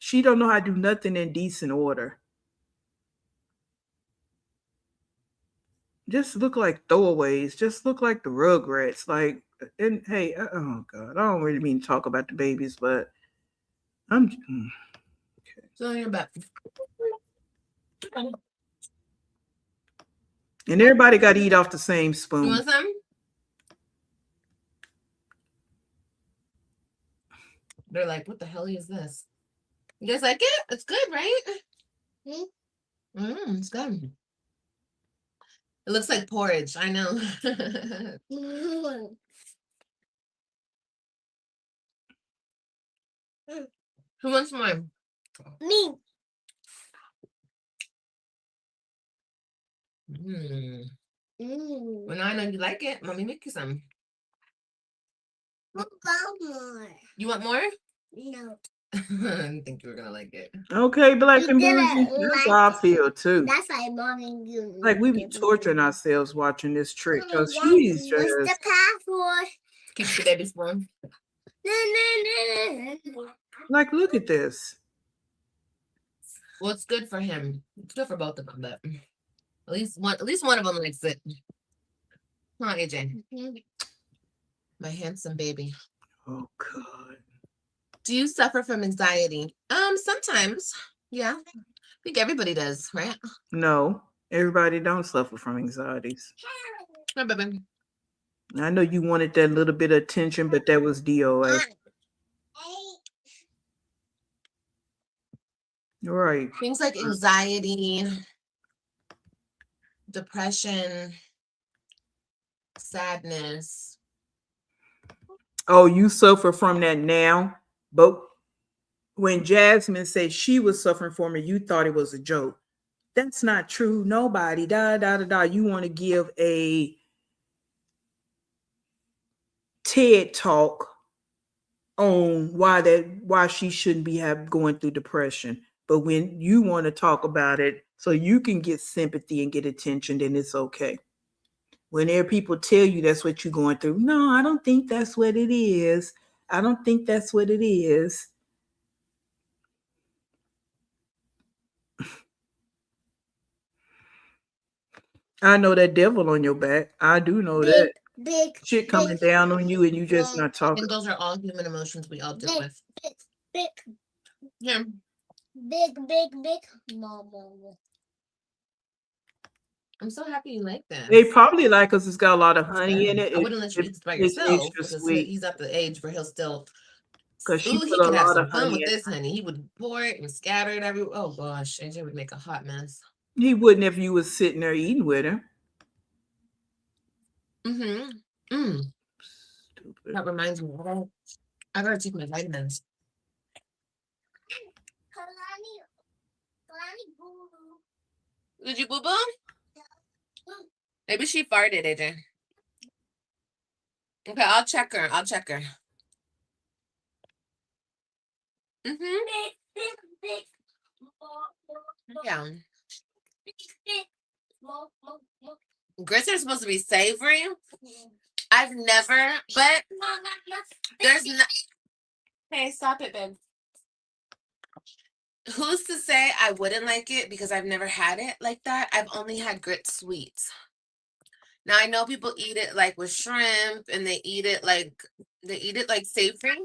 She don't know how to do nothing in decent order. Just look like throwaways. Just look like the Rugrats. Like, and hey, oh god, I don't really mean to talk about the babies, but I'm okay. So you're back. And everybody got to eat off the same spoon. You want some? They're like, what the hell is this? You guys like it? It's good, right? It's good. It looks like porridge. I know. Who wants more? Me. Well, now I know you like it. Mommy, make you some. I want more. You want more? No. I didn't think you were gonna like it. Okay, Black and didn't Bougie. That's like how I it. feel too. That's why mommy you. Like, we be torturing ourselves watching this trick, because she's just. What's the password? Keep the baby's warm. Like, look at this. Well, it's good for him. It's good for both of them, but at least one of them likes it. Come on, AJ. My handsome baby. Oh god. Do you suffer from anxiety? Sometimes. Yeah. I think everybody does, right? No, everybody don't suffer from anxieties. Hi, baby. I know you wanted that little bit of attention, but that was DOA. Right. Things like anxiety, depression, sadness. Oh, you suffer from that now? But when Jasmine said she was suffering from it, you thought it was a joke. That's not true. Nobody. You want to give a TED talk on why she shouldn't be going through depression. But when you want to talk about it so you can get sympathy and get attention, then it's okay. When there are people tell you that's what you're going through, no, I don't think that's what it is. I don't think that's what it is. I know that devil on your back. I do know that. Big Shit coming down on you and you just not I talking. think those are all human emotions we all deal with. Big. Yeah. Big. Mama. I'm so happy you like this. They probably like us. It's got a lot of honey in it. I wouldn't let you eat this by It's yourself extra because sweet. he's at the age where he'll still. Because she Ooh, put he a could have lot some of fun honey with in this honey. He would pour it and scatter it everywhere. Oh gosh, AJ would make a hot mess. He wouldn't if you was sitting there eating with him. Stupid. That reminds me. I gotta take my vitamins. Did you boo boo? Maybe she farted, AJ. Okay, I'll check her. Yeah. Grits are supposed to be savory. I've never, but there's no. Hey, stop it, babe. Who's to say I wouldn't like it because I've never had it like that? I've only had grits sweets. Now I know people eat it like with shrimp and they eat it like savory.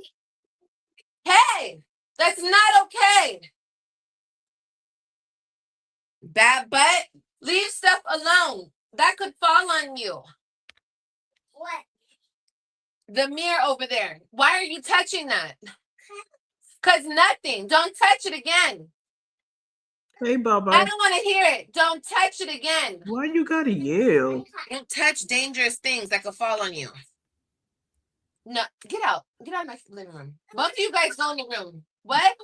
Hey, that's not okay. Bad butt. Leave stuff alone. That could fall on you. What? The mirror over there. Why are you touching that? Cause nothing. Don't touch it again. Hey, Baba. I don't want to hear it. Don't touch it again. Why you gotta yell? Don't touch dangerous things that could fall on you. No, get out. Get out of my living room. Both of you guys go in the room. What?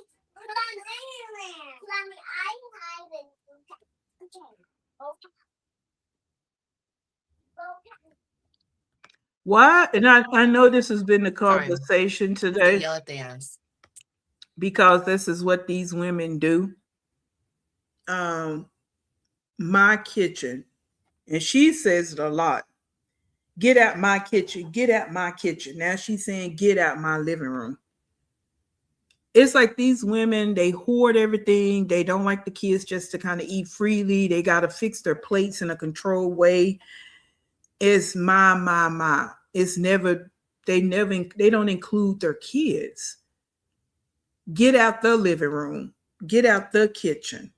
Why? And I know this has been the Sorry. conversation You can today yell at the ass. because this is what these women do. My kitchen, and she says it a lot. Get out my kitchen. Get out my kitchen. Now she's saying, get out my living room. It's like these women, they hoard everything. They don't like the kids just to kind of eat freely. They got to fix their plates in a controlled way. It's my. It's never, they don't include their kids. Get out the living room. Get out the kitchen.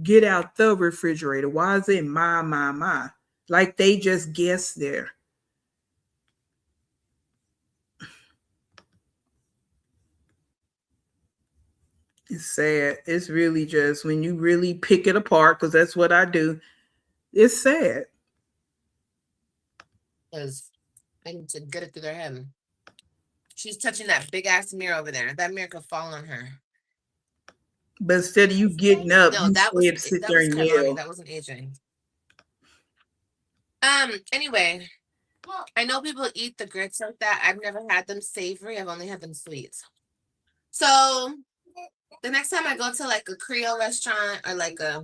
Get out the refrigerator. Why is it my? Like they just guess there. It's sad. It's really just when you really pick it apart, because that's what I do. It's sad. Because I need to get it through their head. She's touching that big ass mirror over there. That mirror could fall on her. But instead of you getting up, No, you that was sit there and Kailani. yell. That wasn't AJ. Anyway, I know people eat the grits like that. I've never had them savory. I've only had them sweets. So the next time I go to like a Creole restaurant or like I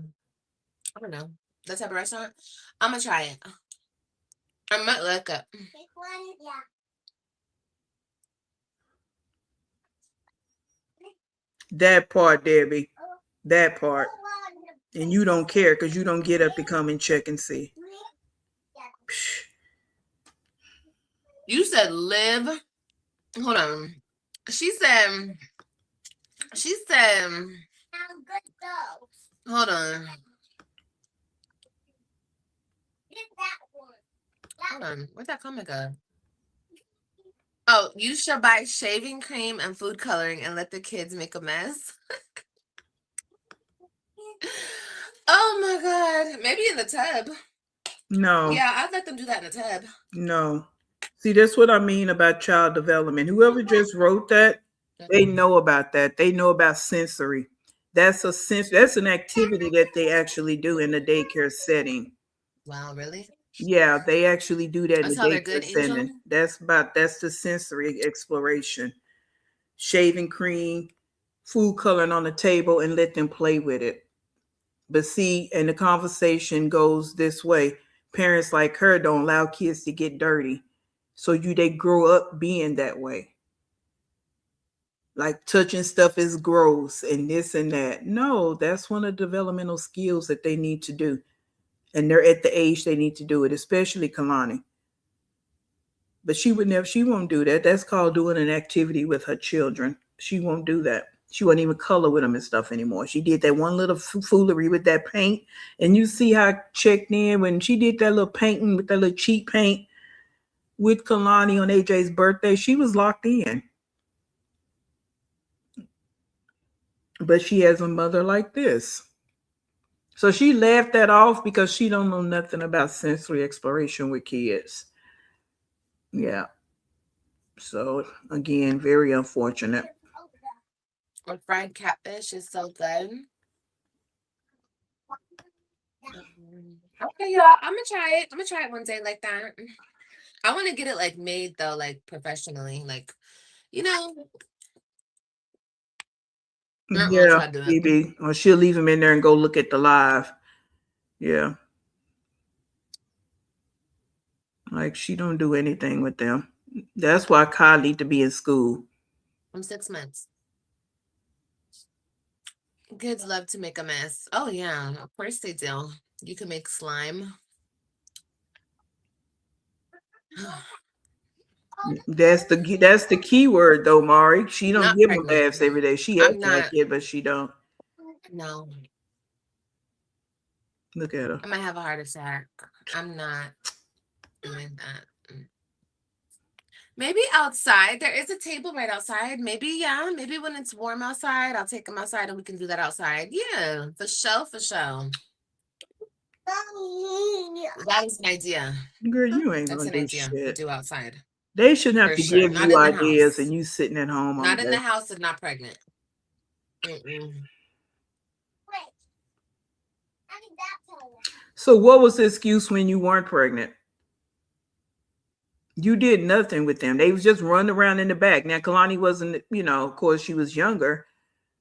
don't know, that type of restaurant, I'm gonna try it. I might look up. That part, Debbie. That part. And you don't care because you don't get up to come and check and see. Psh. You said live. Hold on. She said. Hold on. Hold on. Where'd that comment go? Oh, you should buy shaving cream and food coloring and let the kids make a mess. Oh my God. Maybe in the tub. No. Yeah, I'd let them do that in the tub. No. See, that's what I mean about child development. Whoever just wrote that, they know about that. They know about sensory. That's an activity that they actually do in the daycare setting. Wow, really? Yeah, they actually do that in That's the how they're daycare good, setting. Angel? That's the sensory exploration. Shaving cream, food coloring on the table, and let them play with it. But see, and the conversation goes this way. Parents like her don't allow kids to get dirty. So they grow up being that way. Like touching stuff is gross and this and that. No, that's one of the developmental skills that they need to do. And they're at the age they need to do it, especially Kalani. But she won't do that. That's called doing an activity with her children. She won't do that. She won't even color with them and stuff anymore. She did that one little foolery with that paint. And you see how I checked in when she did that little painting with that little cheap paint with Kalani on AJ's birthday. She was locked in. But she has a mother like this. So she laughed that off because she don't know nothing about sensory exploration with kids. Yeah. So again, very unfortunate. Or fried catfish is so good. Okay, y'all. I'm gonna try it. I'm gonna try it one day like that. I want to get it like made though, like professionally, like you know. I'll Yeah, try to do it. maybe. Or she'll leave him in there and go look at the live. Yeah. Like she don't do anything with them. That's why Kyle need to be in school. I'm 6 months. Kids love to make a mess. Oh yeah, of course they do. You can make slime. That's the key word though, Mari. She don't Not give him pregnant. baths every day. She I'm acts like not. it, but she don't. No, Look at her. I might have a heart attack. I'm not doing that. Maybe outside. There is a table right outside. Maybe, yeah. Maybe when it's warm outside, I'll take them outside and we can do that outside. Yeah, for sure, for sure. That is an idea. Girl, you ain't That's gonna an do idea to shit. do outside. They shouldn't have For to sure. give Not you in the ideas and house. you sitting at home all Not in day. the house and not pregnant. Mm-mm. Wait. I need that color. So what was the excuse when you weren't pregnant? You did nothing with them. They was just running around in the back. Now Kalani wasn't, of course she was younger,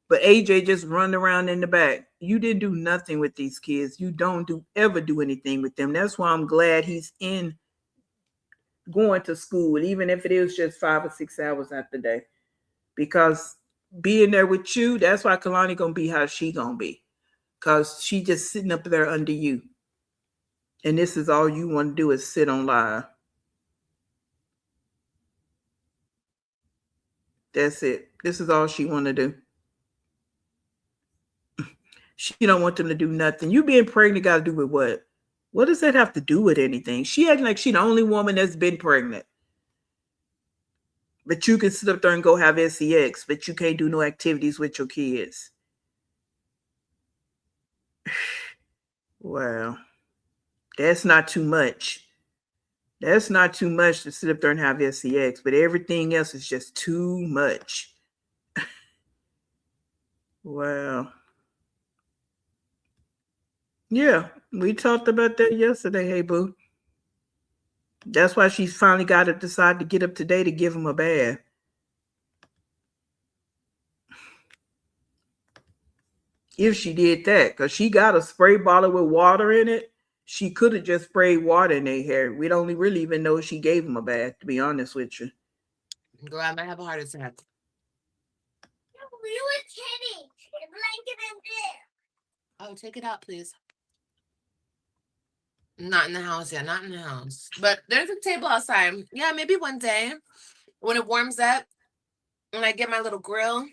but AJ just run around in the back. You didn't do nothing with these kids. You don't ever do anything with them. That's why I'm glad he's in going to school, even if it is just 5 or 6 hours out the day. Because being there with you, that's why Kalani gonna be how she gonna be. Cause she just sitting up there under you. And this is all you want to do is sit on live. That's it. This is all she want to do. She don't want them to do nothing. You being pregnant got to do with what? What does that have to do with anything? She acting like she the only woman that's been pregnant. But you can sit up there and go have sex, but you can't do no activities with your kids. Wow. That's not too much. That's not too much to sit up there and have sex, but everything else is just too much. Wow. Yeah, we talked about that yesterday. Hey, boo. That's why she finally got to decide to get up today to give him a bath. If she did that, because she got a spray bottle with water in it, she could have just sprayed water in their hair. We don't really even know if she gave him a bath, to be honest with you. Girl, I might have a heart attack. We were kidding. The blanket in there. Oh, take it out, please. Not in the house, yeah, not in the house. But there's a table outside. Yeah, maybe one day when it warms up, when I get my little grill,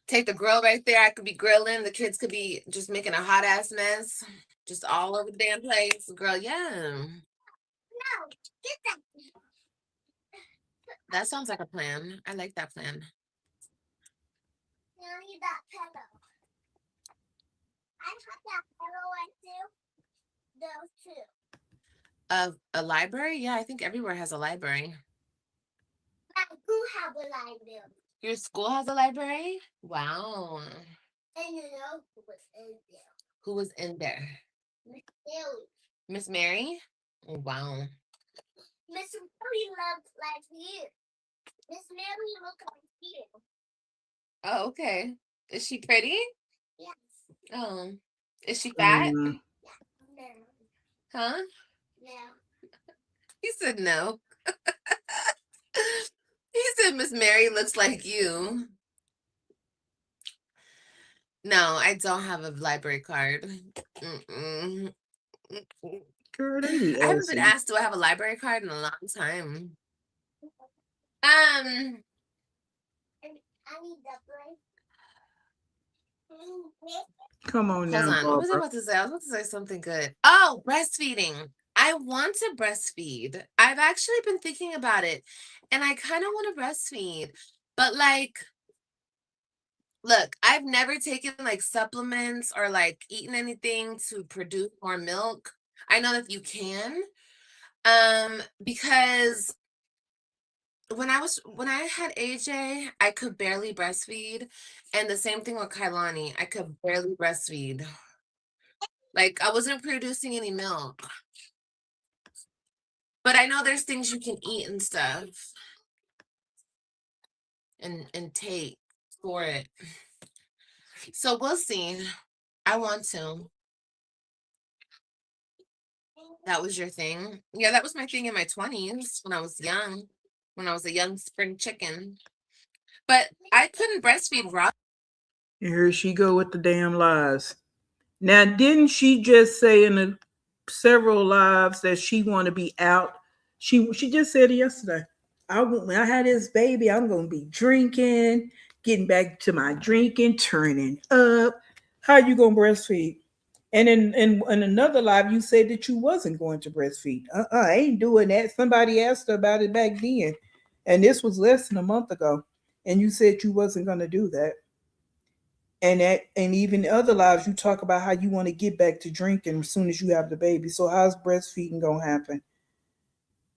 take the grill right there. I could be grilling. The kids could be just making a hot ass mess, just all over the damn place. Girl, yeah. No, get that. That sounds like a plan. I like that plan. Now I need that pillow. I have that pillow and too. Those two. A library? Yeah, I think everywhere has a library. I do have a library. Your school has a library? Wow. And you know who was in there? Who was in there? Miss Mary. Miss Mary? Oh, wow. Miss Mary loves like you. Miss Mary looks like you. Oh, okay. Is she pretty? Yes. Oh. Is she fat? Mm. No. Huh? No. He said no. He said Miss Mary looks like you. No, I don't have a library card. Mm-mm. Girl, they be I haven't been asking. asked, do I have a library card in a long time. I need the break. Come on Hold now, on. What was I Barbara. about to say? I was about to say something good. Oh, breastfeeding. I want to breastfeed. I've actually been thinking about it, and I kind of want to breastfeed. But like, look, I've never taken like supplements or like eaten anything to produce more milk. I know that you can. Because when I had AJ, I could barely breastfeed. And the same thing with Kailani. I could barely breastfeed. Like I wasn't producing any milk. But I know there's things you can eat and stuff and take for it. So we'll see. I want to. That was your thing? Yeah, that was my thing in my 20s when I was young, when I was a young spring chicken. But I couldn't breastfeed Rob. Here she go with the damn lies. Now, didn't she just say in several lives that she want to be out? She just said it yesterday. When I had this baby, I'm gonna be drinking, getting back to my drinking, turning up. How you gonna breastfeed? And in another live, you said that you wasn't going to breastfeed. I ain't doing that. Somebody asked her about it back then, and this was less than a month ago, and you said you wasn't gonna do that. And even other lives, you talk about how you want to get back to drinking as soon as you have the baby. So how's breastfeeding gonna happen?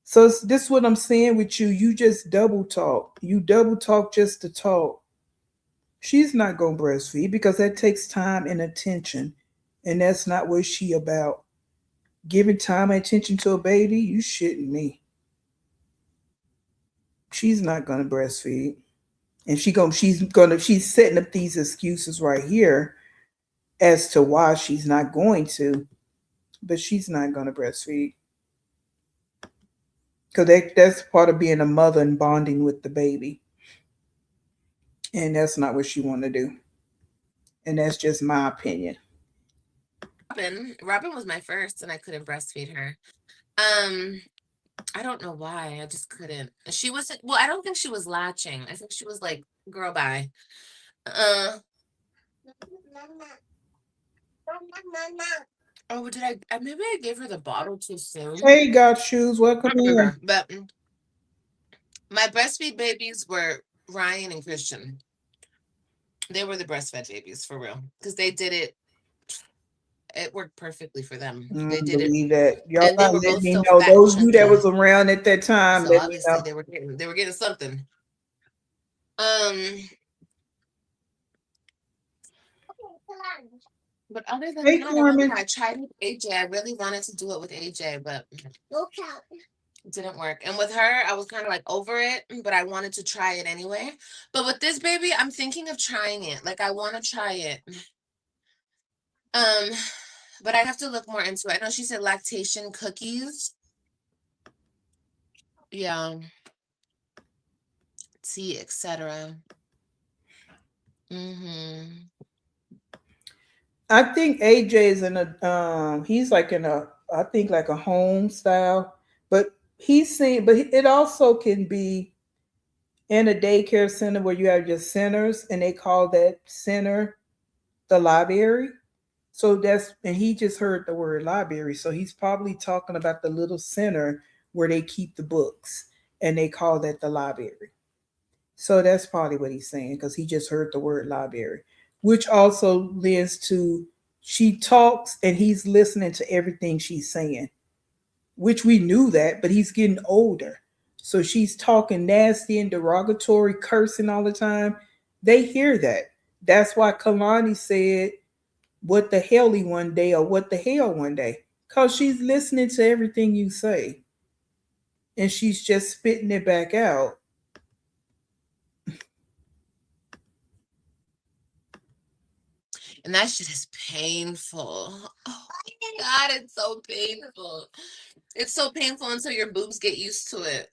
So this is what I'm saying with you. You just double talk. You double talk just to talk. She's not gonna breastfeed because that takes time and attention, and that's not what she about. Giving time and attention to a baby, you shitting me. She's not gonna breastfeed, and she's setting up these excuses right here as to why she's not going to, but she's not going to breastfeed because that's part of being a mother and bonding with the baby, and that's not what she want to do, and that's just my opinion. Robin was my first, and I couldn't breastfeed her. I don't know why. I just couldn't. She wasn't. Well, I don't think she was latching. I think she was like, "Girl, bye." Oh, did I? Maybe I gave her the bottle too soon. Hey, God shoes, welcome in. But my breastfeed babies were Ryan and Christian. They were the breastfed babies for real because they did it. It worked perfectly for them. They did it. Believe that. Y'all And they gotta were let both me so know. fat and Those of you that chunky. was around at that time, So let me obviously know. they were getting something. But other than Hey, that, Carmen. I tried with AJ. I really wanted to do it with AJ, but it didn't work. And with her, I was kind of like over it, but I wanted to try it anyway. But with this baby, I'm thinking of trying it. Like I want to try it. But I have to look more into it. I know she said lactation cookies. Yeah. Tea, etc. I think AJ is in a he's like in a, I think like a home style, but it also can be in a daycare center where you have your centers and they call that center the library. So and he just heard the word library. So he's probably talking about the little center where they keep the books and they call that the library. So that's probably what he's saying because he just heard the word library, which also leads to she talks and he's listening to everything she's saying, which we knew that, but he's getting older. So she's talking nasty and derogatory, cursing all the time. They hear that. That's why Kalani said, "What the helly one day," or "What the hell one day," because she's listening to everything you say and she's just spitting it back out. And that shit is painful. Oh my God, it's so painful. It's so painful until your boobs get used to it.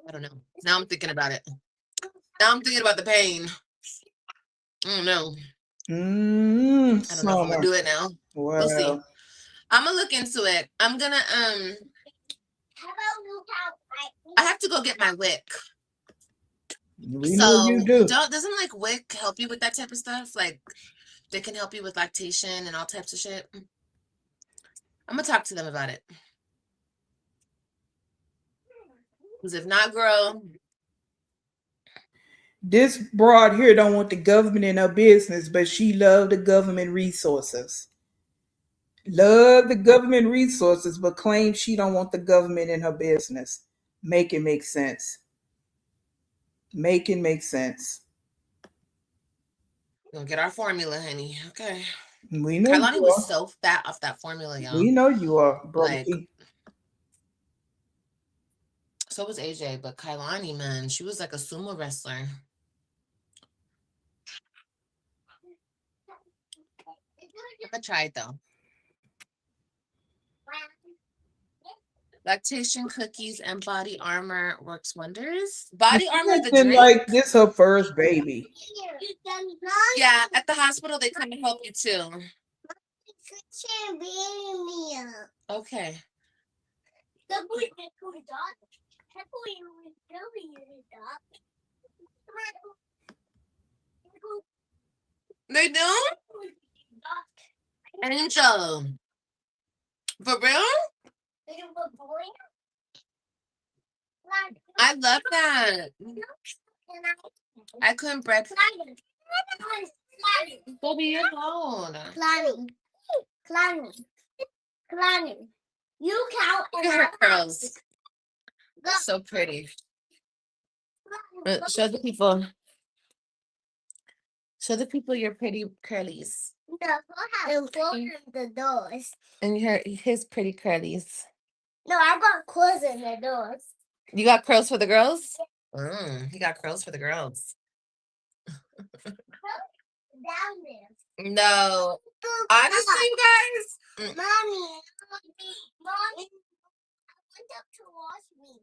I don't know. Now I'm thinking about it. Now I'm thinking about the pain. I don't know. I don't know if I'm gonna do it now. Wow. We'll see. I'm gonna look into it. I'm gonna I have to go get my wick. We know you do. Doesn't like wick help you with that type of stuff? Like they can help you with lactation and all types of shit. I'm gonna talk to them about it. Because if not, girl. This broad here don't want the government in her business, but she love the government resources. Love the government resources, but claims she don't want the government in her business. Make it make sense. Making makes sense. We'll get our formula, honey. Okay. We know Kailani you was are. so fat off that formula, y'all. We know you are, brother. Like, so was AJ, but Kailani, man, she was like a sumo wrestler. I tried though. Lactation cookies and body armor works wonders. Body armor, the Then, drink. like, this her first baby. Yeah, at the hospital they come and help you too. Okay. They do? Angel. For real? I love that. I couldn't breastfeed. Bobby, you're alone. Clanny. You count. Look at her curls. So pretty. Show the people. Show the people your pretty curlies. The doors. And his pretty curlies. No, I got clothes in the doors. You got curls for the girls? He got curls for the girls. Down there. No. Honestly, you guys. Mommy. I went up to wash me.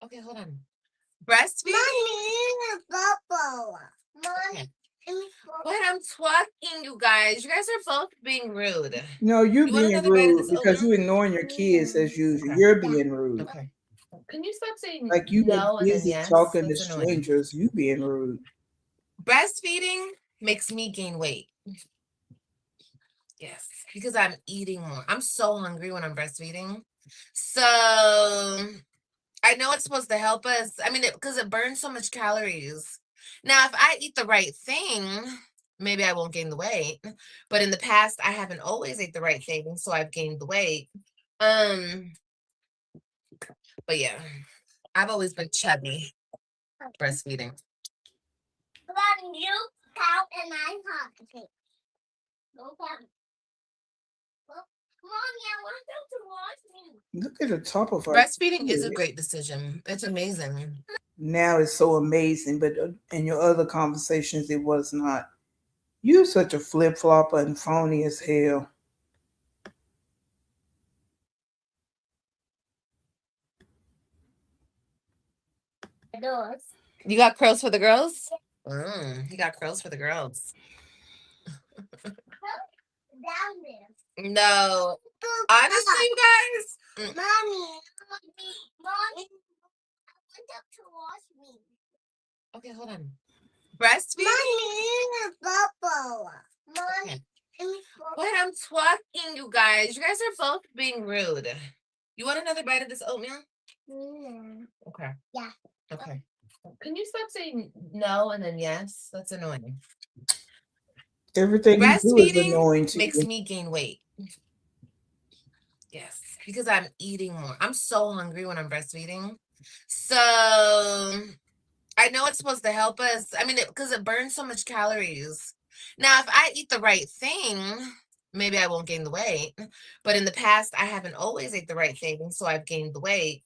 Okay, hold on. Breastfeeding? Mommy, bubble. Mommy. But I'm talking, you guys. You guys are both being rude. No, you're You want being another bite of rude this because oatmeal? you're ignoring your kids as usual. Okay. You're being rude. Okay. Can you stop saying Like you no and then busy yes? talking to That's annoying. strangers. You being rude. Breastfeeding makes me gain weight. Yes, because I'm eating more. I'm so hungry when I'm breastfeeding. So I know it's supposed to help us. I mean, because it burns so much calories. Now, if I eat the right thing, maybe I won't gain the weight. But in the past, I haven't always ate the right thing, so I've gained the weight. But yeah, I've always been chubby breastfeeding. You count and I have. Go count. Mommy, I want them to wash me. Look at the top of her. Breastfeeding is a great decision. It's amazing. Now it's so amazing, but in your other conversations, it was not. You're such a flip flopper and phony as hell. Doors. You got curls for the girls? He got curls for the girls. Down there. No. Honestly, you guys. Mommy, I went up to wash me. Okay, hold on. Breastfeeding? Mommy, bubble. Mommy. But I'm talking, you guys. You guys are both being rude. You want another bite of this oatmeal? Okay. Yeah. Okay. Can you stop saying no and then yes? That's annoying. Everything you do is annoying to makes you. me gain weight. Yes, because I'm eating more. I'm so hungry when I'm breastfeeding. So I know it's supposed to help us. I mean, because it burns so much calories. Now, if I eat the right thing, maybe I won't gain the weight. But in the past, I haven't always ate the right thing, so I've gained the weight.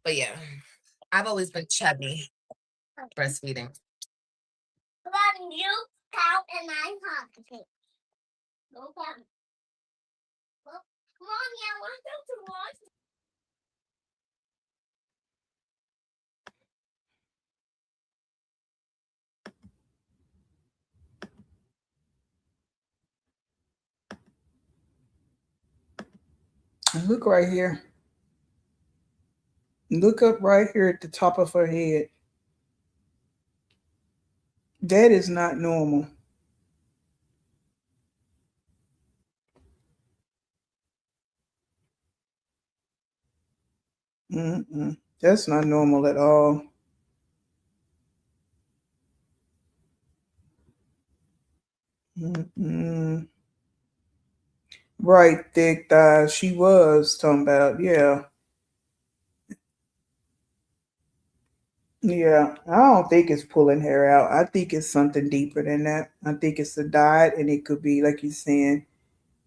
But yeah, I've always been chubby breastfeeding. You count and I have. Go count. Mommy, I want them to wash me. And look right here. Look up right here at the top of her head. That is not normal. That's not normal at all. Right, thick thighs. She was talking about, yeah. Yeah, I don't think it's pulling hair out. I think it's something deeper than that. I think it's the diet, and it could be like you're saying,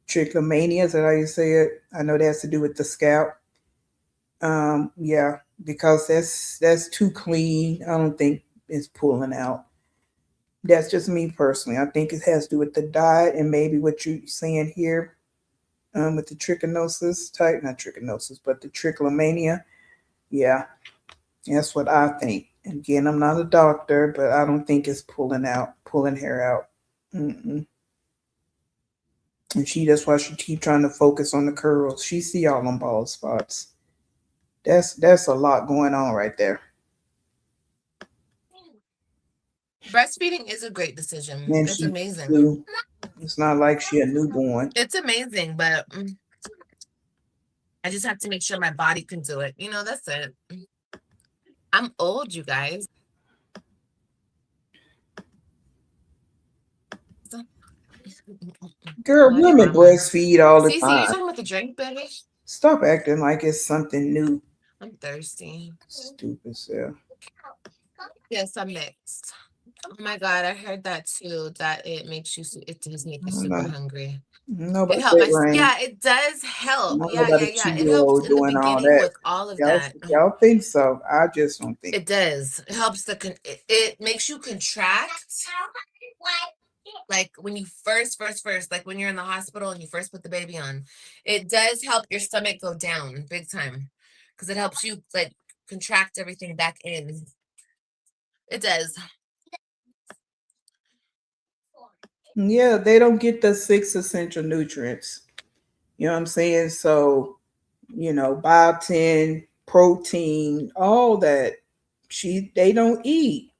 trichomania. Is that how you say it? I know that has to do with the scalp. Yeah, because that's too clean. I don't think it's pulling out. That's just me personally. I think it has to do with the diet and maybe what you're saying here, with the trichinosis type, not trichinosis, but the trichomania. Yeah, that's what I think. Again, I'm not a doctor, but I don't think it's pulling hair out. Mm-mm. And that's why she keep trying to focus on the curls. She see all them bald spots. That's a lot going on right there. Breastfeeding is a great decision. And It's she amazing. too. It's not like she a newborn. It's amazing, but I just have to make sure my body can do it. That's it. I'm old, you guys. Girl, What women drama? breastfeed all the Cece, you time. talking about the drink, baby? Stop acting like it's something new. I'm thirsty. Stupid self. Yes, I'm mixed. Oh my God, I heard that too, that it does make I you don't super know. hungry. It Nobody helped that range. yeah, it does help. Not Yeah, about yeah, a yeah. It 2-year helps old in the doing all beginning that. with all of Y'all, that. y'all think so? I just don't think. It does. It helps it makes you contract. Like when you first, like when you're in the hospital and you first put the baby on, it does help your stomach go down big time because it helps you like contract everything back in. It does. Yeah, they don't get the 6 essential nutrients. You know what I'm saying? So, biotin, protein, all that. They don't eat.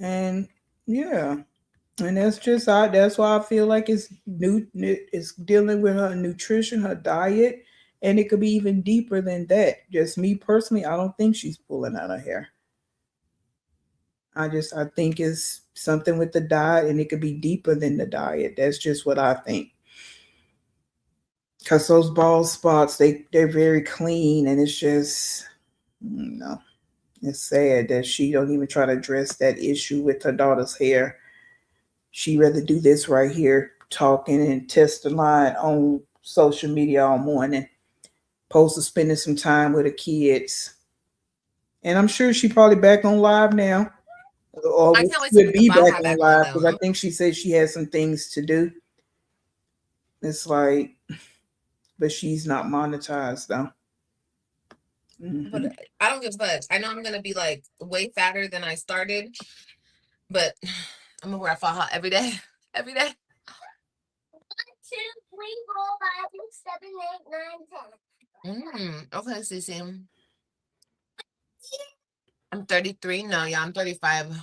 And yeah. And that's why I feel like it's dealing with her nutrition, her diet, and it could be even deeper than that. Just me personally, I don't think she's pulling out her hair. I think it's something with the diet, and it could be deeper than the diet. That's just what I think. Cause those bald spots, they're very clean, and it's just no. It's sad that she don't even try to address that issue with her daughter's hair. She rather do this right here, talking and test the line on social media all morning, opposed to spending some time with her kids. And I'm sure she probably back on live now, or I can't wait to will put the be back Baja on back on live though. because I think she said she has some things to do. It's like, but she's not monetized though. But Hmm. I don't give a fuck. I know I'm gonna be like way fatter than I started, but I'm gonna wear a faja every day. Every day. 2, 3, 4, 5, 6, 7, 8, 9, 10. Okay, Cece. I'm 33. No, yeah, I'm 35.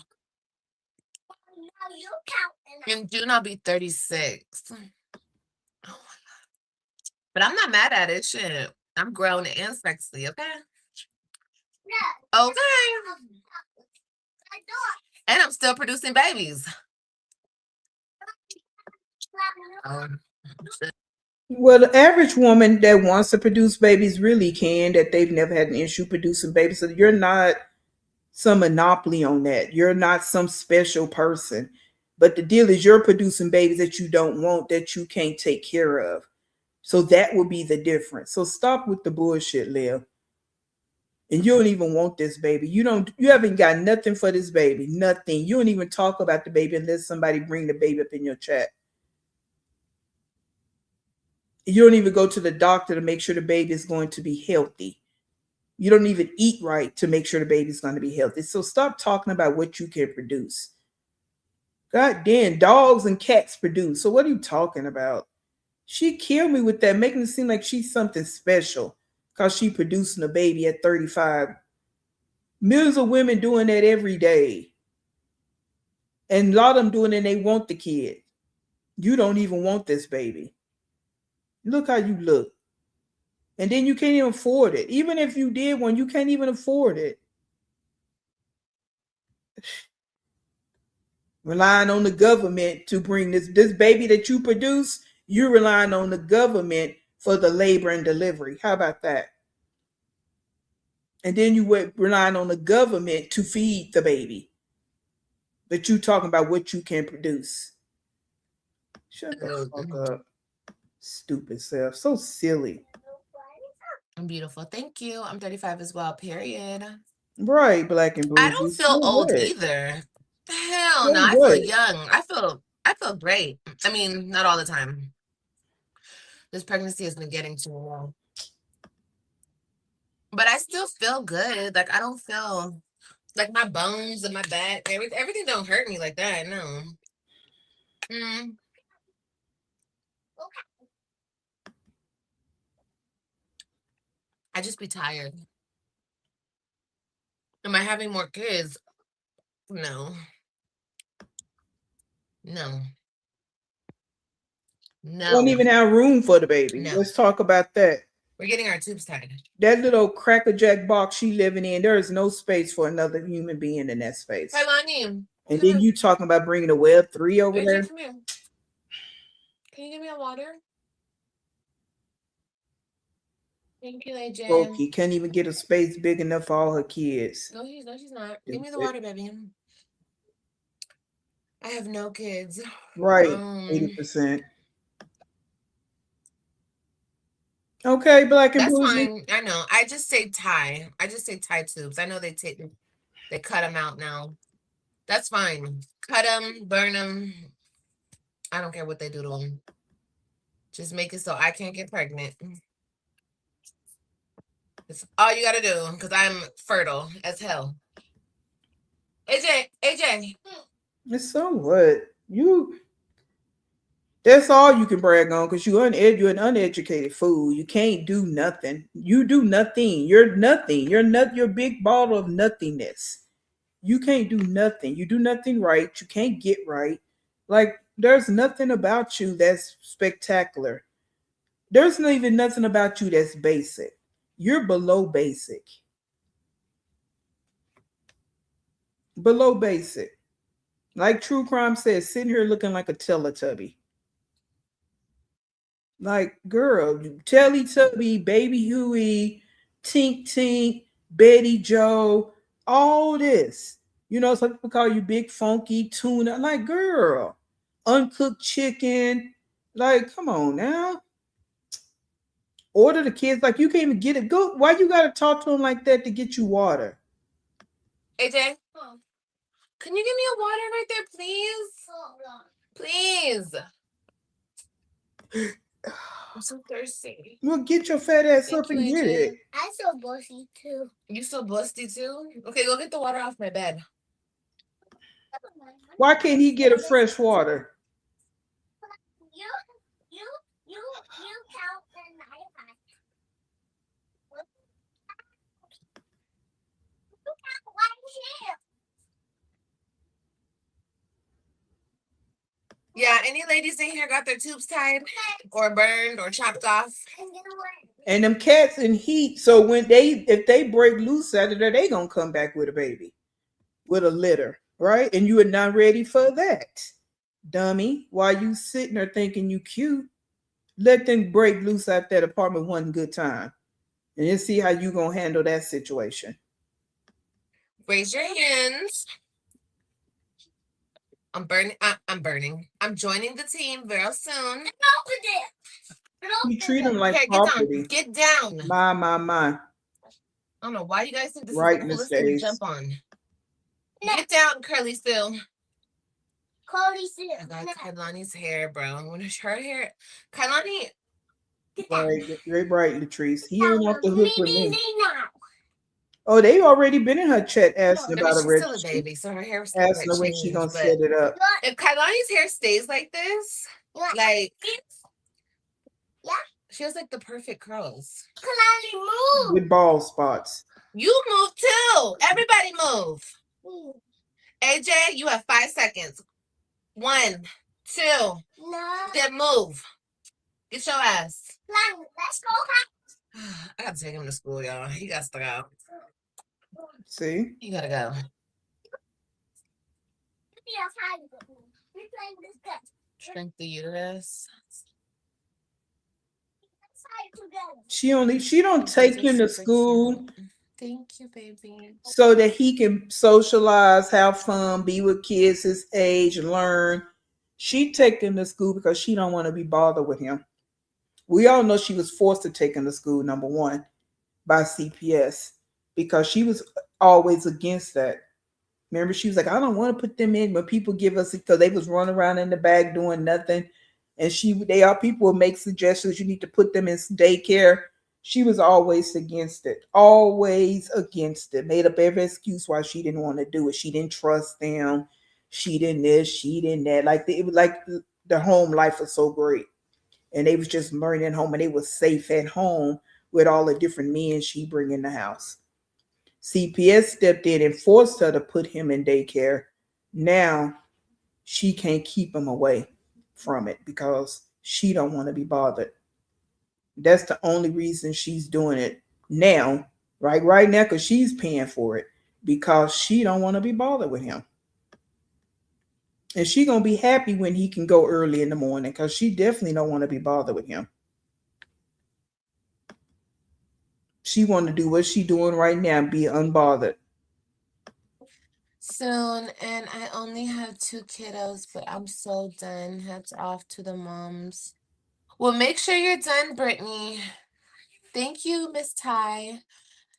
In June, I'll be 36. But I'm not mad at it. Shit. I'm grown and sexy, okay? Okay. And I'm still producing babies. Shit. Well, the average woman that wants to produce babies really can, that they've never had an issue producing babies. So you're not some monopoly on that. You're not some special person. But the deal is you're producing babies that you don't want, that you can't take care of. So that would be the difference. So stop with the bullshit, Liv. And you don't even want this baby. You haven't got nothing for this baby. Nothing. You don't even talk about the baby unless somebody bring the baby up in your chat. You don't even go to the doctor to make sure the baby is going to be healthy. You don't even eat right to make sure the baby's going to be healthy. So stop talking about what you can produce. God damn, dogs and cats produce. So what are you talking about? She killed me with that, making it seem like she's something special because she producing a baby at 35. Millions of women doing that every day. And a lot of them doing it and they want the kid. You don't even want this baby. Look how you look. And then you can't even afford it. Even if you did one, you can't even afford it. Relying on the government to bring this baby that you produce, you're relying on the government for the labor and delivery. How about that? And then you were relying on the government to feed the baby. But you talking about what you can produce. Shut the fuck up. Stupid self. So silly. I'm beautiful. Thank you. I'm 35 as well. Period. Right, black and blue. I don't So feel old what? either. Hell So no. I feel what? young. I feel great. I mean, not all the time. This pregnancy has been getting to me. But I still feel good. Like I don't feel like my bones and my back, everything don't hurt me like that. No. Mm. I just be tired. Am I having more kids? No. No. Don't No. even have room for the baby. No. Let's talk about that. We're getting our tubes tied. That little crackerjack box she living in, there is no space for another human being in that space. Kailani, And then you talking about bringing a Web 3 over there? come here. Can you give me a water? Thank you, AJ. Okay, can't even get a space big enough for all her kids. No, she's not. Give me the water, baby. I have no kids. Right, 80%. Okay, black and That's blue. fine. I know. I just say tie. I just say tie tubes. I know they cut them out now. That's fine. Cut them, burn them. I don't care what they do to them. Just make it so I can't get pregnant. It's all you gotta do because I'm fertile as hell. AJ. It's so what? That's all you can brag on because you're an uneducated fool. You can't do nothing. You do nothing. You're nothing. You're a big ball of nothingness. You can't do nothing. You do nothing right. You can't get right. Like there's nothing about you that's spectacular. There's not even nothing about you that's basic. You're below basic. Below basic. Like True Crime says, sitting here looking like a Teletubby. Like, girl, Teletubby, Baby Huey, Tink Tink, Betty Joe, all this. You know, some people call you Big Funky Tuna. Like, girl, uncooked chicken. Like, come on now. Order the kids like you can't even get it. Go. Why you gotta talk to them like that to get you water? AJ, can you give me a water right there, please? Please. I'm so thirsty. Well, get your fat ass up and get it. I'm so busy too. You so busty too? Okay, go get the water off my bed. Why can't he get a fresh water? You count the night. Yeah, any ladies in here got their tubes tied or burned or chopped off? And them cats in heat, so if they break loose out of there, they gonna come back with a baby, with a litter, right? And you are not ready for that, dummy. While you sitting there thinking you cute, let them break loose out that apartment one good time, and then see how you gonna handle that situation. Raise your hands. I'm burning. I'm joining the team very soon. You treat them like Okay, property. Get down. My. I don't know why you guys think this Right, is the coolest Miss thing to Days. jump on. Get down, Curly Sue. Cody Sue. I got Kailani's hair, bro. When it's her hair, Kailani. Right, Latrice. He ain't off the hook with me. Now. Oh, they already been in her chat asking about a She's still a registry. baby, so her hair still Asking her when she gonna set it up. If Kailani's hair stays like this, like she has like the perfect curls. Kalani, move. With bald spots. You move too. Everybody move. AJ, you have 5 seconds. 1, 2. No. Then move. Get your ass. Kalani, let's go. I gotta take him to school, y'all. He got to go. See? You gotta go. Shrink the uterus. She don't take him to school Thank you, baby. so that he can socialize, have fun, be with kids his age, learn. She take him to school because she don't want to be bothered with him. We all know she was forced to take him to school, number one, by CPS because she was always against that. Remember, she was like, I don't want to put them in, but people give us because they was running around in the back doing nothing. And they are people would make suggestions. You need to put them in daycare. She was always against it, always against it. Made up every excuse why she didn't want to do it. She didn't trust them. She didn't this. She didn't that. It was like the home life was so great, and they was just learning at home, and they was safe at home with all the different men she bring in the house. CPS stepped in and forced her to put him in daycare. Now she can't keep him away from it because she don't want to be bothered. That's the only reason she's doing it now, right now, because she's paying for it because she don't want to be bothered with him. And she gonna be happy when he can go early in the morning because she definitely don't want to be bothered with him. She want to do what she doing right now, be unbothered. Soon, and I only have 2 kiddos, but I'm so done. Hats off to the moms. Well, make sure you're done, Brittany. Thank you, Miss Ty.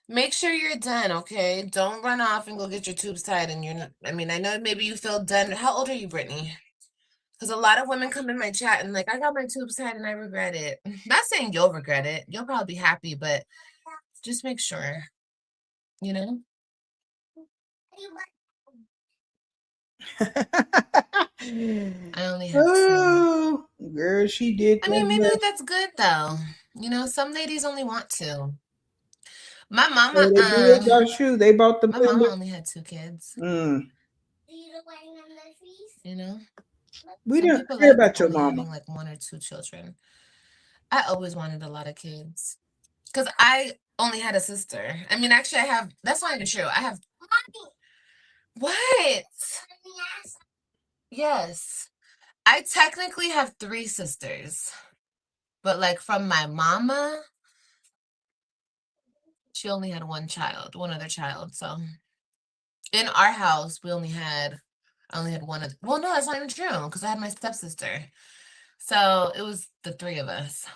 Make sure you're done, okay? Don't run off and go get your tubes tied. And you're not, I mean, I know maybe you feel done. How old are you, Brittany? Because a lot of women come in my chat and like, I got my tubes tied and I regret it. Not saying you'll regret it. You'll probably be happy, but just make sure, you know? I only have 2. Oh, girl, she did. I mean, maybe that's good though. You know, some ladies only want 2. My mama, They did about you. They bought the my mama building. only had 2 kids. Mm. You know, We some didn't people care like about your only mama. having like 1 or 2 children. I always wanted a lot of kids because I only had a sister. I mean, actually, I have. That's not even true. I have. What? Yes, I technically have 3 sisters, but like from my mama, she only had 1 child, 1 other child. So in our house, I only had 1 of. Well, no, that's not even true because I had my stepsister. So it was the 3 of us.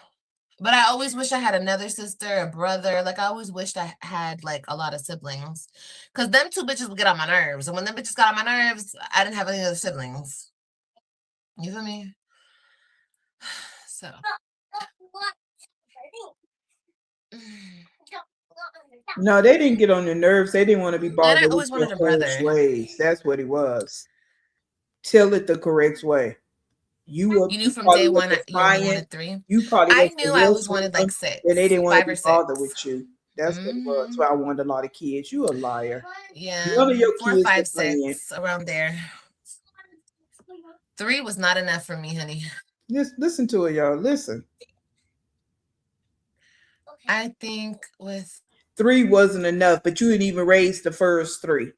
But I always wish I had another sister, a brother. Like I always wished I had like a lot of siblings. Cause them 2 bitches would get on my nerves. And when them bitches got on my nerves, I didn't have any other siblings. You feel me? So No, they didn't get on your nerves. They didn't want to be and I bothered with always your wanted a harsh brother. ways. That's what it was. Tell it the correct way. You knew You from day probably was one you only defiant. wanted 3. You probably I was knew I always aggressive, wanted like and they 6, didn't want to 5 be or bothered 6. with you. That's what it was. So I wanted a lot of kids. You a liar. Yeah, None of your 4, kids were 5, playing. 6 around there. 3 was not enough for me, honey. Listen to it, y'all. Listen. I think with 3 wasn't enough, but you didn't even raise the first 3.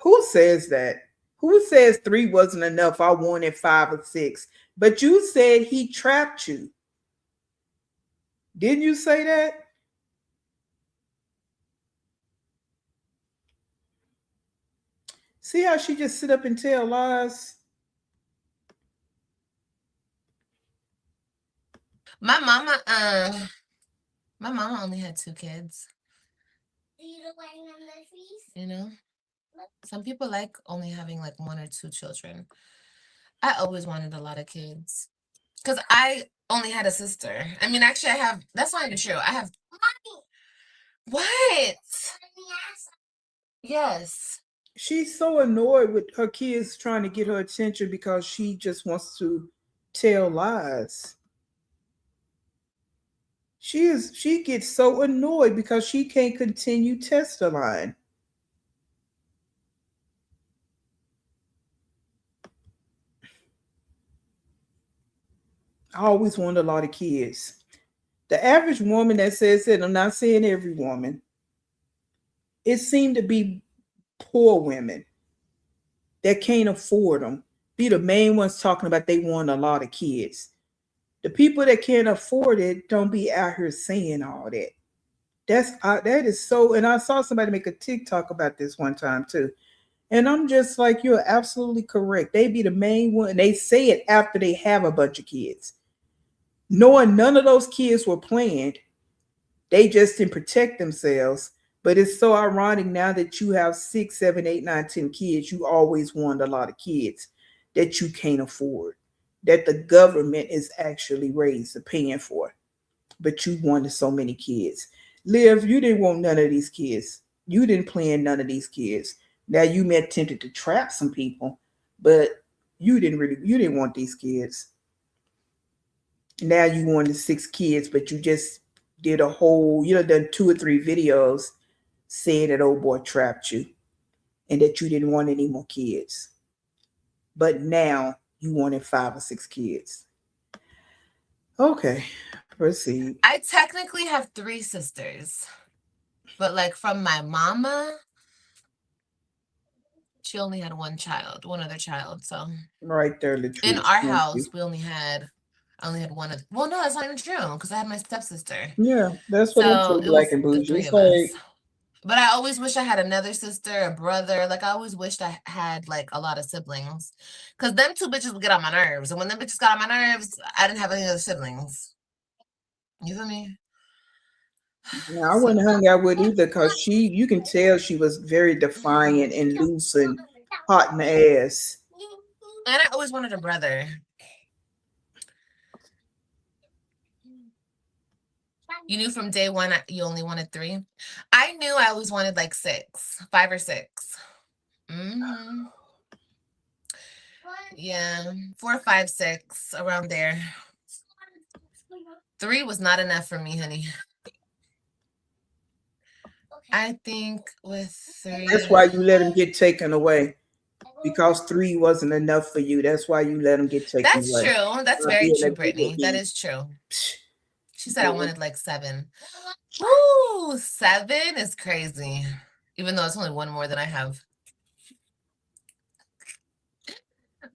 Who says that? Who says 3 wasn't enough? I wanted 5 or 6. But you said he trapped you. Didn't you say that? See how she just sit up and tell lies? my mama, my mama only had 2 kids. You know, some people like only having like 1 or 2 children. I always wanted a lot of kids because I only had a sister. I mean, actually, I have. That's not even true. I have. What? Yes. She's so annoyed with her kids trying to get her attention because she just wants to tell lies. She gets so annoyed because she can't continue testifying. I always wanted a lot of kids. The average woman that says it, I'm not saying every woman, it seemed to be poor women that can't afford them be the main ones talking about they want a lot of kids. The people that can't afford it don't be out here saying all that. That is so. And I saw somebody make a TikTok about this one time too. And I'm just like, you're absolutely correct. They be the main one. They say it after they have a bunch of kids, knowing none of those kids were planned. They just didn't protect themselves. But it's so ironic now that you have 6, 7, 8, 9, 10 kids. You always wanted a lot of kids that you can't afford, that the government is actually raised paying for. But you wanted so many kids. Liv, you didn't want none of these kids. You didn't plan none of these kids. Now you may have attempted to trap some people, but you didn't want these kids. Now you wanted 6 kids, but you just did a whole, done 2 or 3 videos saying that old boy trapped you and that you didn't want any more kids. But now you wanted 5 or 6 kids. Okay, proceed. I technically have 3 sisters, but like from my mama, she only had one other child. So Right there, in Latrice. our Thank house, you. I only had one of. Well, no, that's not even true because I had my stepsister. Yeah, that's what I So say, it black was and the bougie. 3 It's of us. like, But I always wish I had another sister, a brother. Like I always wished I had like a lot of siblings, because them 2 bitches would get on my nerves, and when them bitches got on my nerves, I didn't have any other siblings. You feel me? yeah, I wouldn't hung out with either because you can tell she was very defiant and loose and hot in the ass. And I always wanted a brother. You knew from day one you only wanted 3. I knew I always wanted like 6, 5 or 6. Mm-hmm. Yeah, 4, 5, 6, around there. 3 was not enough for me, honey. I think with 3. That's why you let him get taken away because 3 wasn't enough for you. That's why you let him get taken That's away. true. That's very Being a true, Brittany. That deadbeat. is true. Psh, She said I boy. wanted like 7. Woo! 7 is crazy. Even though it's only one more than I have.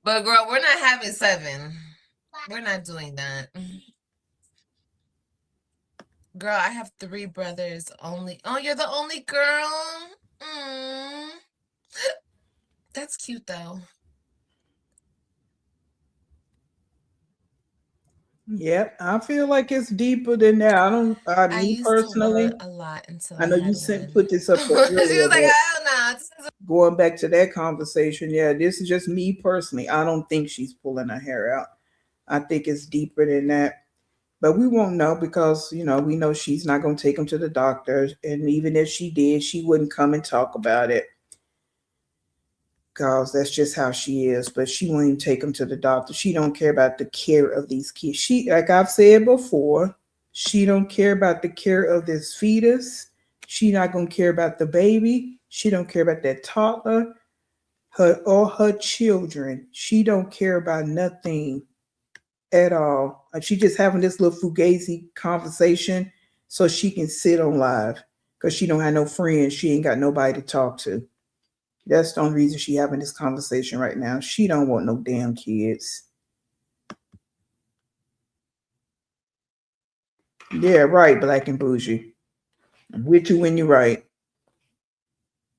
But girl, we're not having 7. We're not doing that. Girl, I have 3 brothers only. Oh, you're the only girl? Mm. That's cute though. Yep, I feel like it's deeper than that. I Me used to love personally, it a lot until I I know you had sent one. put this up She earlier, was like, but hell no. going back to that conversation, yeah, this is just me personally. I don't think she's pulling her hair out. I think it's deeper than that. But we won't know because, we know she's not going to take him to the doctor. And even if she did, she wouldn't come and talk about it because that's just how she is. But she won't even take him to the doctor. She don't care about the care of these kids. She, like I've said before, she don't care about the care of this fetus. She not going to care about the baby. She don't care about that toddler, her or her children. She don't care about nothing at all. Like she just having this little fugazi conversation so she can sit on live because she don't have no friends. She ain't got nobody to talk to. That's the only reason she having this conversation right now. She don't want no damn kids. Yeah, right, black and bougie. I'm with you when you're right.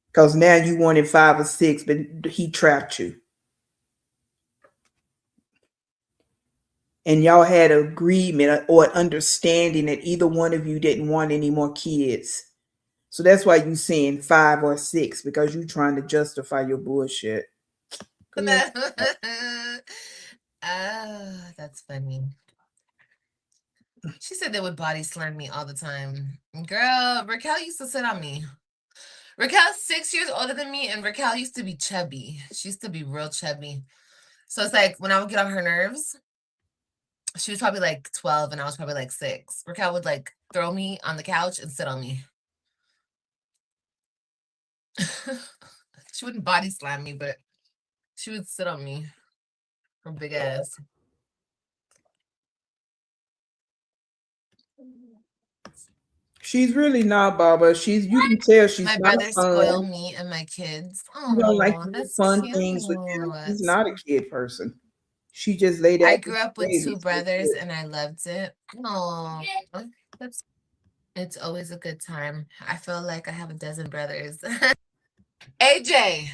Because now you wanted 5 or 6, but he trapped you. And y'all had an agreement or an understanding that either one of you didn't want any more kids. So that's why you saying 5 or 6 because you trying to justify your bullshit. Yeah. That's funny. She said they would body slam me all the time. Girl, Raquel used to sit on me. Raquel's 6 years older than me, and Raquel used to be chubby. She used to be real chubby. So it's like when I would get on her nerves, she was probably like 12 and I was probably like 6. Raquel would like throw me on the couch and sit on me. She wouldn't body slam me, but she would sit on me. Her big ass. She's really not, Baba. You can tell she's My not brothers spoil fun. me and my kids. She don't like Oh, to do that's fun cute. things with you. She's not a kid person. She just laid I out grew with up with 2 babies. That's brothers it. and I loved it. Oh, that's It's always a good time. I feel like I have a dozen brothers. AJ,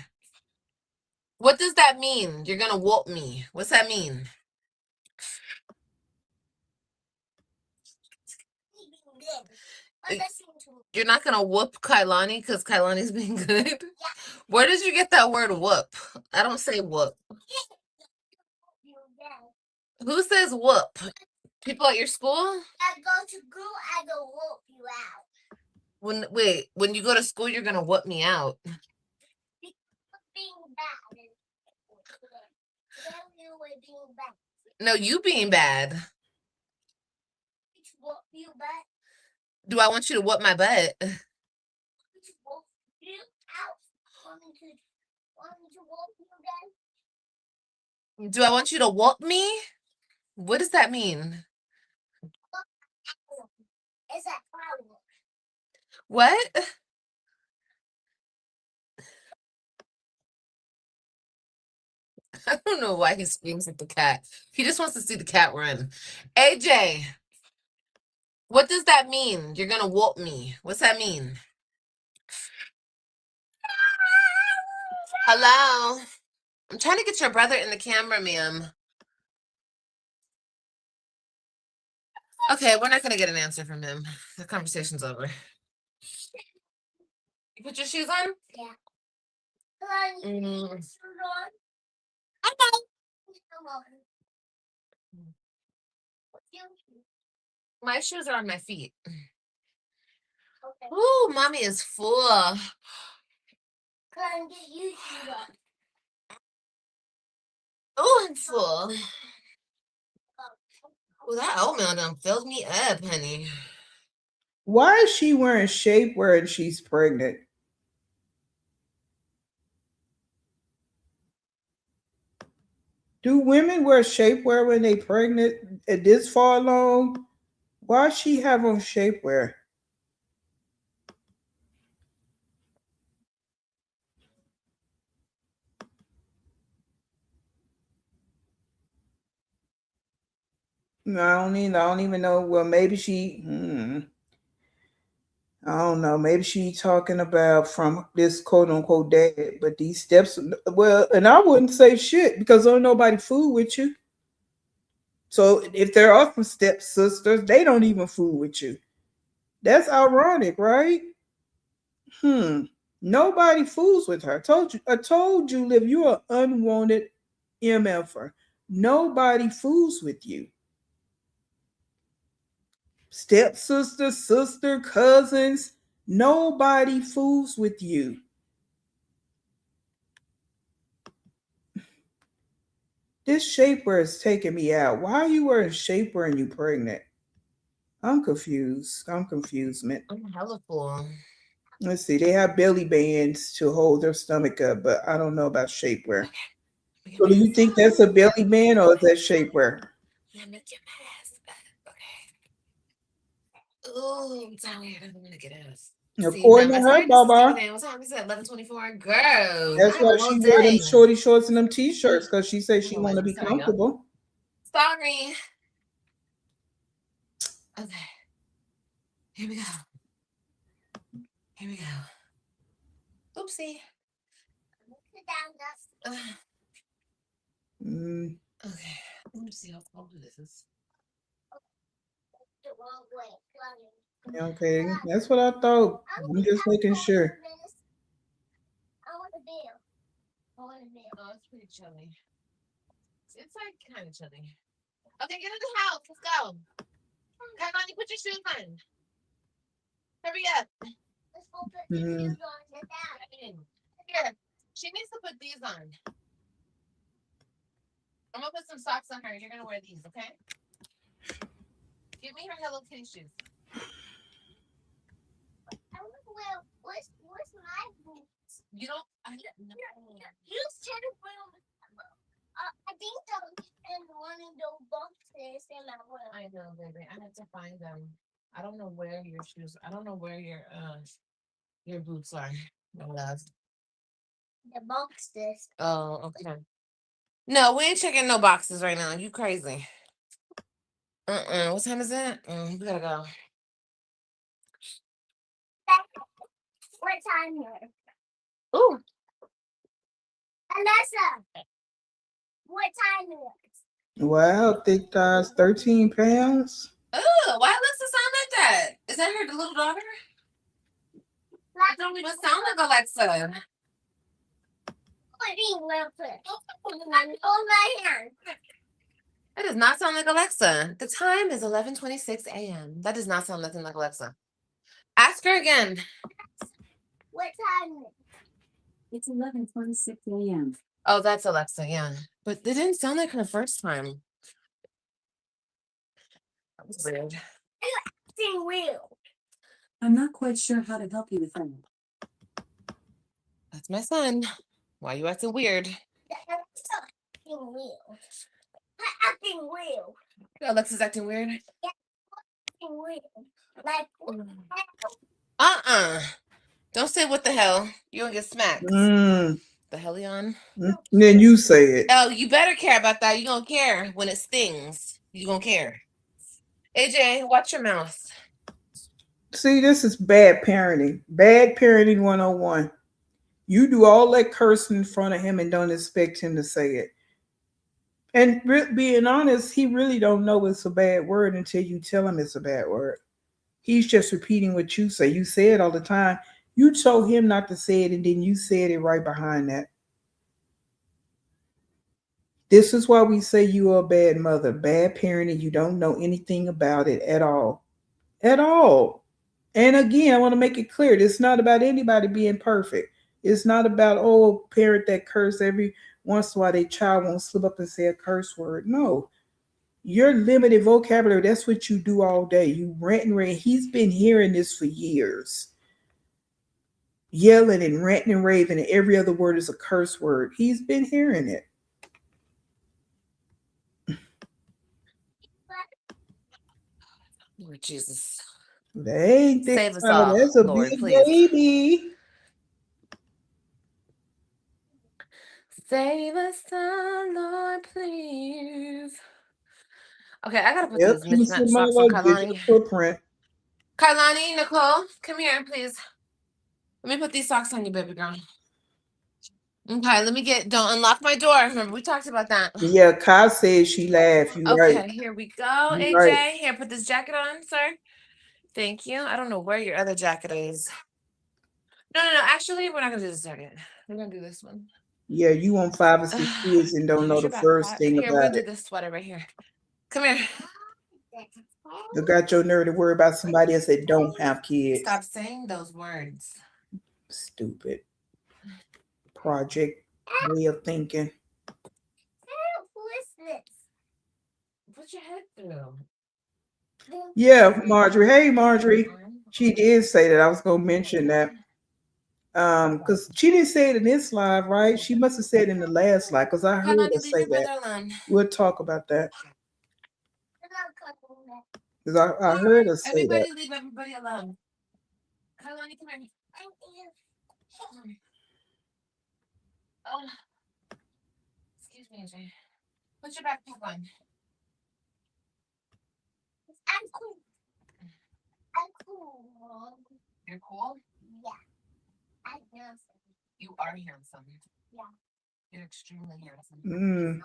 what does that mean? You're gonna whoop me. What's that mean? You're not gonna whoop Kailani because Kailani's being good? Where did you get that word whoop? I don't say whoop. Who says whoop? People at your school? I go to school, I go whoop you out. When you go to school, you're gonna whoop me out. Being bad. You were being bad. No, you being bad. Whoop you back. Do I want you to whoop my butt? Whoop you out. Want me to whoop you again? Do I want you to whoop me? What does that mean? It's a problem. What? I don't know why he screams at the cat. He just wants to see the cat run. AJ, what does that mean? You're gonna whoop me. What's that mean? Hello? I'm trying to get your brother in the camera, ma'am. Okay, we're not gonna get an answer from him. The conversation's over. You put your shoes on? Yeah. Hello, you put your shoes on? I know. Come on. My shoes are on my feet. Okay. Ooh, mommy is full. Come on, get you shoes on. Ooh, I'm full. Ooh, that oatmeal done filled me up, honey. Why is she wearing shapewear and she's pregnant? Do women wear shapewear when they pregnant at this far along? Why she have on shapewear? I don't even know. Well, maybe she. I don't know. Maybe she talking about from this quote unquote dad, but these steps. Well, and I wouldn't say shit because don't nobody fool with you. So if there are some stepsisters, they don't even fool with you. That's ironic, right? Hmm. Nobody fools with her. I told you, Liv, you're an unwanted MFer. Nobody fools with you. Stepsister, sister, cousins, nobody fools with you. This shapewear is taking me out. Why are you wearing shapewear and you pregnant? I'm confused. I'm confused, man. I'm hella full. Let's see. They have belly bands to hold their stomach up, but I don't know about shapewear. Okay. So do you think that's a belly band or is that shapewear? Let me get my ass back. Okay. Ooh, I'm tired. I'm gonna get ass. See, now According to my her, tiredness is Baba, kicking in. What time is it? 11:24. Girl, I that's had a why she long wore them day. shorty shorts and them t-shirts because she said she Oh, want to I'm be sorry, y'all. comfortable. Sorry. Okay. Here we go. Here we go. Oopsie. Mm, Okay. Let me see how cold this is. okay, that's what I thought. I'm just making sure. I want a beer. Oh, it's pretty chilly. It's like kind of chilly. Okay, get in the house. Let's go. Come on, you put your shoes on. Hurry up. Let's go put the shoes on. Get down. Here, she needs to put these on. I'm gonna put some socks on her. You're gonna wear these, okay? Give me her Hello Kitty shoes. I want to wear. What's my boots? You don't. I don't know. You said to bring. I think in one of those boxes in my room. I know, baby. I have to find them. I don't know where your shoes. I don't know where your boots are. My love. The boxes. Oh, okay. No, we ain't checking no boxes right now. You crazy? What time is it? We gotta go. What time is it? Ooh, Alexa, what time is it? Wow, thick thighs, 13 pounds. why Alexa sound like that? Is that her little daughter? That don't even sound like Alexa. Hold my hand. That does not sound like Alexa. The time is 11:26 a.m. That does not sound nothing like Alexa. Ask her again. What time is it? It's 11:26 a.m. Oh, that's Alexa, yeah. But they didn't sound like her the first time. That was weird. Acting real. I'm not quite sure how to help you with that. That's my son. Why are you acting weird? Acting real. Acting real. Alexa's acting weird. Acting real. Like Don't say what the hell. You're gonna get smacked. Mm. The hell you on? Then you say it. Oh, you better care about that. You're gonna care when it stings. You're gonna care. AJ, watch your mouth. See, this is bad parenting. Bad parenting 101. You do all that cursing in front of him and don't expect him to say it. And being honest, he really don't know it's a bad word until you tell him it's a bad word. He's just repeating what you say. You say it all the time. You told him not to say it, and then you said it right behind that. This is why we say you are a bad mother, bad parent, and you don't know anything about it at all. At all. And again, I want to make it clear, it's not about anybody being perfect. It's not about, oh, parent that curse every once in a while their child won't slip up and say a curse word. No. Your limited vocabulary, that's what you do all day. You rant and rave. He's been hearing this for years. Yelling and ranting and raving, and every other word is a curse word. He's been hearing it. Lord Jesus. They ain't Save us that. all, That's a Lord, big please. baby. Save us all, Lord, please. Okay, I gotta put Yep, these he was mismatched in my socks on like digital Kailani. footprint. Kailani, Nicole, come here, please. Let me put these socks on you, baby girl. Okay, let me don't unlock my door. Remember, we talked about that. Yeah, Kai said she laughed. You Okay, right. here we go, You AJ. right. Here, put this jacket on, sir. Thank you. I don't know where your other jacket is. No. Actually, we're not gonna do this jacket. We're gonna do this one. Yeah, you want 5 or 6 kids and don't know Here's the your first backpack. thing Here, we're about gonna it. do this sweater right here. Come here. You got your nerve to worry about somebody else that don't have kids. Stop saying those words. Stupid project way of thinking. who is this? Put your head through. Yeah, Marjorie. Hey, Marjorie. She did say that. I was gonna mention that. Because she didn't say it in this live, right? She must have said it in the last live, because I heard Come on, her leave say your brother that. alone. We'll talk about that. Because I heard her say Everybody that. leave everybody alone. Kailani, come here. Oh, excuse me, AJ. Put your backpack on. I'm cool. I'm cool. You're cool? Yeah. I'm handsome. You are handsome. Yeah. You're extremely handsome. Mm.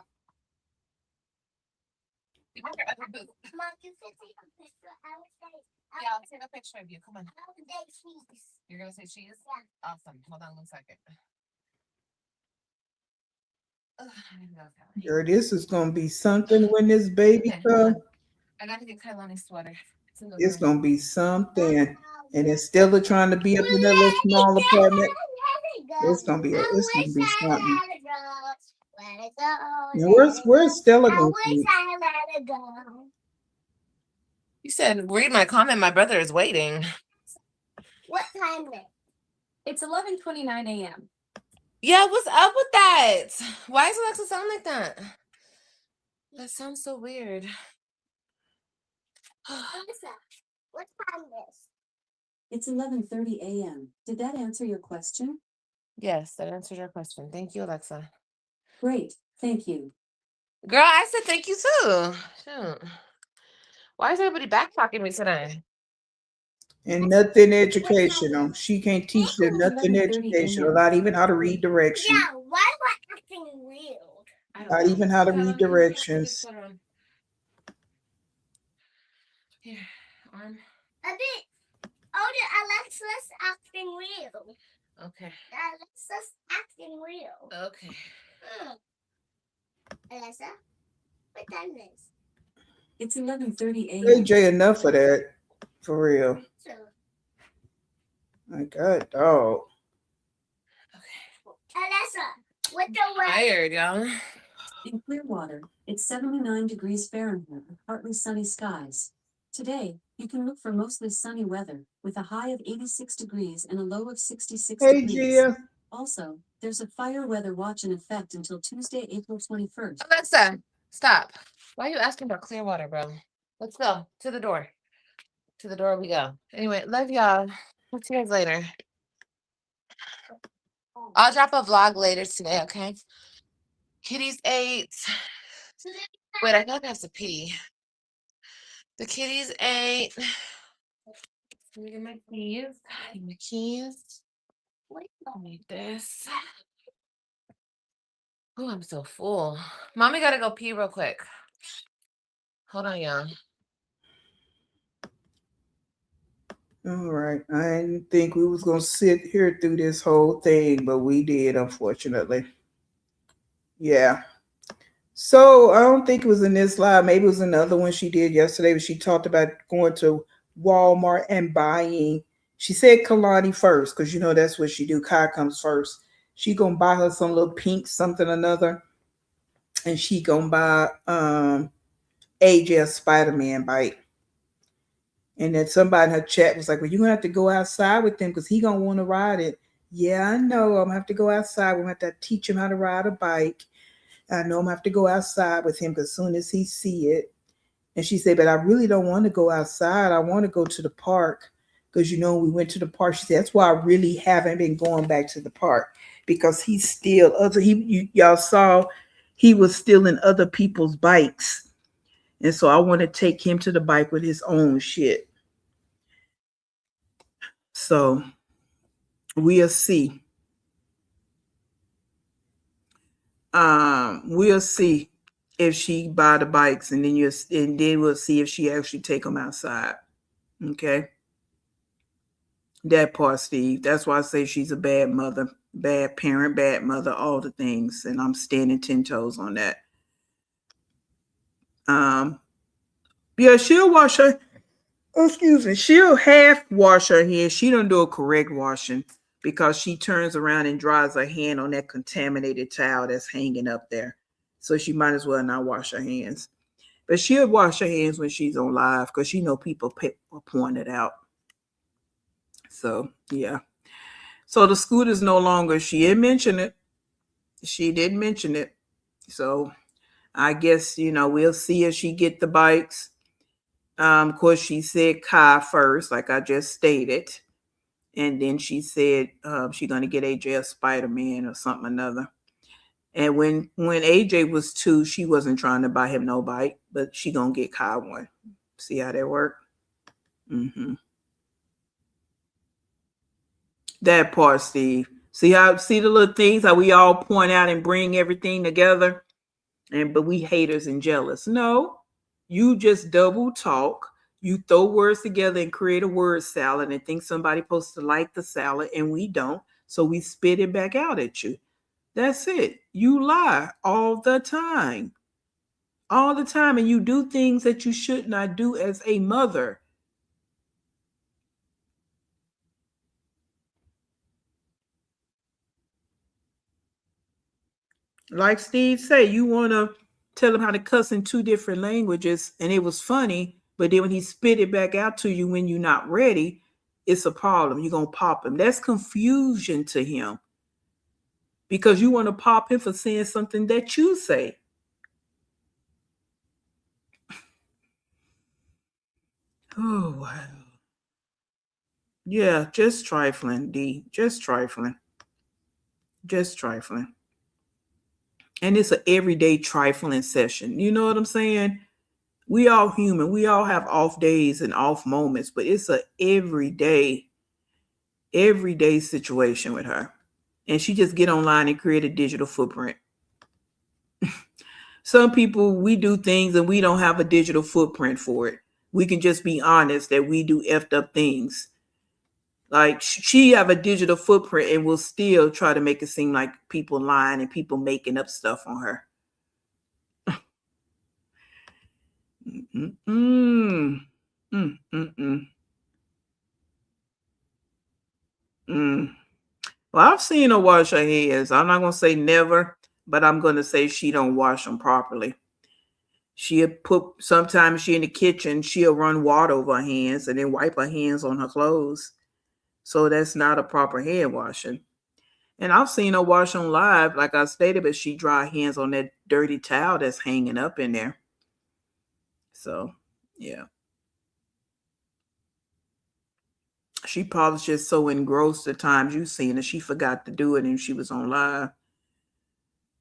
You want your other boot? Mom, you can take a picture. I will say. Yeah, I'll take a picture of you. Come on. I will say cheese. You're gonna say cheese? Yeah. Awesome. Hold on 1 second. Girl, this is gonna be something when this baby Okay, comes. I gotta get Kailani's sweater. It's in the It's room. gonna be something. And instead of trying to be up in that little small apartment, it's gonna be something. Now where's Stella I gonna wish be? I let it go. You said, read my comment. My brother is waiting. What time is it? It's 11:29 a.m. Yeah, what's up with that? Why does Alexa sound like that? That sounds so weird. Alexa, what time is it? It's 11:30 a.m. Did that answer your question? Yes, that answered your question. Thank you, Alexa. Great, thank you. Girl, I said thank you too. Shoot. Why is everybody backtalking me today? And nothing educational. She can't teach them nothing 11:30 educational, a.m. not even how to read directions. Yeah, why am I acting weird? I don't Not know. even how to Put that read on. Put this directions. sweater on. Here, arm. A bit. Oh, the Alexa's acting real. Okay. The Alexa's acting real. Okay. Alexa, what time is? It's 11:30 a.m. AJ, enough of that. For real. So, My God, dog. Alexa, what the weather? Tired, y'all. In Clearwater, it's 79 degrees Fahrenheit with partly sunny skies. Today, you can look for mostly sunny weather with a high of 86 degrees and a low of 66 Hey, degrees. Gia. Also, there's a fire weather watch in effect until Tuesday, April 21st. Alexa, stop. Why are you asking about Clearwater, bro? Let's go to the door. To the door we go. Anyway, love y'all. We'll see you guys later. I'll drop a vlog later today, okay? Kitties ate. Wait, I gotta have to pee. The kitties ate. Let me get my keys. I need my keys. I need this. Oh, I'm so full. Mommy gotta go pee real quick. Hold on, y'all. All right. I didn't think we was gonna sit here through this whole thing, but we did, unfortunately. Yeah. So I don't think it was in this live. Maybe it was another one she did yesterday, but she talked about going to Walmart and buying. She said Kalani first, because you know that's what she do. Kai comes first. She gonna buy her some little pink something or another, and she gonna buy AJ a Spider-Man bike. And then somebody in her chat was like, "Well, you're gonna have to go outside with him because he gonna want to ride it." Yeah, I know. I'm gonna have to go outside. We're gonna have to teach him how to ride a bike. I know I'm gonna have to go outside with him because as soon as he see it. And she said, "But I really don't want to go outside. I want to go to the park because you know we went to the park." She said, "That's why I really haven't been going back to the park because he's still other. Y'all saw he was still in other people's bikes, and so I want to take him to the bike with his own shit." So we'll see. We'll see if she buy the bikes, and then we'll see if she actually take them outside. Okay, that part, Steve. That's why I say she's a bad mother, bad parent, bad mother, all the things, and I'm standing 10 toes on that. Yeah, she'll wash her. Excuse me, she'll half wash her hands. She don't do a correct washing because she turns around and dries her hand on that contaminated towel that's hanging up there. So she might as well not wash her hands. But she'll wash her hands when she's on live because she know people point it out. So yeah. So the scooter's no longer. She didn't mention it. She didn't mention it. So I guess we'll see if she get the bikes. Of course, she said Kai first, like I just stated. And then she said she's gonna get AJ a Spider-Man or something another. And when AJ was 2, she wasn't trying to buy him no bike, but she gonna get Kai one. See how that work? Mm-hmm. That part, Steve. See the little things how we all point out and bring everything together, but we haters and jealous. No, you just double talk. You throw words together and create a word salad and think somebody supposed to like the salad and we don't. So we spit it back out at you. That's it. You lie all the time. All the time. And you do things that you should not do as a mother. Like Steve said, you want to tell him how to cuss in 2 different languages. And it was funny. But then when he spit it back out to you when you're not ready, it's a problem. You're going to pop him. That's confusion to him. Because you want to pop him for saying something that you say. Oh, wow. Yeah, just trifling, D. Just trifling. Just trifling. And it's an everyday trifling session. You know what I'm saying? We all human. We all have off days and off moments, but it's a everyday situation with her. And she just get online and create a digital footprint. Some people, we do things and we don't have a digital footprint for it. We can just be honest that we do effed up things. Like she have a digital footprint and will still try to make it seem like people lying and people making up stuff on her. Mm-mm. Mm-mm. Mm. Well, I've seen her wash her hands. I'm not gonna say never, but I'm gonna say she don't wash them properly. She'll put sometimes she in the kitchen, she'll run water over her hands and then wipe her hands on her clothes. So that's not a proper hand washing. And I've seen her wash on live, like I stated, but she dry hands on that dirty towel that's hanging up in there. So yeah. She probably just so engrossed the times you seen her, she forgot to do it and she was on live.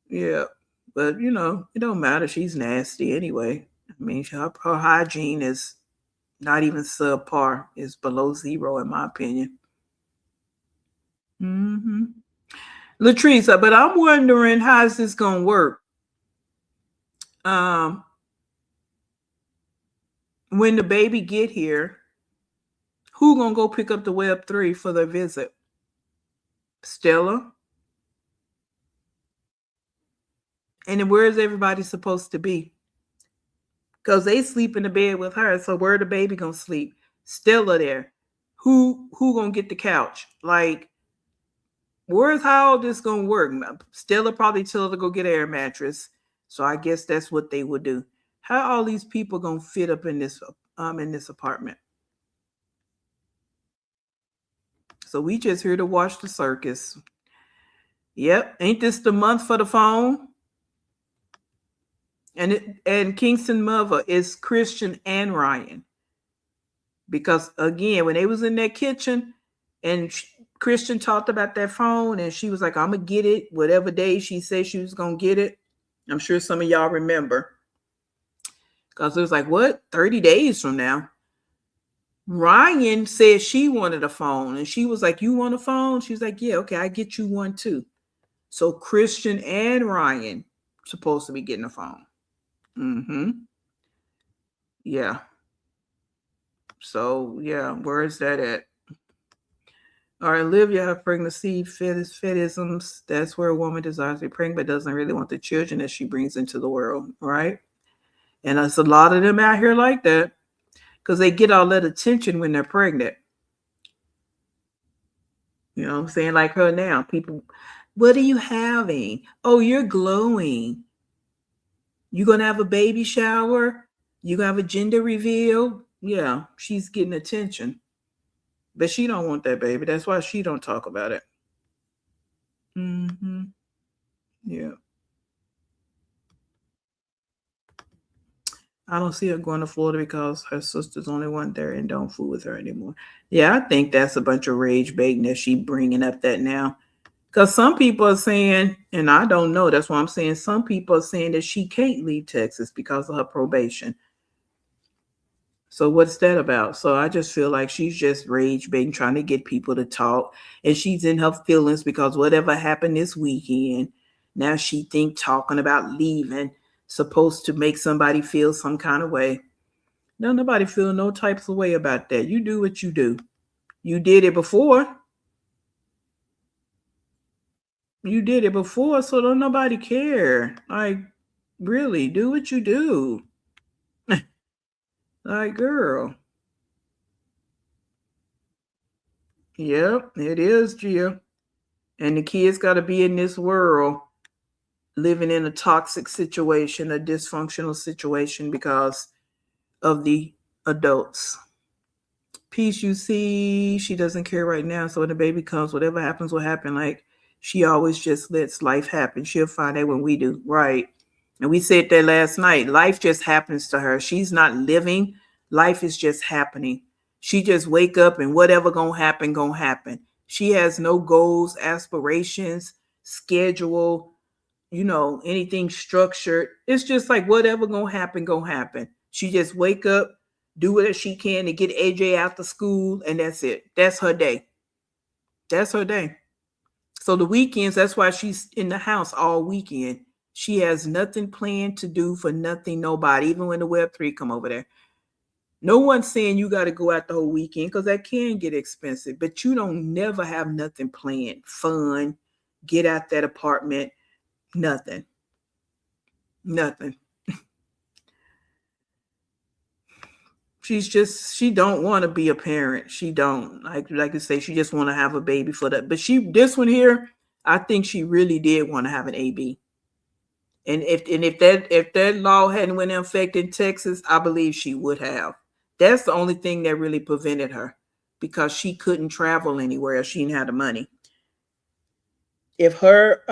Yeah. But it don't matter. She's nasty anyway. I mean, her hygiene is not even subpar. It's below zero in my opinion. Mm-hmm. Latrice, but I'm wondering how's this gonna work? Um, when the baby get here, who gonna go pick up the Web3 for the visit? Stella? And then where is everybody supposed to be? Because they sleep in the bed with her. So where the baby gonna sleep? Stella there. Who gonna get the couch? Like, where's how all this gonna work? Stella probably tell her to go get an air mattress. So I guess that's what they would do. How all these people gonna fit up in this apartment? So we just here to watch the circus. Yep, ain't this the month for the phone? And Kingston mother is Christian and Ryan. Because again, when they was in that kitchen and Christian talked about that phone and she was like, I'm gonna get it whatever day she said she was gonna get it. I'm sure some of y'all remember. Because it was like, what? 30 days from now. Ryan said she wanted a phone and she was like, you want a phone? She's like, yeah, okay, I get you one too. So Christian and Ryan supposed to be getting a phone. Mm-hmm. Yeah. So yeah, where is that at? All right, Olivia, her pregnancy fetishisms. That's where a woman desires to be pregnant, but doesn't really want the children that she brings into the world, right? And there's a lot of them out here like that because they get all that attention when they're pregnant. You know what I'm saying? Like her now. People, what are you having? Oh, you're glowing. You gonna have a baby shower? You gonna have a gender reveal? Yeah, she's getting attention. But she don't want that baby. That's why she don't talk about it. Mm-hmm. Yeah. I don't see her going to Florida because her sister's only one there and don't fool with her anymore. Yeah, I think that's a bunch of rage baiting that she bringing up that now. Because some people are saying, and I don't know, that's why I'm saying some people are saying that she can't leave Texas because of her probation. So what's that about? So I just feel like she's just rage baiting, trying to get people to talk. And she's in her feelings because whatever happened this weekend, now she think talking about leaving supposed to make somebody feel some kind of way. No, nobody feel no types of way about that. You do what you do. You did it before. You did it before, so don't nobody care. Like, really, do what you do. Like, girl. Yep, it is, Gia. And the kids got to be in this world living in a toxic situation, a dysfunctional situation because of the adults. Peace, you see, she doesn't care right now. So when the baby comes, whatever happens will happen. Like she always just lets life happen. She'll find out when we do. Right. And we said that last night. Life just happens to her. She's not living. Life is just happening. She just wake up and whatever gonna happen, gonna happen. She has no goals, aspirations, schedule, anything structured. It's just like whatever gonna happen, gonna happen. She just wake up, do what she can to get AJ out to school, and that's it. That's her day. That's her day. So the weekends, that's why she's in the house all weekend. She has nothing planned to do for nothing, nobody, even when the Web3 come over there. No one's saying you got to go out the whole weekend because that can get expensive, but you don't never have nothing planned, fun, get out that apartment, nothing. Nothing. She don't want to be a parent. She don't. Like I say, she just want to have a baby for that. But this one here, I think she really did want to have an AB. And if that law hadn't went in effect in Texas, I believe she would have. That's the only thing that really prevented her, because she couldn't travel anywhere. She didn't have the money. If her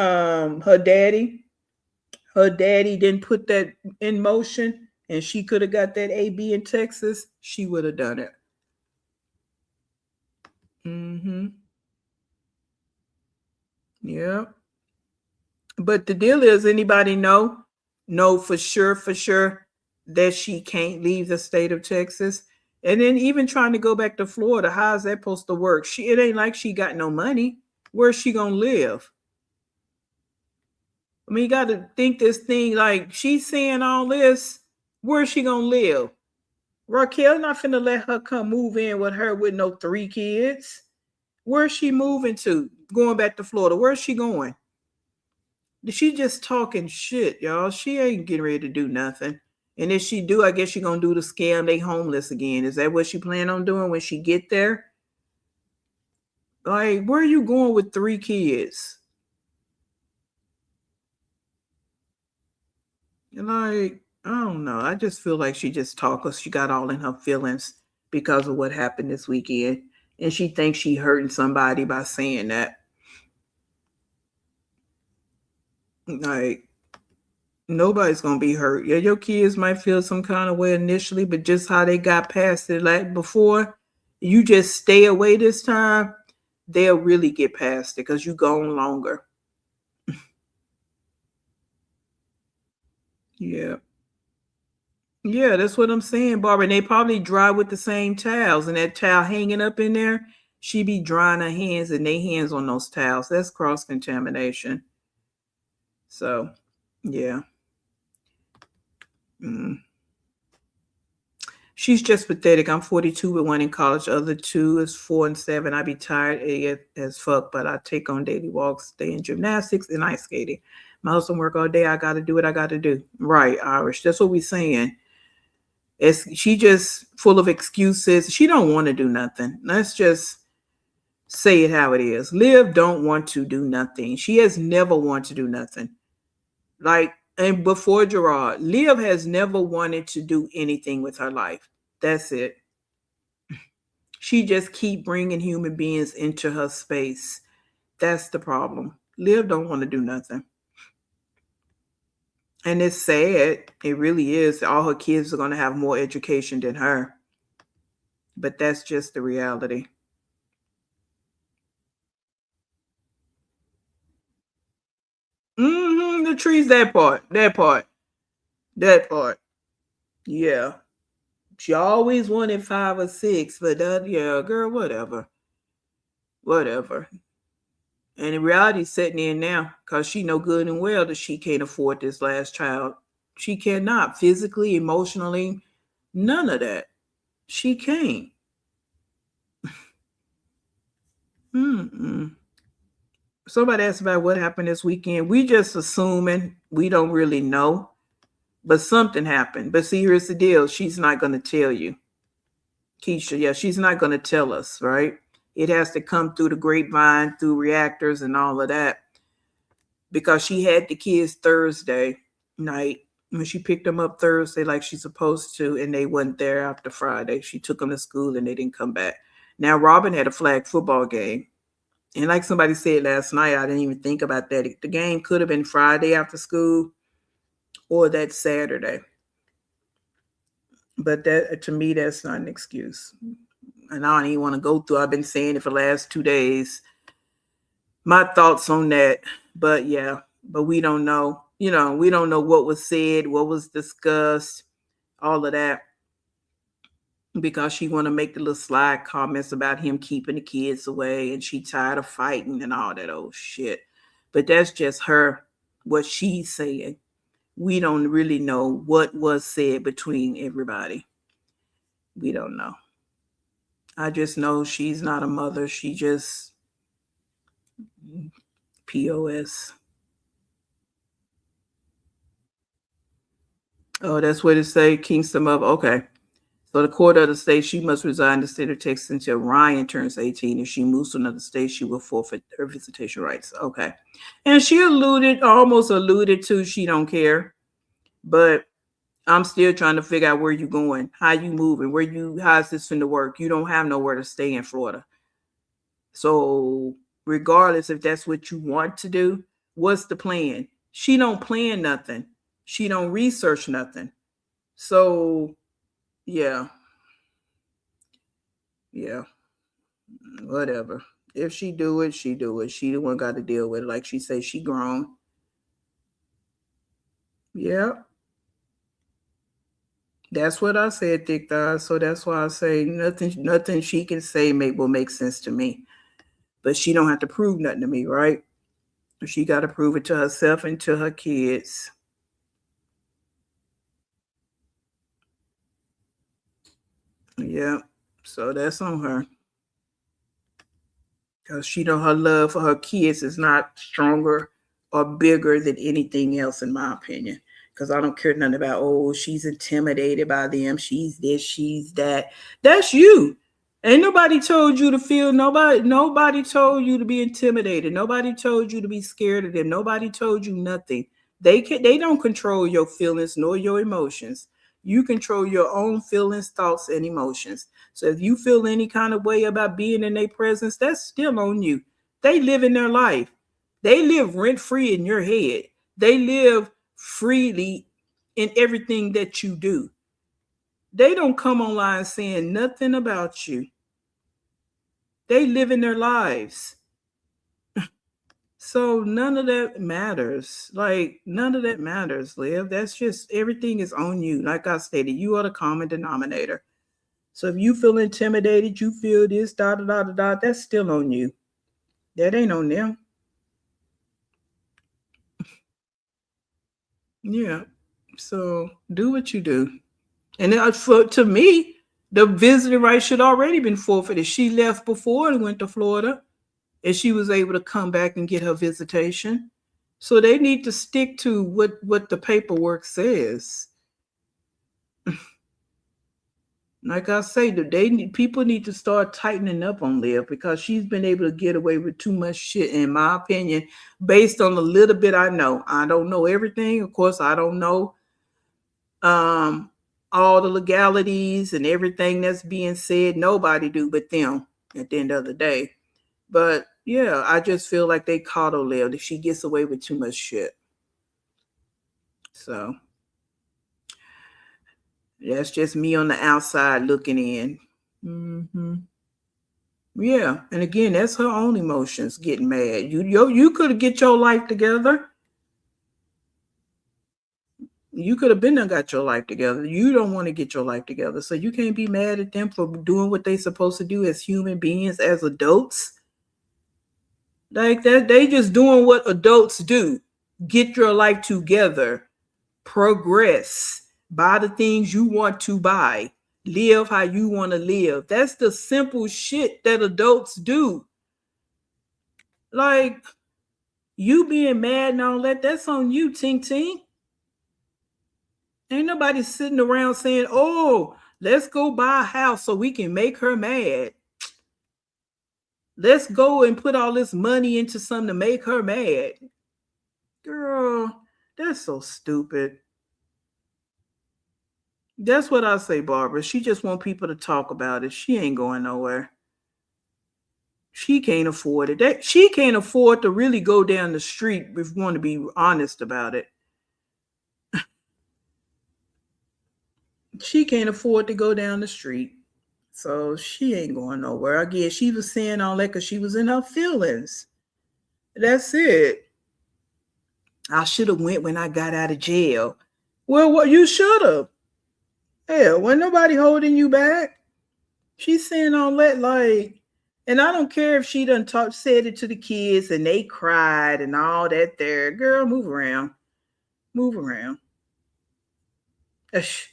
daddy didn't put that in motion and she could have got that AB in Texas, she would have done it. Yeah. But the deal is, anybody know for sure that she can't leave the state of Texas? And then even trying to go back to Florida, how's that supposed to work? It ain't like she got no money. Where's she gonna live? I mean, you got to think this thing, like, she's saying all this. Where's she gonna live? Raquel not finna let her come move in with her with no 3 kids. Where's she moving to? Going back to Florida. Where's she going? She just talking shit, y'all. She ain't getting ready to do nothing. And if she do, I guess she gonna do the scam. They homeless again. Is that what she plan on doing when she get there? Like, where are you going with 3 kids? Like, I don't know. I just feel like she just talk because she got all in her feelings because of what happened this weekend. And she thinks she hurting somebody by saying that. Like, nobody's gonna be hurt. Yeah, your kids might feel some kind of way initially, but just how they got past it like before, you just stay away this time, they'll really get past it because you gone longer. Yeah. Yeah, that's what I'm saying, Barbara. And they probably dry with the same towels, and that towel hanging up in there, she be drying her hands and they hands on those towels. That's cross contamination. So, yeah. She's just pathetic. I'm 42 with one in college. The other 2 is 4 and 7. I be tired as fuck, but I take on daily walks, stay in gymnastics, and ice skating. My husband work all day. I got to do what I got to do. Right, Irish. That's what we saying. She just full of excuses. She don't want to do nothing. Let's just say it how it is. Liv don't want to do nothing. She has never wanted to do nothing. Like, and before Gerard, Liv has never wanted to do anything with her life. That's it. She just keep bringing human beings into her space. That's the problem. Liv don't want to do nothing. And it's sad. It really is. All her kids are going to have more education than her. But that's just the reality. The trees, that part. Yeah. She always wanted 5 or 6, but yeah, girl, whatever. And in reality, setting in now, because she know good and well that she can't afford this last child. She cannot, physically, emotionally, none of that. She can't. Somebody asked about what happened this weekend. We just assuming, we don't really know, but something happened. But see, here's the deal. She's not going to tell you. Keisha, yeah, she's not going to tell us, right? It has to come through the grapevine, through reactors and all of that. Because she had the kids Thursday night. When she picked them up Thursday like she's supposed to, and they went there after Friday. She took them to school and they didn't come back. Now, Robin had a flag football game. And like somebody said last night, I didn't even think about that. The game could have been Friday after school or that Saturday. But that, to me, that's not an excuse. And I don't even want to go through. I've been saying it for the last 2 days. My thoughts on that. But yeah, but we don't know. We don't know what was said, what was discussed. all of that, because she want to make the little slide comments about him keeping the kids away and she tired of fighting and all that old shit. But that's just her, what she's saying. We don't really know what was said between everybody. We don't know. I just know she's not a mother. She just POS. Oh, that's what it say. Kingston of okay. So the court of the state, she must resign the state of Texas until Ryan turns 18. If she moves to another state, she will forfeit her visitation rights. Okay. And she almost alluded to she don't care. But I'm still trying to figure out where you going, how you moving, how's this finna work? You don't have nowhere to stay in Florida. So regardless if that's what you want to do, what's the plan? She don't plan nothing. She don't research nothing. So yeah, whatever. If she do it, she do it. She the one got to deal with it. Like she say, she grown. Yeah. That's what I said, Thick Thighs. So that's why I say nothing she can say will make sense to me. But she don't have to prove nothing to me, right? She got to prove it to herself and to her kids. Yeah. So that's on her. Because she know her love for her kids is not stronger or bigger than anything else, in my opinion. Because I don't care nothing about, oh, she's intimidated by them. She's this, she's that. That's you. Ain't nobody told you to feel, nobody told you to be intimidated. Nobody told you to be scared of them. Nobody told you nothing. They don't control your feelings nor your emotions. You control your own feelings, thoughts, and emotions. So if you feel any kind of way about being in their presence, that's still on you. They live in their life. They live rent-free in your head. They live freely in everything that you do. They don't come online saying nothing about you. They live in their lives. So none of that matters. Like, none of that matters, Liv. That's just, everything is on you. Like I stated, you are the common denominator. So if you feel intimidated, you feel this, that's still on you. That ain't on them. Yeah. So do what you do. And to me, the visiting rights should already been forfeited. She left before and went to Florida, and she was able to come back and get her visitation. So they need to stick to what the paperwork says. Like I say, people need to start tightening up on Liv, because she's been able to get away with too much shit, in my opinion, based on the little bit I know. I don't know everything. Of course, I don't know all the legalities and everything that's being said. Nobody do but them at the end of the day. But yeah, I just feel like they coddle Liv if she gets away with too much shit. So that's just me on the outside looking in. Mm-hmm. Yeah, and again, that's her own emotions getting mad. You could have get your life together. You could have been done got your life together. You don't want to get your life together, so you can't be mad at them for doing what they're supposed to do as human beings, as adults. Like that, they just doing what adults do. Get your life together, progress, buy the things you want to buy, live how you want to live. That's the simple shit that adults do. Like, you being mad and all that, that's on you, Tink Tink. Ain't nobody sitting around saying, oh, let's go buy a house so we can make her mad. Let's go and put all this money into something to make her mad. Girl, that's so stupid. That's what I say, Barbara. She just want people to talk about it. She ain't going nowhere. She can't afford it. She can't afford to really go down the street, if you want to be honest about it. She can't afford to go down the street. So she ain't going nowhere. Again, she was saying all that because she was in her feelings. That's it. I should have went when I got out of jail. Well, what you should have. Hell, wasn't nobody holding you back. She's saying all that like, and I don't care if she done said it to the kids and they cried and all that. There, girl, move around, move around. Esh,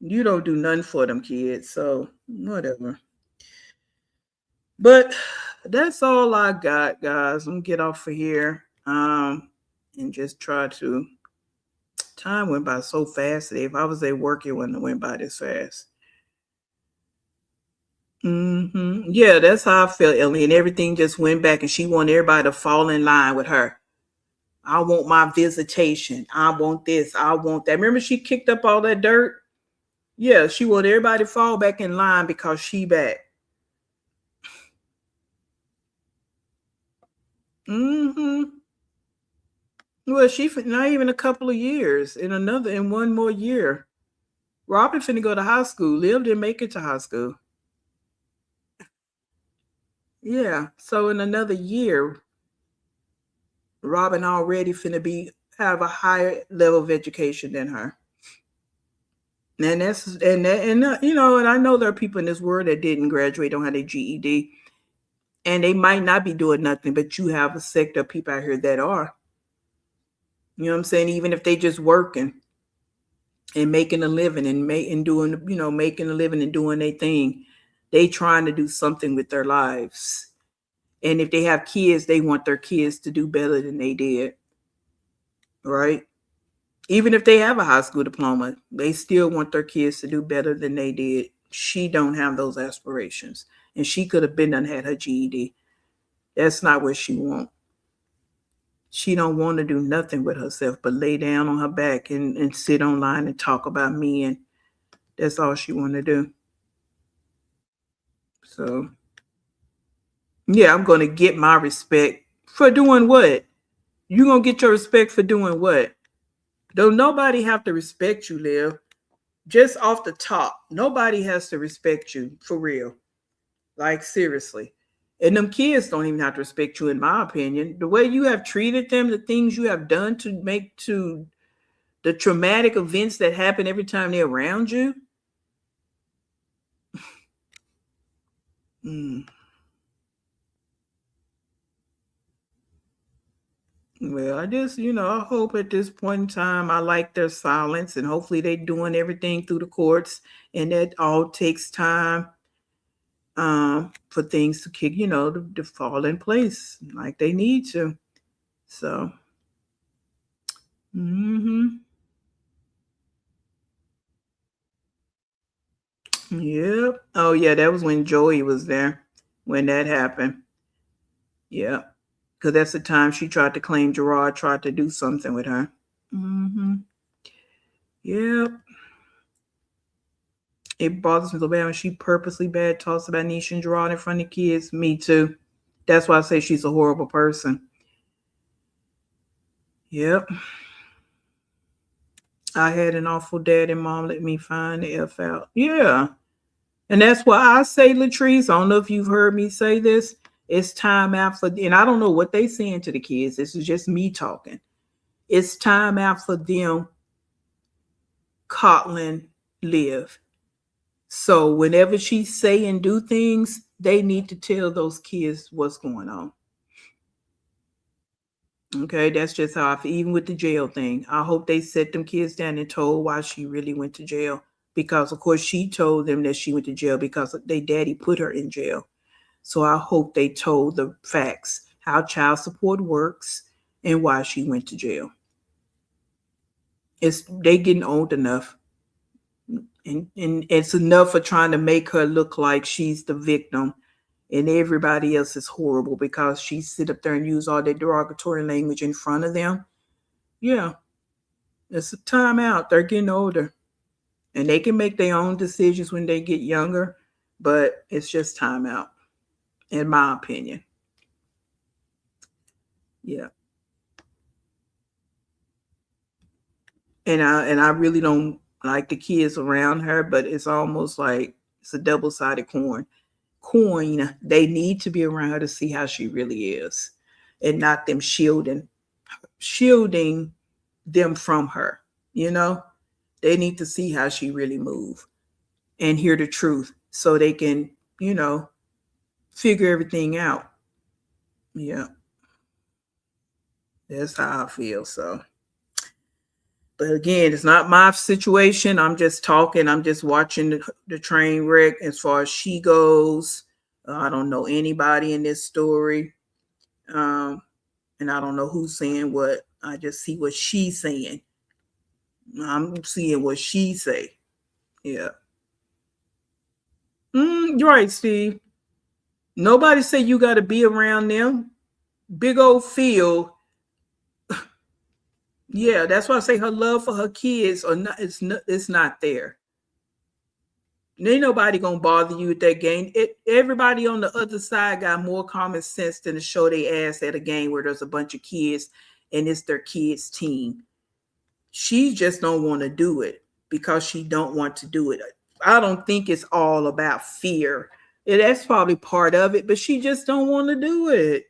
you don't do nothing for them kids, so whatever. But that's all I got, guys. I'm gonna get off of here. And just try to. Time went by so fast today. If I was at work, it wouldn't have went by this fast. Yeah, that's how I felt, Ellie. And everything just went back, and she wanted everybody to fall in line with her. I want my visitation. I want this. I want that. Remember, she kicked up all that dirt. Yeah, she wanted everybody to fall back in line because she back. Well, she not even a couple of years. In one more year, Robin finna go to high school. Liv didn't make it to high school. Yeah, so in another year, Robin already finna have a higher level of education than her. And that's and I know there are people in this world that didn't graduate, don't have their GED, and they might not be doing nothing, but you have a sector of people out here that are. You know what I'm saying? Even if they just working and making a living and doing, making a living and doing their thing, they trying to do something with their lives. And if they have kids, they want their kids to do better than they did. Right? Even if they have a high school diploma, they still want their kids to do better than they did. She don't have those aspirations. And she could have been done had her GED. That's not what she want. She don't want to do nothing with herself but lay down on her back and sit online and talk about me. And that's all she want to do. So, yeah, I'm going to get my respect for doing what? You going to get your respect for doing what? Don't nobody have to respect you, Liv. Just off the top, nobody has to respect you for real. Like, seriously. And them kids don't even have to respect you, in my opinion. The way you have treated them, the things you have done to the traumatic events that happen every time they're around you. Well, I just, I hope at this point in time, I like their silence, and hopefully they're doing everything through the courts, and that all takes time for things to kick, to fall in place like they need to. So, yep. Oh yeah, that was when Joey was there when that happened. Yeah, because that's the time she tried to claim Gerard tried to do something with her. Yep. It bothers me so bad when she purposely bad talks about Nisha and Gerard in front of kids. Me too. That's why I say she's a horrible person. Yep. I had an awful dad and mom let me find the F out. Yeah. And that's why I say, Latrice, I don't know if you've heard me say this. It's time out for, and I don't know what they saying to the kids. This is just me talking. It's time out for them coddling Liv. So whenever she say and do things, they need to tell those kids what's going on. Okay, that's just how I feel. Even with the jail thing, I hope they set them kids down and told why she really went to jail. Because of course she told them that she went to jail because their daddy put her in jail. So I hope they told the facts, how child support works and why she went to jail. They getting old enough. And it's enough for trying to make her look like she's the victim and everybody else is horrible because she sit up there and use all that derogatory language in front of them. Yeah, it's a time out. They're getting older and they can make their own decisions when they get younger, but it's just time out, in my opinion. Yeah. And I really don't like the kids around her, but it's almost like it's a double-sided coin. They need to be around her to see how she really is, and not them shielding them from her. They need to see how she really move and hear the truth so they can, figure everything out. Yeah, that's how I feel. So, but again, it's not my situation. I'm just talking. I'm just watching the train wreck as far as she goes. I don't know anybody in this story. Um, and I don't know who's saying what. I just see what she's saying. I'm seeing what she say. Yeah. You're right, Steve. Nobody say you got to be around them. Big old field. Yeah, that's why I say her love for her kids or not. It's not there. Ain't nobody gonna bother you with that game. Everybody on the other side got more common sense than to show their ass at a game where there's a bunch of kids and it's their kids' team. She just don't want to do it because she don't want to do it. I don't think it's all about fear. That's probably part of it, but she just don't want to do it.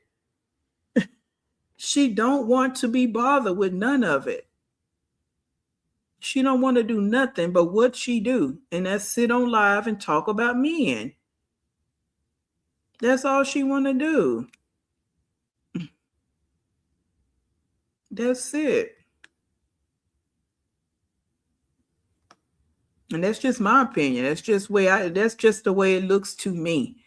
She don't want to be bothered with none of it. She don't want to do nothing but what she do, and that's sit on live and talk about men. That's all she want to do. That's it. And that's just my opinion. That's just the way it looks to me.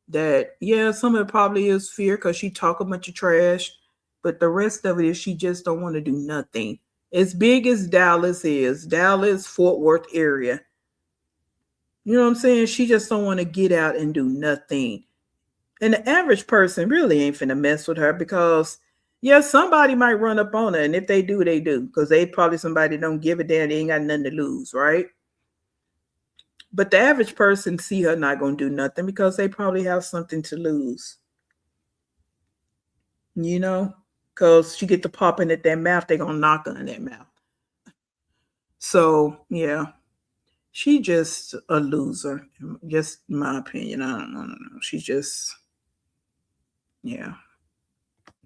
That yeah, some of it probably is fear because she talk a bunch of trash, but the rest of it is she just don't want to do nothing. As big as Dallas is, Dallas, Fort Worth area. You know what I'm saying? She just don't want to get out and do nothing. And the average person really ain't finna mess with her because yeah, somebody might run up on her, and if they do, they do. Because they probably somebody don't give a damn, they ain't got nothing to lose, right? But the average person see her not gonna do nothing because they probably have something to lose. Because she get to popping at that mouth, they gonna knock her in that mouth. So yeah, she just a loser. Just my opinion. I don't know. She's just yeah.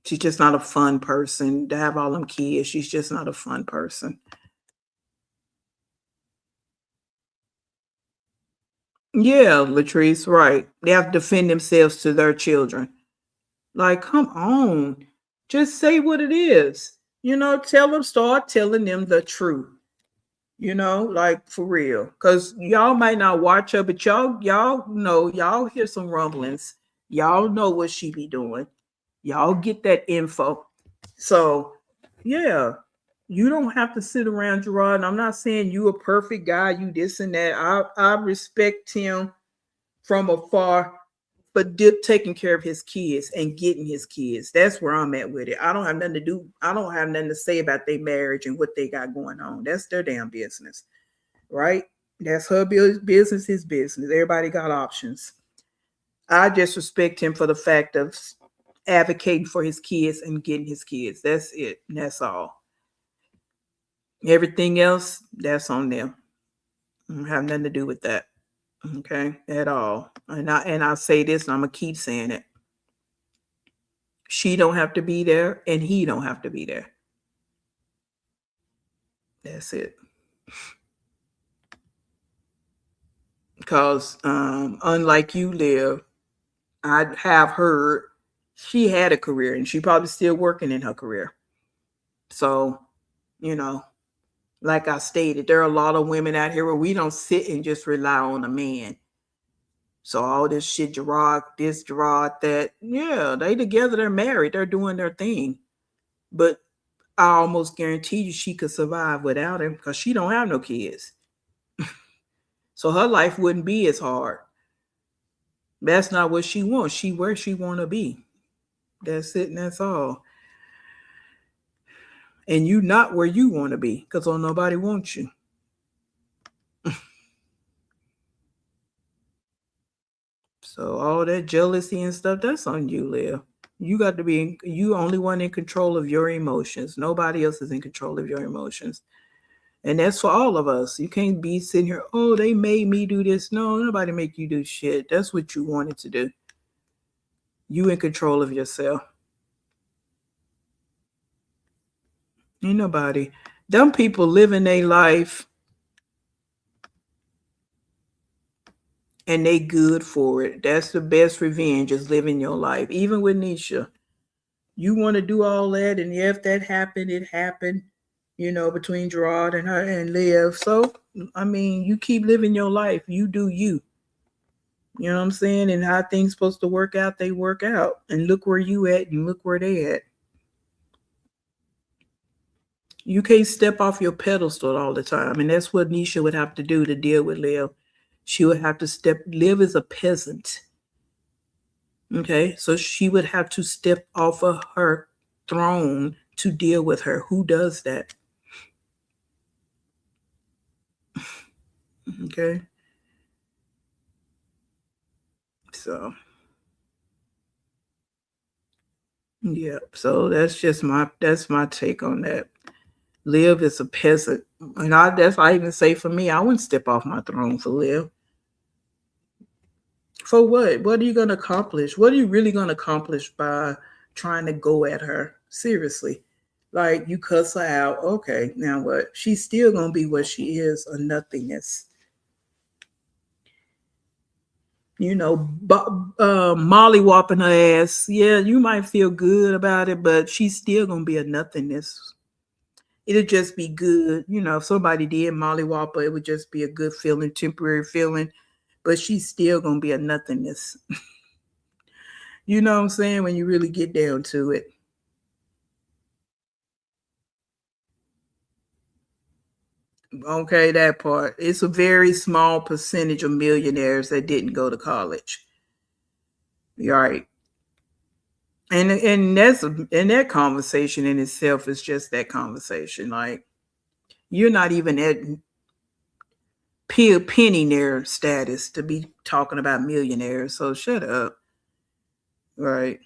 She's just not a fun person to have all them kids. She's just not a fun person. Yeah, Latrice, right. They have to defend themselves to their children. Like, come on. Just say what it is. Start telling them the truth. Like for real. Cause y'all might not watch her, but y'all know, y'all hear some rumblings. Y'all know what she be doing. Y'all get that info. So yeah, you don't have to sit around Gerard. I'm not saying you a perfect guy, you this and that. I respect him from afar, but Dip taking care of his kids and getting his kids. That's where I'm at with it. I don't have nothing to do. I don't have nothing to say about their marriage and what they got going on. That's their damn business, right? That's her business, his business. Everybody got options. I just respect him for the fact of advocating for his kids and getting his kids. That's it. That's all. Everything else, that's on them. I don't have nothing to do with that. Okay, at all. And I'll say this, and I'm gonna keep saying it. She don't have to be there, and he don't have to be there. That's it. Because unlike you, Liv, I have heard she had a career, and she probably still working in her career. So, you know, like I stated, there are a lot of women out here where we don't sit and just rely on a man. So all this shit, Gerard, this, Gerard, that, yeah, they together, they're married, they're doing their thing. But I almost guarantee you she could survive without him because she don't have no kids. So her life wouldn't be as hard. That's not what she wants. She where she want to be. That's it and that's all. And you not where you want to be because nobody wants you. So all that jealousy and stuff, that's on you, Liv. You got to be, you only one in control of your emotions. Nobody else is in control of your emotions. And that's for all of us. You can't be sitting here, oh, they made me do this. No, nobody make you do shit. That's what you wanted to do. You in control of yourself. Ain't nobody. Them people living their life and they good for it. That's the best revenge, is living your life. Even with Nisha, you want to do all that, and if that happened, it happened, between Gerard and her and Liv. So, I mean, you keep living your life. You do you. You know what I'm saying? And how things supposed to work out, they work out. And look where you at and look where they at. You can't step off your pedestal all the time. And that's what Nisha would have to do to deal with Liv. She would have to Liv is a peasant. Okay, so she would have to step off of her throne to deal with her. Who does that? Okay. So, yeah. So that's my take on that. Liv is a peasant. And I even say for me, I wouldn't step off my throne for Liv. For what? What are you going to accomplish? What are you really going to accomplish by trying to go at her? Seriously. Like, you cuss her out. Okay, now what? She's still going to be what she is, a nothingness. Molly whopping her ass. Yeah, you might feel good about it, but she's still going to be a nothingness. It'll just be good. If somebody did Molly Whopper, it would just be a good feeling, temporary feeling, but she's still going to be a nothingness. You know what I'm saying? When you really get down to it. Okay, that part. It's a very small percentage of millionaires that didn't go to college. Right. And that conversation in itself is just that conversation. Like, you're not even at penny status to be talking about millionaires. So shut up. Right.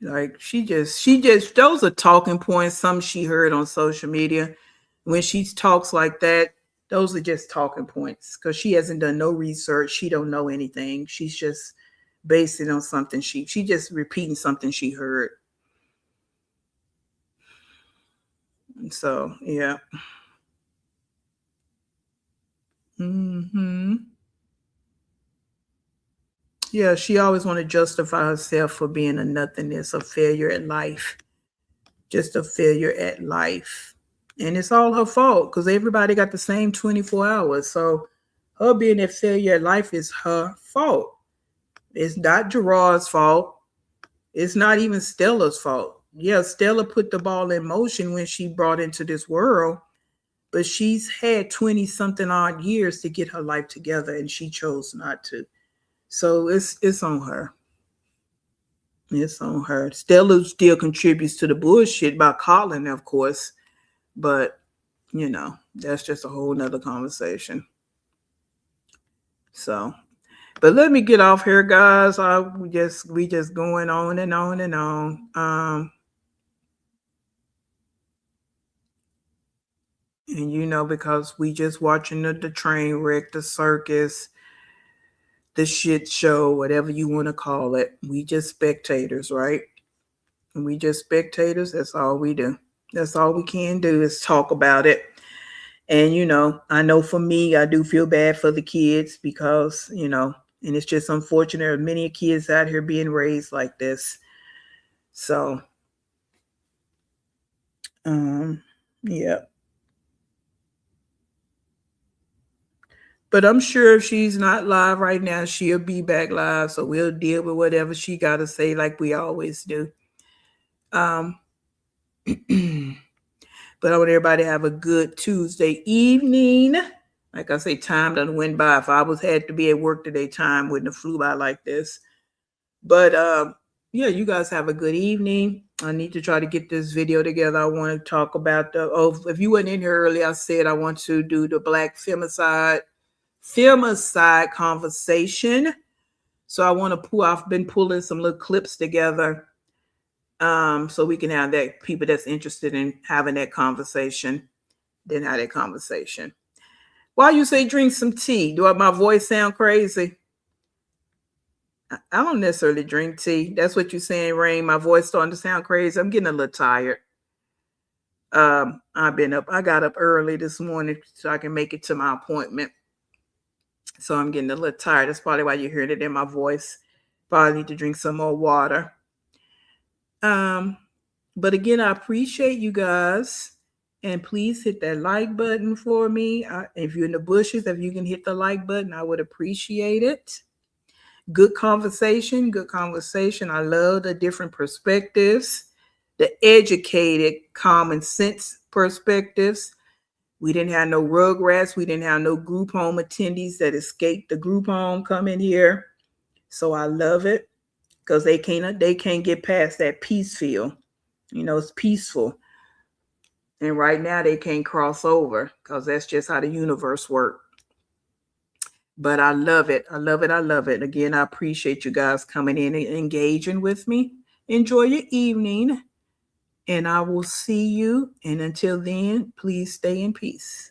Like, she just those are talking points, some she heard on social media. When she talks like that, those are just talking points, because she hasn't done no research. She don't know anything. She's just based it on something she just repeating something she heard. So yeah. Yeah, she always want to justify herself for being a nothingness, a failure at life. Just a failure at life. And it's all her fault, because everybody got the same 24 hours. So her being a failure at life is her fault. It's not Gerard's fault. It's not even Stella's fault. Yeah, Stella put the ball in motion when she brought into this world, but she's had 20 something odd years to get her life together, and she chose not to. So it's on her. It's on her. Stella still contributes to the bullshit by calling, of course, but that's just a whole nother conversation. So, but let me get off here, guys. We just going on and on and on. And because we just watching the train wreck, the circus, the shit show, whatever you want to call it. We just spectators, right? And we just spectators. That's all we do. That's all we can do is talk about it. And, I know for me, I do feel bad for the kids because, and it's just unfortunate. There are many kids out here being raised like this. So, yeah. But I'm sure if she's not live right now, she'll be back live. So we'll deal with whatever she got to say like we always do. But I want everybody to have a good Tuesday evening. Like I say, time doesn't went by. If I had to be at work today, time wouldn't have flew by like this. But yeah, you guys have a good evening. I need to try to get this video together. I want to talk about if you weren't in here earlier, I said I want to do the Black femicide conversation. So I want to I've been pulling some little clips together. So we can have that, people that's interested in having that conversation, then have that conversation. Why you say drink some tea? Do my voice sound crazy? I don't necessarily drink tea. That's what you're saying, Rain. My voice starting to sound crazy. I'm getting a little tired. I got up early this morning so I can make it to my appointment. So I'm getting a little tired. That's probably why you're hearing it in my voice. Probably need to drink some more water. But again, I appreciate you guys. And please hit that like button for me. If you're in the bushes, if you can hit the like button, I would appreciate it. Good conversation, good conversation. I love the different perspectives, the educated, common sense perspectives. We didn't have no rugrats. We didn't have no group home attendees that escaped the group home come in here. So I love it because they can't get past that peace feel. You know, it's peaceful. And right now they can't cross over because that's just how the universe works. But I love it. I love it. I love it. Again, I appreciate you guys coming in and engaging with me. Enjoy your evening. And I will see you. And until then, please stay in peace.